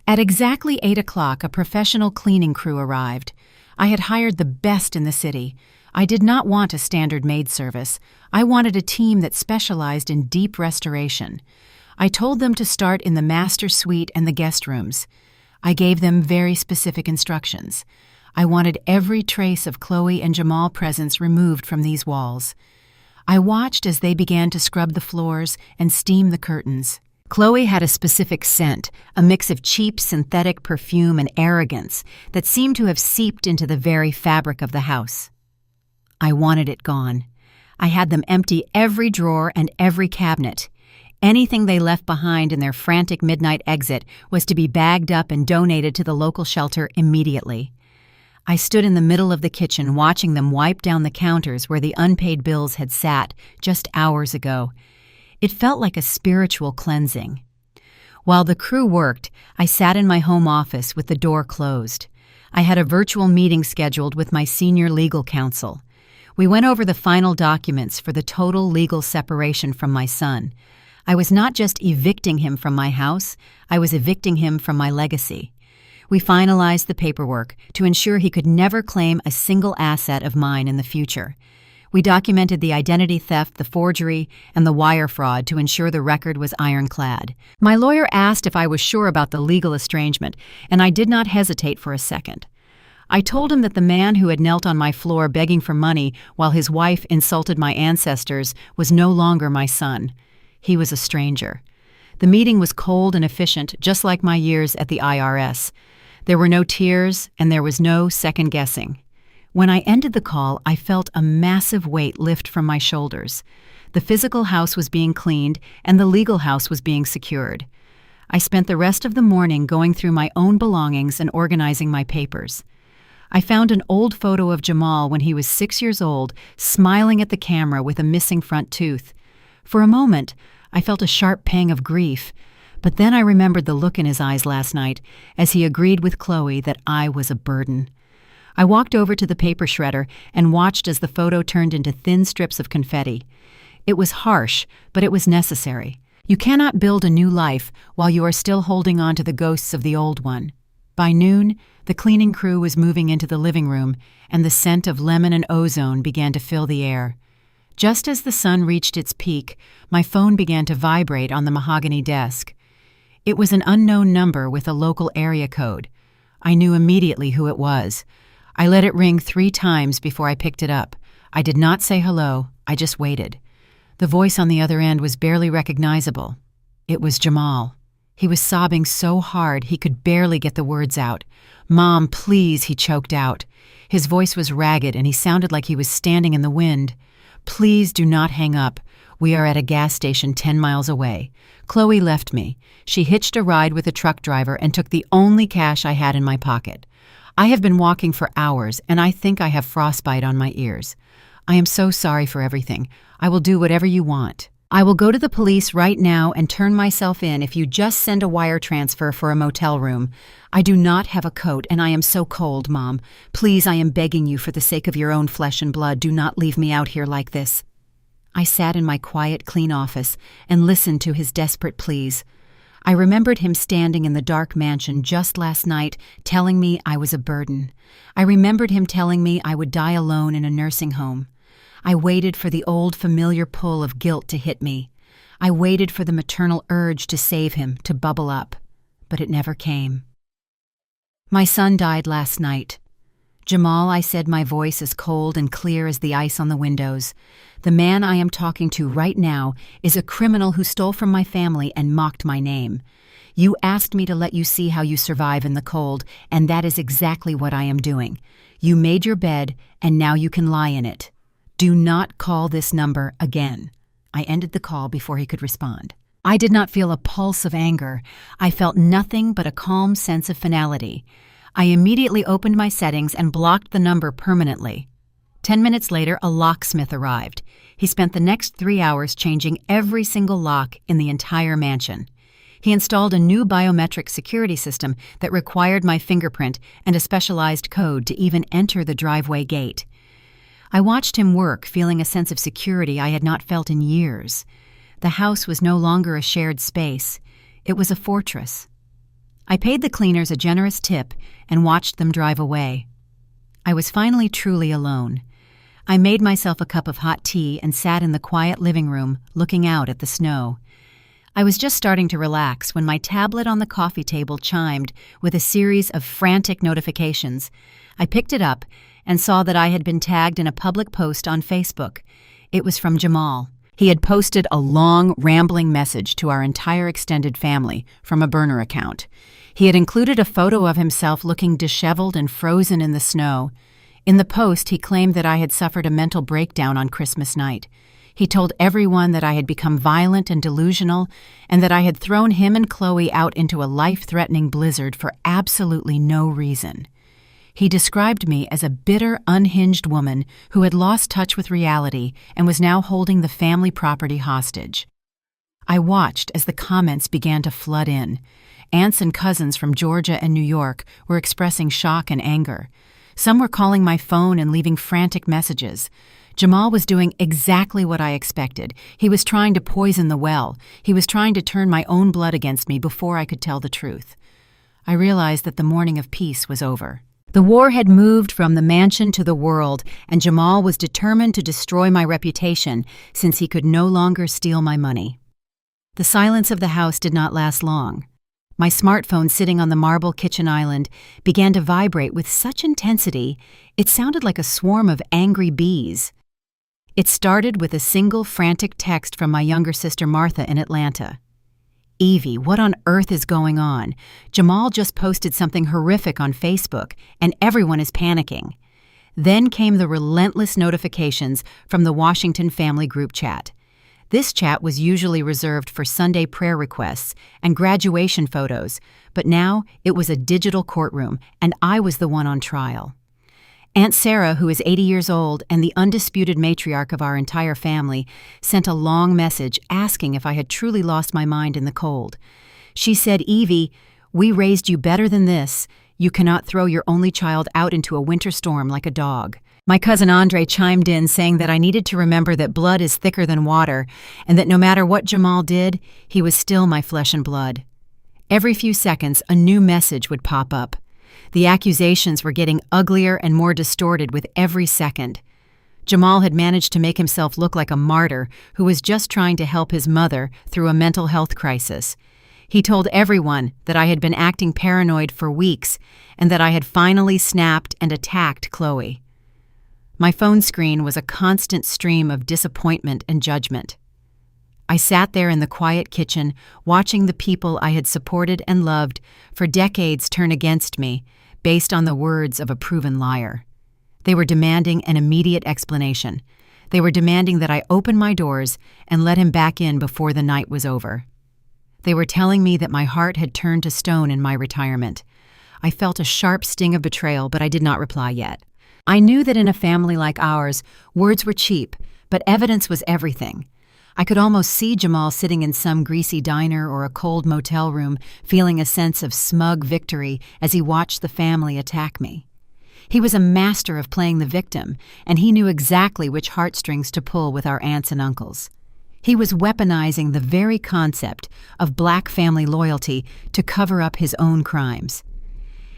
At exactly 8 o'clock, a professional cleaning crew arrived. I had hired the best in the city. I did not want a standard maid service. I wanted a team that specialized in deep restoration. I told them to start in the master suite and the guest rooms. I gave them very specific instructions. I wanted every trace of Chloe and Jamal presence removed from these walls. I watched as they began to scrub the floors and steam the curtains. Chloe had a specific scent, a mix of cheap synthetic perfume and arrogance that seemed to have seeped into the very fabric of the house. I wanted it gone. I had them empty every drawer and every cabinet. Anything they left behind in their frantic midnight exit was to be bagged up and donated to the local shelter immediately. I stood in the middle of the kitchen watching them wipe down the counters where the unpaid bills had sat just hours ago. It felt like a spiritual cleansing. While the crew worked, I sat in my home office with the door closed. I had a virtual meeting scheduled with my senior legal counsel. We went over the final documents for the total legal separation from my son. I was not just evicting him from my house, I was evicting him from my legacy. We finalized the paperwork to ensure he could never claim a single asset of mine in the future. We documented the identity theft, the forgery, and the wire fraud to ensure the record was ironclad. My lawyer asked if I was sure about the legal estrangement, and I did not hesitate for a second. I told him that the man who had knelt on my floor begging for money while his wife insulted my ancestors was no longer my son. He was a stranger. The meeting was cold and efficient, just like my years at the IRS. There were no tears, and there was no second-guessing. When I ended the call, I felt a massive weight lift from my shoulders. The physical house was being cleaned, and the legal house was being secured. I spent the rest of the morning going through my own belongings and organizing my papers. I found an old photo of Jamal when he was 6 years old, smiling at the camera with a missing front tooth. For a moment, I felt a sharp pang of grief, but then I remembered the look in his eyes last night as he agreed with Chloe that I was a burden. I walked over to the paper shredder and watched as the photo turned into thin strips of confetti. It was harsh, but it was necessary. You cannot build a new life while you are still holding on to the ghosts of the old one. By noon, the cleaning crew was moving into the living room, and the scent of lemon and ozone began to fill the air. Just as the sun reached its peak, my phone began to vibrate on the mahogany desk. It was an unknown number with a local area code. I knew immediately who it was. I let it ring 3 times before I picked it up. I did not say hello, I just waited. The voice on the other end was barely recognizable. It was Jamal. He was sobbing so hard he could barely get the words out. "Mom, please," he choked out. His voice was ragged and he sounded like he was standing in the wind. "Please do not hang up. We are at a gas station 10 miles away. Chloe left me. She hitched a ride with a truck driver and took the only cash I had in my pocket. I have been walking for hours, and I think I have frostbite on my ears. I am so sorry for everything. I will do whatever you want." I will go to the police right now and turn myself in if you just send a wire transfer for a motel room. I do not have a coat and I am so cold, Mom. Please, I am begging you for the sake of your own flesh and blood, do not leave me out here like this." I sat in my quiet, clean office and listened to his desperate pleas. I remembered him standing in the dark mansion just last night, telling me I was a burden. I remembered him telling me I would die alone in a nursing home. I waited for the old familiar pull of guilt to hit me. I waited for the maternal urge to save him, to bubble up. But it never came. My son died last night. "Jamal," I said, my voice as cold and clear as the ice on the windows, "the man I am talking to right now is a criminal who stole from my family and mocked my name. You asked me to let you see how you survive in the cold, and that is exactly what I am doing. You made your bed, and now you can lie in it. Do not call this number again." I ended the call before he could respond. I did not feel a pulse of anger. I felt nothing but a calm sense of finality. I immediately opened my settings and blocked the number permanently. 10 minutes later, a locksmith arrived. He spent the next 3 hours changing every single lock in the entire mansion. He installed a new biometric security system that required my fingerprint and a specialized code to even enter the driveway gate. I watched him work, feeling a sense of security I had not felt in years. The house was no longer a shared space. It was a fortress. I paid the cleaners a generous tip and watched them drive away. I was finally truly alone. I made myself a cup of hot tea and sat in the quiet living room, looking out at the snow. I was just starting to relax when my tablet on the coffee table chimed with a series of frantic notifications. I picked it up and saw that I had been tagged in a public post on Facebook. It was from Jamal. He had posted a long, rambling message to our entire extended family from a burner account. He had included a photo of himself looking disheveled and frozen in the snow. In the post, he claimed that I had suffered a mental breakdown on Christmas night. He told everyone that I had become violent and delusional, and that I had thrown him and Chloe out into a life-threatening blizzard for absolutely no reason. He described me as a bitter, unhinged woman who had lost touch with reality and was now holding the family property hostage. I watched as the comments began to flood in. Aunts and cousins from Georgia and New York were expressing shock and anger. Some were calling my phone and leaving frantic messages. Jamal was doing exactly what I expected. He was trying to poison the well. He was trying to turn my own blood against me before I could tell the truth. I realized that the morning of peace was over. The war had moved from the mansion to the world, and Jamal was determined to destroy my reputation since he could no longer steal my money. The silence of the house did not last long. My smartphone sitting on the marble kitchen island began to vibrate with such intensity it sounded like a swarm of angry bees. It started with a single frantic text from my younger sister Martha in Atlanta. "Evie, what on earth is going on? Jamal just posted something horrific on Facebook, and everyone is panicking." Then came the relentless notifications from the Washington family group chat. This chat was usually reserved for Sunday prayer requests and graduation photos, but now it was a digital courtroom, and I was the one on trial. Aunt Sarah, who is 80 years old and the undisputed matriarch of our entire family, sent a long message asking if I had truly lost my mind in the cold. She said, "Evie, we raised you better than this. You cannot throw your only child out into a winter storm like a dog." My cousin Andre chimed in saying that I needed to remember that blood is thicker than water and that no matter what Jamal did, he was still my flesh and blood. Every few seconds, a new message would pop up. The accusations were getting uglier and more distorted with every second. Jamal had managed to make himself look like a martyr who was just trying to help his mother through a mental health crisis. He told everyone that I had been acting paranoid for weeks and that I had finally snapped and attacked Chloe. My phone screen was a constant stream of disappointment and judgment. I sat there in the quiet kitchen, watching the people I had supported and loved for decades turn against me, based on the words of a proven liar. They were demanding an immediate explanation. They were demanding that I open my doors and let him back in before the night was over. They were telling me that my heart had turned to stone in my retirement. I felt a sharp sting of betrayal, but I did not reply yet. I knew that in a family like ours, words were cheap, but evidence was everything. I could almost see Jamal sitting in some greasy diner or a cold motel room, feeling a sense of smug victory as he watched the family attack me. He was a master of playing the victim, and he knew exactly which heartstrings to pull with our aunts and uncles. He was weaponizing the very concept of black family loyalty to cover up his own crimes.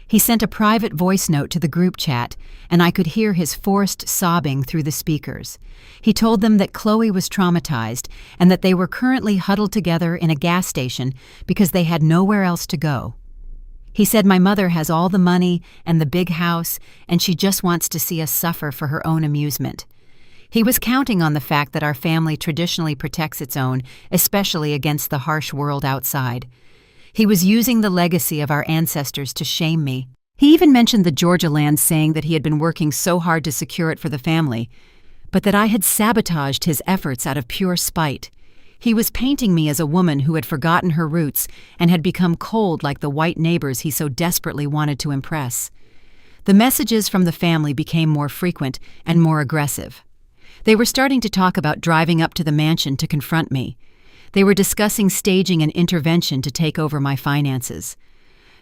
He sent a private voice note to the group chat, and I could hear his forced sobbing through the speakers. He told them that Chloe was traumatized and that they were currently huddled together in a gas station because they had nowhere else to go. He said my mother has all the money and the big house, and she just wants to see us suffer for her own amusement. He was counting on the fact that our family traditionally protects its own, especially against the harsh world outside. He was using the legacy of our ancestors to shame me. He even mentioned the Georgia land, saying that he had been working so hard to secure it for the family, but that I had sabotaged his efforts out of pure spite. He was painting me as a woman who had forgotten her roots and had become cold like the white neighbors he so desperately wanted to impress. The messages from the family became more frequent and more aggressive. They were starting to talk about driving up to the mansion to confront me. They were discussing staging an intervention to take over my finances.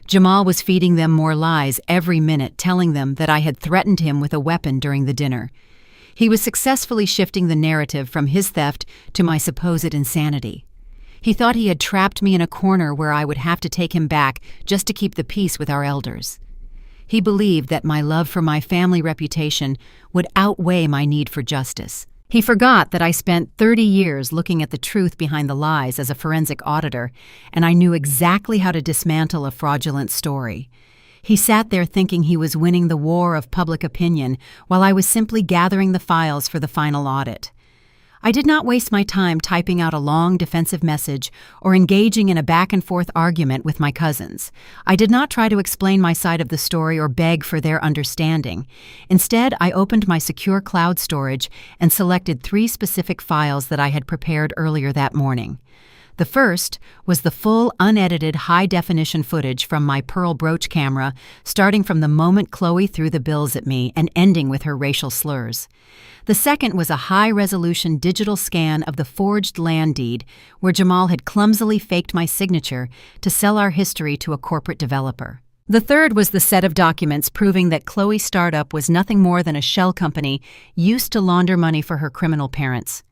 Jamal was feeding them more lies every minute, telling them that I had threatened him with a weapon during the dinner. He was successfully shifting the narrative from his theft to my supposed insanity. He thought he had trapped me in a corner where I would have to take him back just to keep the peace with our elders. He believed that my love for my family reputation would outweigh my need for justice. He forgot that I spent 30 years looking at the truth behind the lies as a forensic auditor, and I knew exactly how to dismantle a fraudulent story. He sat there thinking he was winning the war of public opinion while I was simply gathering the files for the final audit. I did not waste my time typing out a long defensive message or engaging in a back-and-forth argument with my cousins. I did not try to explain my side of the story or beg for their understanding. Instead, I opened my secure cloud storage and selected 3 specific files that I had prepared earlier that morning. The first was the full, unedited, high-definition footage from my Pearl Brooch camera, starting from the moment Chloe threw the bills at me and ending with her racial slurs. The second was a high-resolution digital scan of the forged land deed, where Jamal had clumsily faked my signature to sell our history to a corporate developer. The third was the set of documents proving that Chloe's startup was nothing more than a shell company used to launder money for her criminal parents.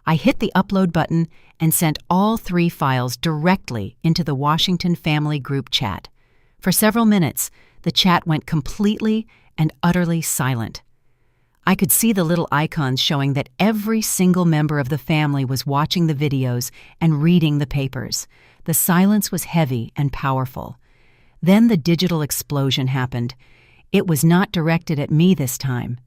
I hit the upload button and sent all 3 files directly into the Washington family group chat. For several minutes, the chat went completely and utterly silent. I could see the little icons showing that every single member of the family was watching the videos and reading the papers. The silence was heavy and powerful. Then the digital explosion happened. It was not directed at me this time.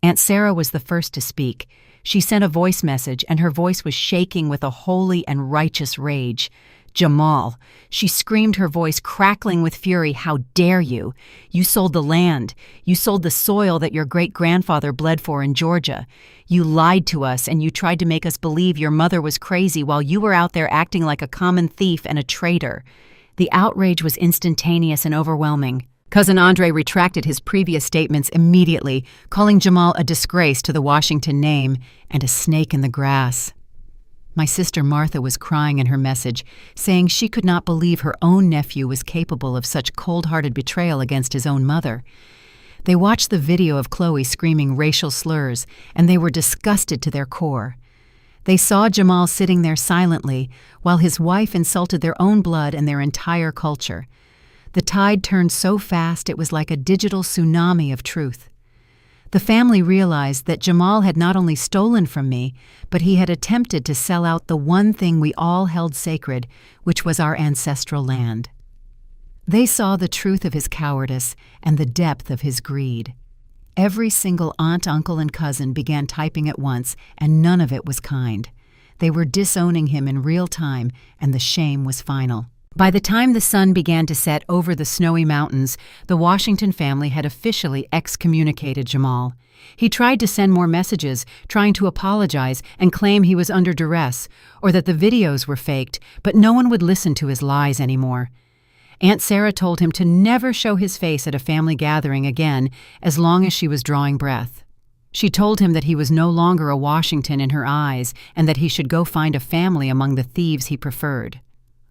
Aunt Sarah was the first to speak. She sent a voice message, and her voice was shaking with a holy and righteous rage. Jamal, she screamed, her voice crackling with fury, how dare you? You sold the land. You sold the soil that your great-grandfather bled for in Georgia. You lied to us, and you tried to make us believe your mother was crazy while you were out there acting like a common thief and a traitor. The outrage was instantaneous and overwhelming. Cousin Andre retracted his previous statements immediately, calling Jamal a disgrace to the Washington name and a snake in the grass. My sister Martha was crying in her message, saying she could not believe her own nephew was capable of such cold-hearted betrayal against his own mother. They watched the video of Chloe screaming racial slurs, and they were disgusted to their core. They saw Jamal sitting there silently while his wife insulted their own blood and their entire culture. The tide turned so fast it was like a digital tsunami of truth. The family realized that Jamal had not only stolen from me, but he had attempted to sell out the one thing we all held sacred, which was our ancestral land. They saw the truth of his cowardice and the depth of his greed. Every single aunt, uncle, and cousin began typing at once, and none of it was kind. They were disowning him in real time, and the shame was final. By the time the sun began to set over the snowy mountains, the Washington family had officially excommunicated Jamal. He tried to send more messages, trying to apologize and claim he was under duress, or that the videos were faked, but no one would listen to his lies anymore. Aunt Sarah told him to never show his face at a family gathering again as long as she was drawing breath. She told him that he was no longer a Washington in her eyes and that he should go find a family among the thieves he preferred.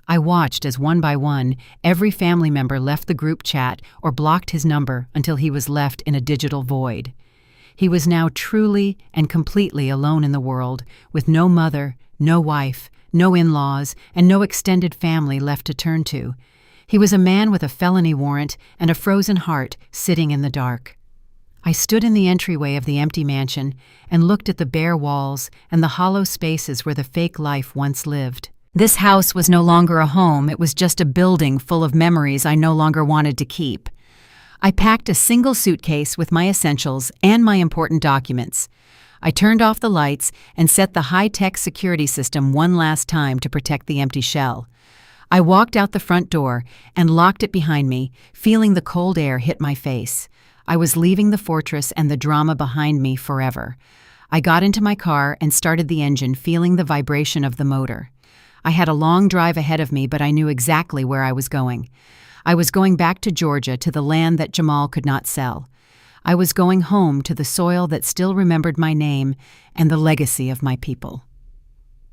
I watched as one by one, every family member left the group chat or blocked his number until he was left in a digital void. He was now truly and completely alone in the world, with no mother, no wife, no in-laws, and no extended family left to turn to. He was a man with a felony warrant and a frozen heart sitting in the dark. I stood in the entryway of the empty mansion and looked at the bare walls and the hollow spaces where the fake life once lived. This house was no longer a home, it was just a building full of memories I no longer wanted to keep. I packed a single suitcase with my essentials and my important documents. I turned off the lights and set the high-tech security system one last time to protect the empty shell. I walked out the front door and locked it behind me, feeling the cold air hit my face. I was leaving the fortress and the drama behind me forever. I got into my car and started the engine, feeling the vibration of the motor. I had a long drive ahead of me, but I knew exactly where I was going. I was going back to Georgia, to the land that Jamal could not sell. I was going home to the soil that still remembered my name and the legacy of my people.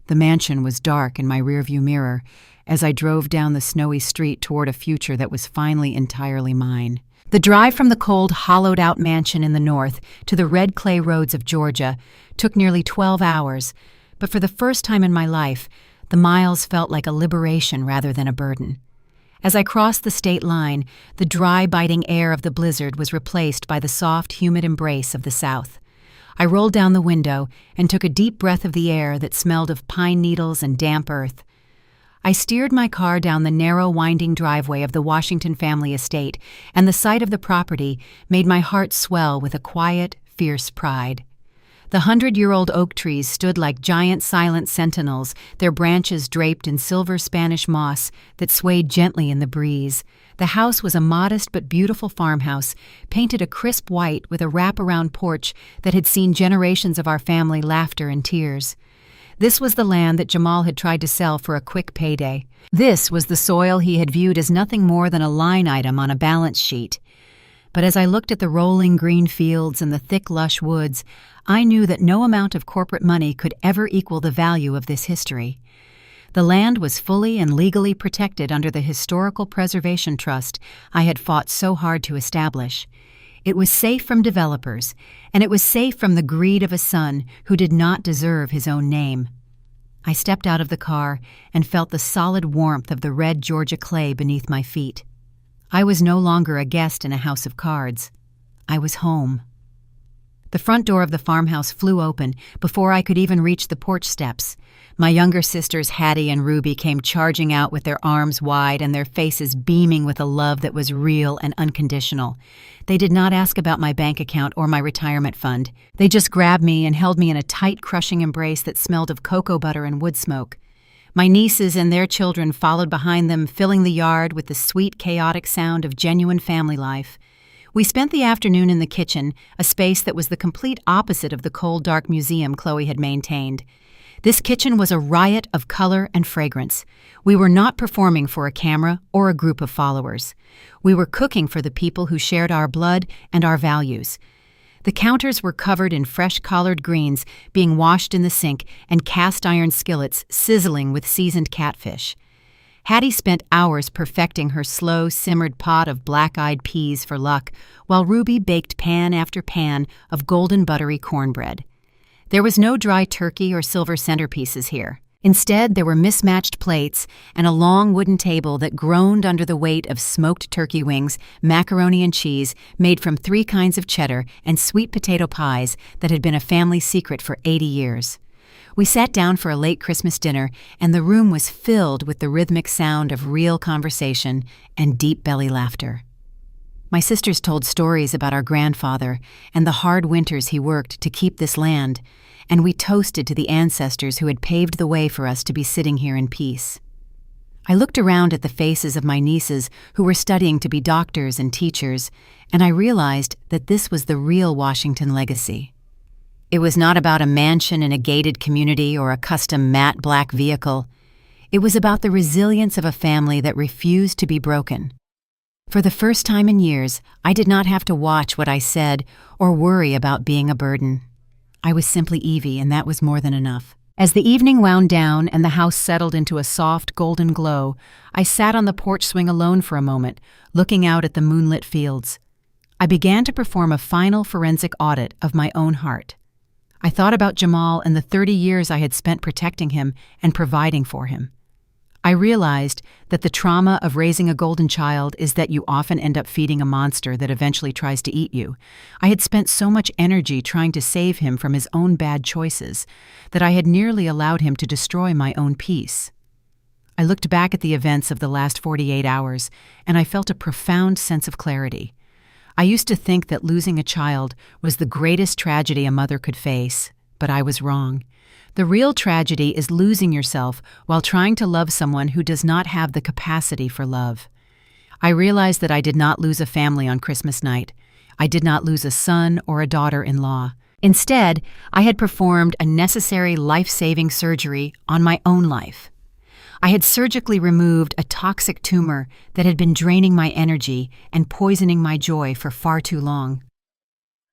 The mansion was dark in my rearview mirror as I drove down the snowy street toward a future that was finally entirely mine. The drive from the cold, hollowed-out mansion in the north to the red clay roads of Georgia took nearly 12 hours, but for the first time in my life, the miles felt like a liberation rather than a burden. As I crossed the state line, the dry, biting air of the blizzard was replaced by the soft, humid embrace of the south. I rolled down the window and took a deep breath of the air that smelled of pine needles and damp earth. I steered my car down the narrow, winding driveway of the Washington family estate, and the sight of the property made my heart swell with a quiet, fierce pride. The 100-year-old oak trees stood like giant silent sentinels, their branches draped in silver Spanish moss that swayed gently in the breeze. The house was a modest but beautiful farmhouse, painted a crisp white with a wraparound porch that had seen generations of our family laughter and tears. This was the land that Jamal had tried to sell for a quick payday. This was the soil he had viewed as nothing more than a line item on a balance sheet. But as I looked at the rolling green fields and the thick, lush woods, I knew that no amount of corporate money could ever equal the value of this history. The land was fully and legally protected under the Historical Preservation Trust I had fought so hard to establish. It was safe from developers, and it was safe from the greed of a son who did not deserve his own name. I stepped out of the car and felt the solid warmth of the red Georgia clay beneath my feet. I was no longer a guest in a house of cards. I was home. The front door of the farmhouse flew open before I could even reach the porch steps. My younger sisters Hattie and Ruby came charging out with their arms wide and their faces beaming with a love that was real and unconditional. They did not ask about my bank account or my retirement fund. They just grabbed me and held me in a tight, crushing embrace that smelled of cocoa butter and wood smoke. My nieces and their children followed behind them, filling the yard with the sweet, chaotic sound of genuine family life. We spent the afternoon in the kitchen, a space that was the complete opposite of the cold, dark museum Chloe had maintained. This kitchen was a riot of color and fragrance. We were not performing for a camera or a group of followers. We were cooking for the people who shared our blood and our values. The counters were covered in fresh collard greens being washed in the sink and cast iron skillets sizzling with seasoned catfish. Hattie spent hours perfecting her slow, simmered pot of black-eyed peas for luck, while Ruby baked pan after pan of golden buttery cornbread. There was no dry turkey or silver centerpieces here. Instead, there were mismatched plates and a long wooden table that groaned under the weight of smoked turkey wings, macaroni and cheese made from 3 kinds of cheddar, and sweet potato pies that had been a family secret for 80 years. We sat down for a late Christmas dinner, and the room was filled with the rhythmic sound of real conversation and deep belly laughter. My sisters told stories about our grandfather and the hard winters he worked to keep this land, and we toasted to the ancestors who had paved the way for us to be sitting here in peace. I looked around at the faces of my nieces who were studying to be doctors and teachers, and I realized that this was the real Washington legacy. It was not about a mansion in a gated community or a custom matte black vehicle. It was about the resilience of a family that refused to be broken. For the first time in years, I did not have to watch what I said or worry about being a burden. I was simply Evie, and that was more than enough. As the evening wound down and the house settled into a soft, golden glow, I sat on the porch swing alone for a moment, looking out at the moonlit fields. I began to perform a final forensic audit of my own heart. I thought about Jamal and the 30 years I had spent protecting him and providing for him. I realized that the trauma of raising a golden child is that you often end up feeding a monster that eventually tries to eat you. I had spent so much energy trying to save him from his own bad choices that I had nearly allowed him to destroy my own peace. I looked back at the events of the last 48 hours, and I felt a profound sense of clarity. I used to think that losing a child was the greatest tragedy a mother could face, but I was wrong. The real tragedy is losing yourself while trying to love someone who does not have the capacity for love. I realized that I did not lose a family on Christmas night. I did not lose a son or a daughter-in-law. Instead, I had performed a necessary life-saving surgery on my own life. I had surgically removed a toxic tumor that had been draining my energy and poisoning my joy for far too long.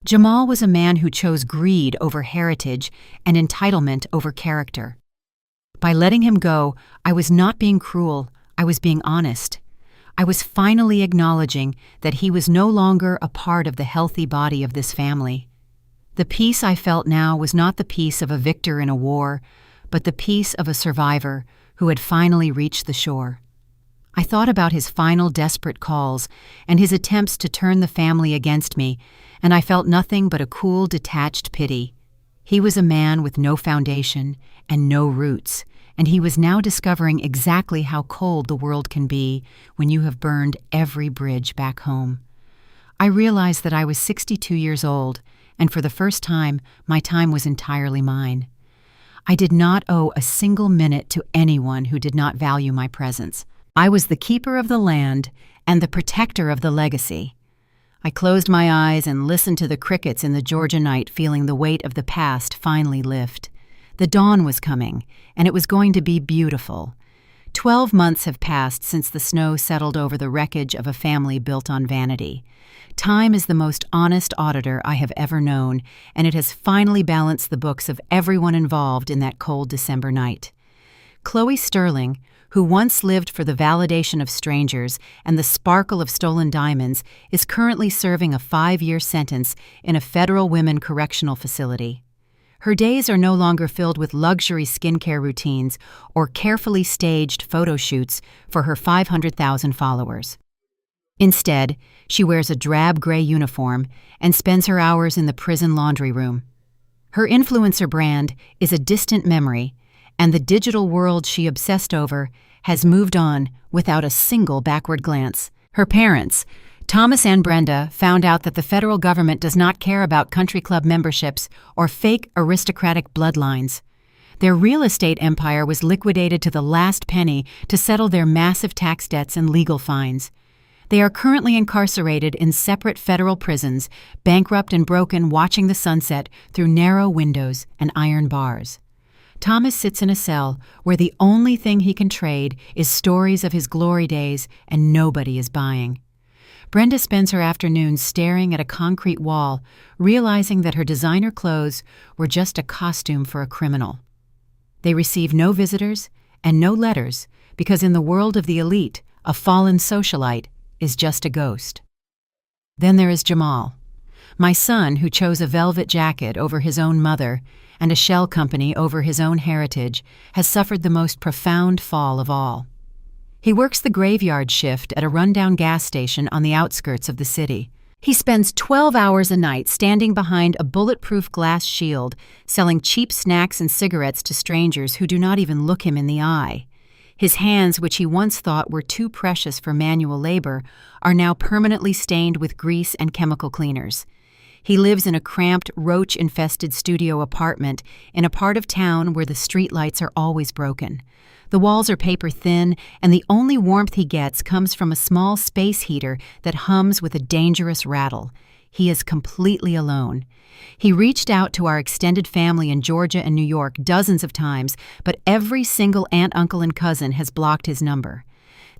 Jamal was a man who chose greed over heritage and entitlement over character. By letting him go, I was not being cruel, I was being honest. I was finally acknowledging that he was no longer a part of the healthy body of this family. The peace I felt now was not the peace of a victor in a war, but the peace of a survivor who had finally reached the shore. I thought about his final desperate calls and his attempts to turn the family against me, and I felt nothing but a cool, detached pity. He was a man with no foundation and no roots, and he was now discovering exactly how cold the world can be when you have burned every bridge back home. I realized that I was 62 years old, and for the first time, my time was entirely mine. I did not owe a single minute to anyone who did not value my presence. I was the keeper of the land and the protector of the legacy. I closed my eyes and listened to the crickets in the Georgia night, feeling the weight of the past finally lift. The dawn was coming, and it was going to be beautiful. 12 months have passed since the snow settled over the wreckage of a family built on vanity. Time is the most honest auditor I have ever known, and it has finally balanced the books of everyone involved in that cold December night. Chloe Sterling, who once lived for the validation of strangers and the sparkle of stolen diamonds, is currently serving a 5-year sentence in a federal women correctional facility. Her days are no longer filled with luxury skincare routines or carefully staged photo shoots for her 500,000 followers. Instead, she wears a drab gray uniform and spends her hours in the prison laundry room. Her influencer brand is a distant memory, and the digital world she obsessed over has moved on without a single backward glance. Her parents, Thomas and Brenda, found out that the federal government does not care about country club memberships or fake aristocratic bloodlines. Their real estate empire was liquidated to the last penny to settle their massive tax debts and legal fines. They are currently incarcerated in separate federal prisons, bankrupt and broken, watching the sunset through narrow windows and iron bars. Thomas sits in a cell where the only thing he can trade is stories of his glory days, and nobody is buying. Brenda spends her afternoons staring at a concrete wall, realizing that her designer clothes were just a costume for a criminal. They receive no visitors and no letters because in the world of the elite, a fallen socialite is just a ghost. Then there is Jamal, my son who chose a velvet jacket over his own mother and a shell company over his own heritage, has suffered the most profound fall of all. He works the graveyard shift at a rundown gas station on the outskirts of the city. He spends 12 hours a night standing behind a bulletproof glass shield, selling cheap snacks and cigarettes to strangers who do not even look him in the eye. His hands, which he once thought were too precious for manual labor, are now permanently stained with grease and chemical cleaners. He lives in a cramped, roach-infested studio apartment in a part of town where the streetlights are always broken. The walls are paper-thin, and the only warmth he gets comes from a small space heater that hums with a dangerous rattle. He is completely alone. He reached out to our extended family in Georgia and New York dozens of times, but every single aunt, uncle, and cousin has blocked his number.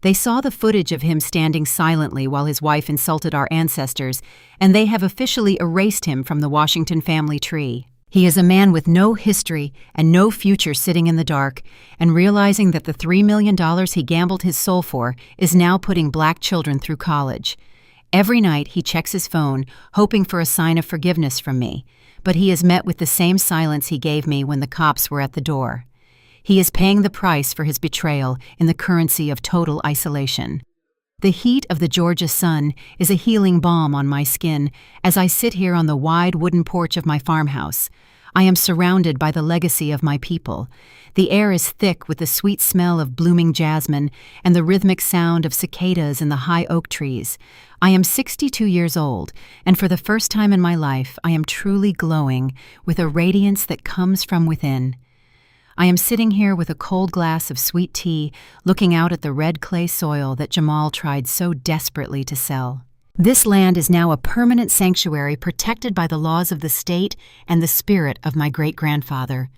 They saw the footage of him standing silently while his wife insulted our ancestors, and they have officially erased him from the Washington family tree. He is a man with no history and no future sitting in the dark, and realizing that the $3 million he gambled his soul for is now putting black children through college. Every night he checks his phone, hoping for a sign of forgiveness from me, but he is met with the same silence he gave me when the cops were at the door. He is paying the price for his betrayal in the currency of total isolation. The heat of the Georgia sun is a healing balm on my skin as I sit here on the wide wooden porch of my farmhouse. I am surrounded by the legacy of my people. The air is thick with the sweet smell of blooming jasmine and the rhythmic sound of cicadas in the high oak trees. I am 62 years old, and for the first time in my life, I am truly glowing with a radiance that comes from within. I am sitting here with a cold glass of sweet tea, looking out at the red clay soil that Jamal tried so desperately to sell. This land is now a permanent sanctuary protected by the laws of the state and the spirit of my great-grandfather.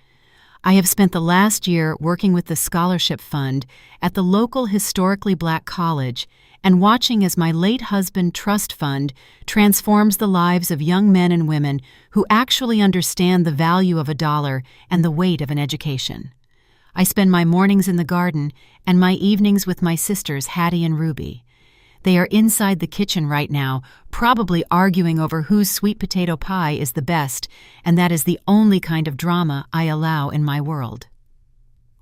I have spent the last year working with the Scholarship Fund at the local historically black college and watching as my late husband trust fund transforms the lives of young men and women who actually understand the value of a dollar and the weight of an education. I spend my mornings in the garden and my evenings with my sisters Hattie and Ruby. They are inside the kitchen right now, probably arguing over whose sweet potato pie is the best, and that is the only kind of drama I allow in my world.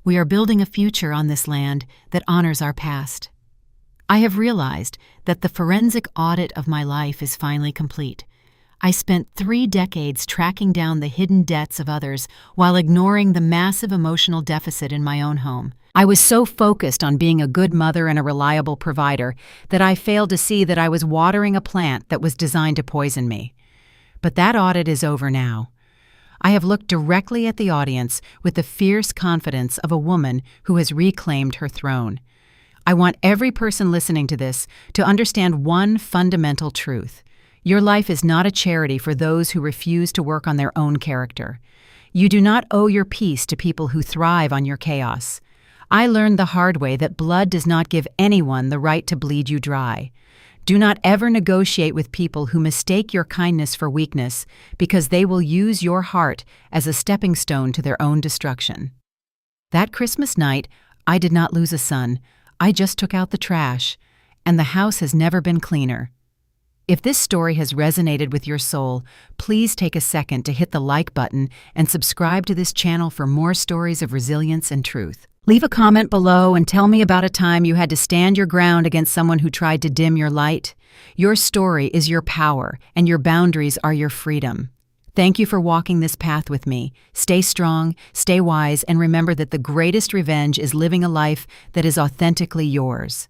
We are building a future on this land that honors our past. I have realized that the forensic audit of my life is finally complete. I spent 3 decades tracking down the hidden debts of others while ignoring the massive emotional deficit in my own home. I was so focused on being a good mother and a reliable provider that I failed to see that I was watering a plant that was designed to poison me. But that audit is over now. I have looked directly at the audience with the fierce confidence of a woman who has reclaimed her throne. I want every person listening to this to understand one fundamental truth. Your life is not a charity for those who refuse to work on their own character. You do not owe your peace to people who thrive on your chaos. I learned the hard way that blood does not give anyone the right to bleed you dry. Do not ever negotiate with people who mistake your kindness for weakness, because they will use your heart as a stepping stone to their own destruction. That Christmas night, I did not lose a son. I just took out the trash, and the house has never been cleaner. If this story has resonated with your soul, please take a second to hit the like button and subscribe to this channel for more stories of resilience and truth. Leave a comment below and tell me about a time you had to stand your ground against someone who tried to dim your light. Your story is your power, and your boundaries are your freedom. Thank you for walking this path with me. Stay strong, stay wise, and remember that the greatest revenge is living a life that is authentically yours.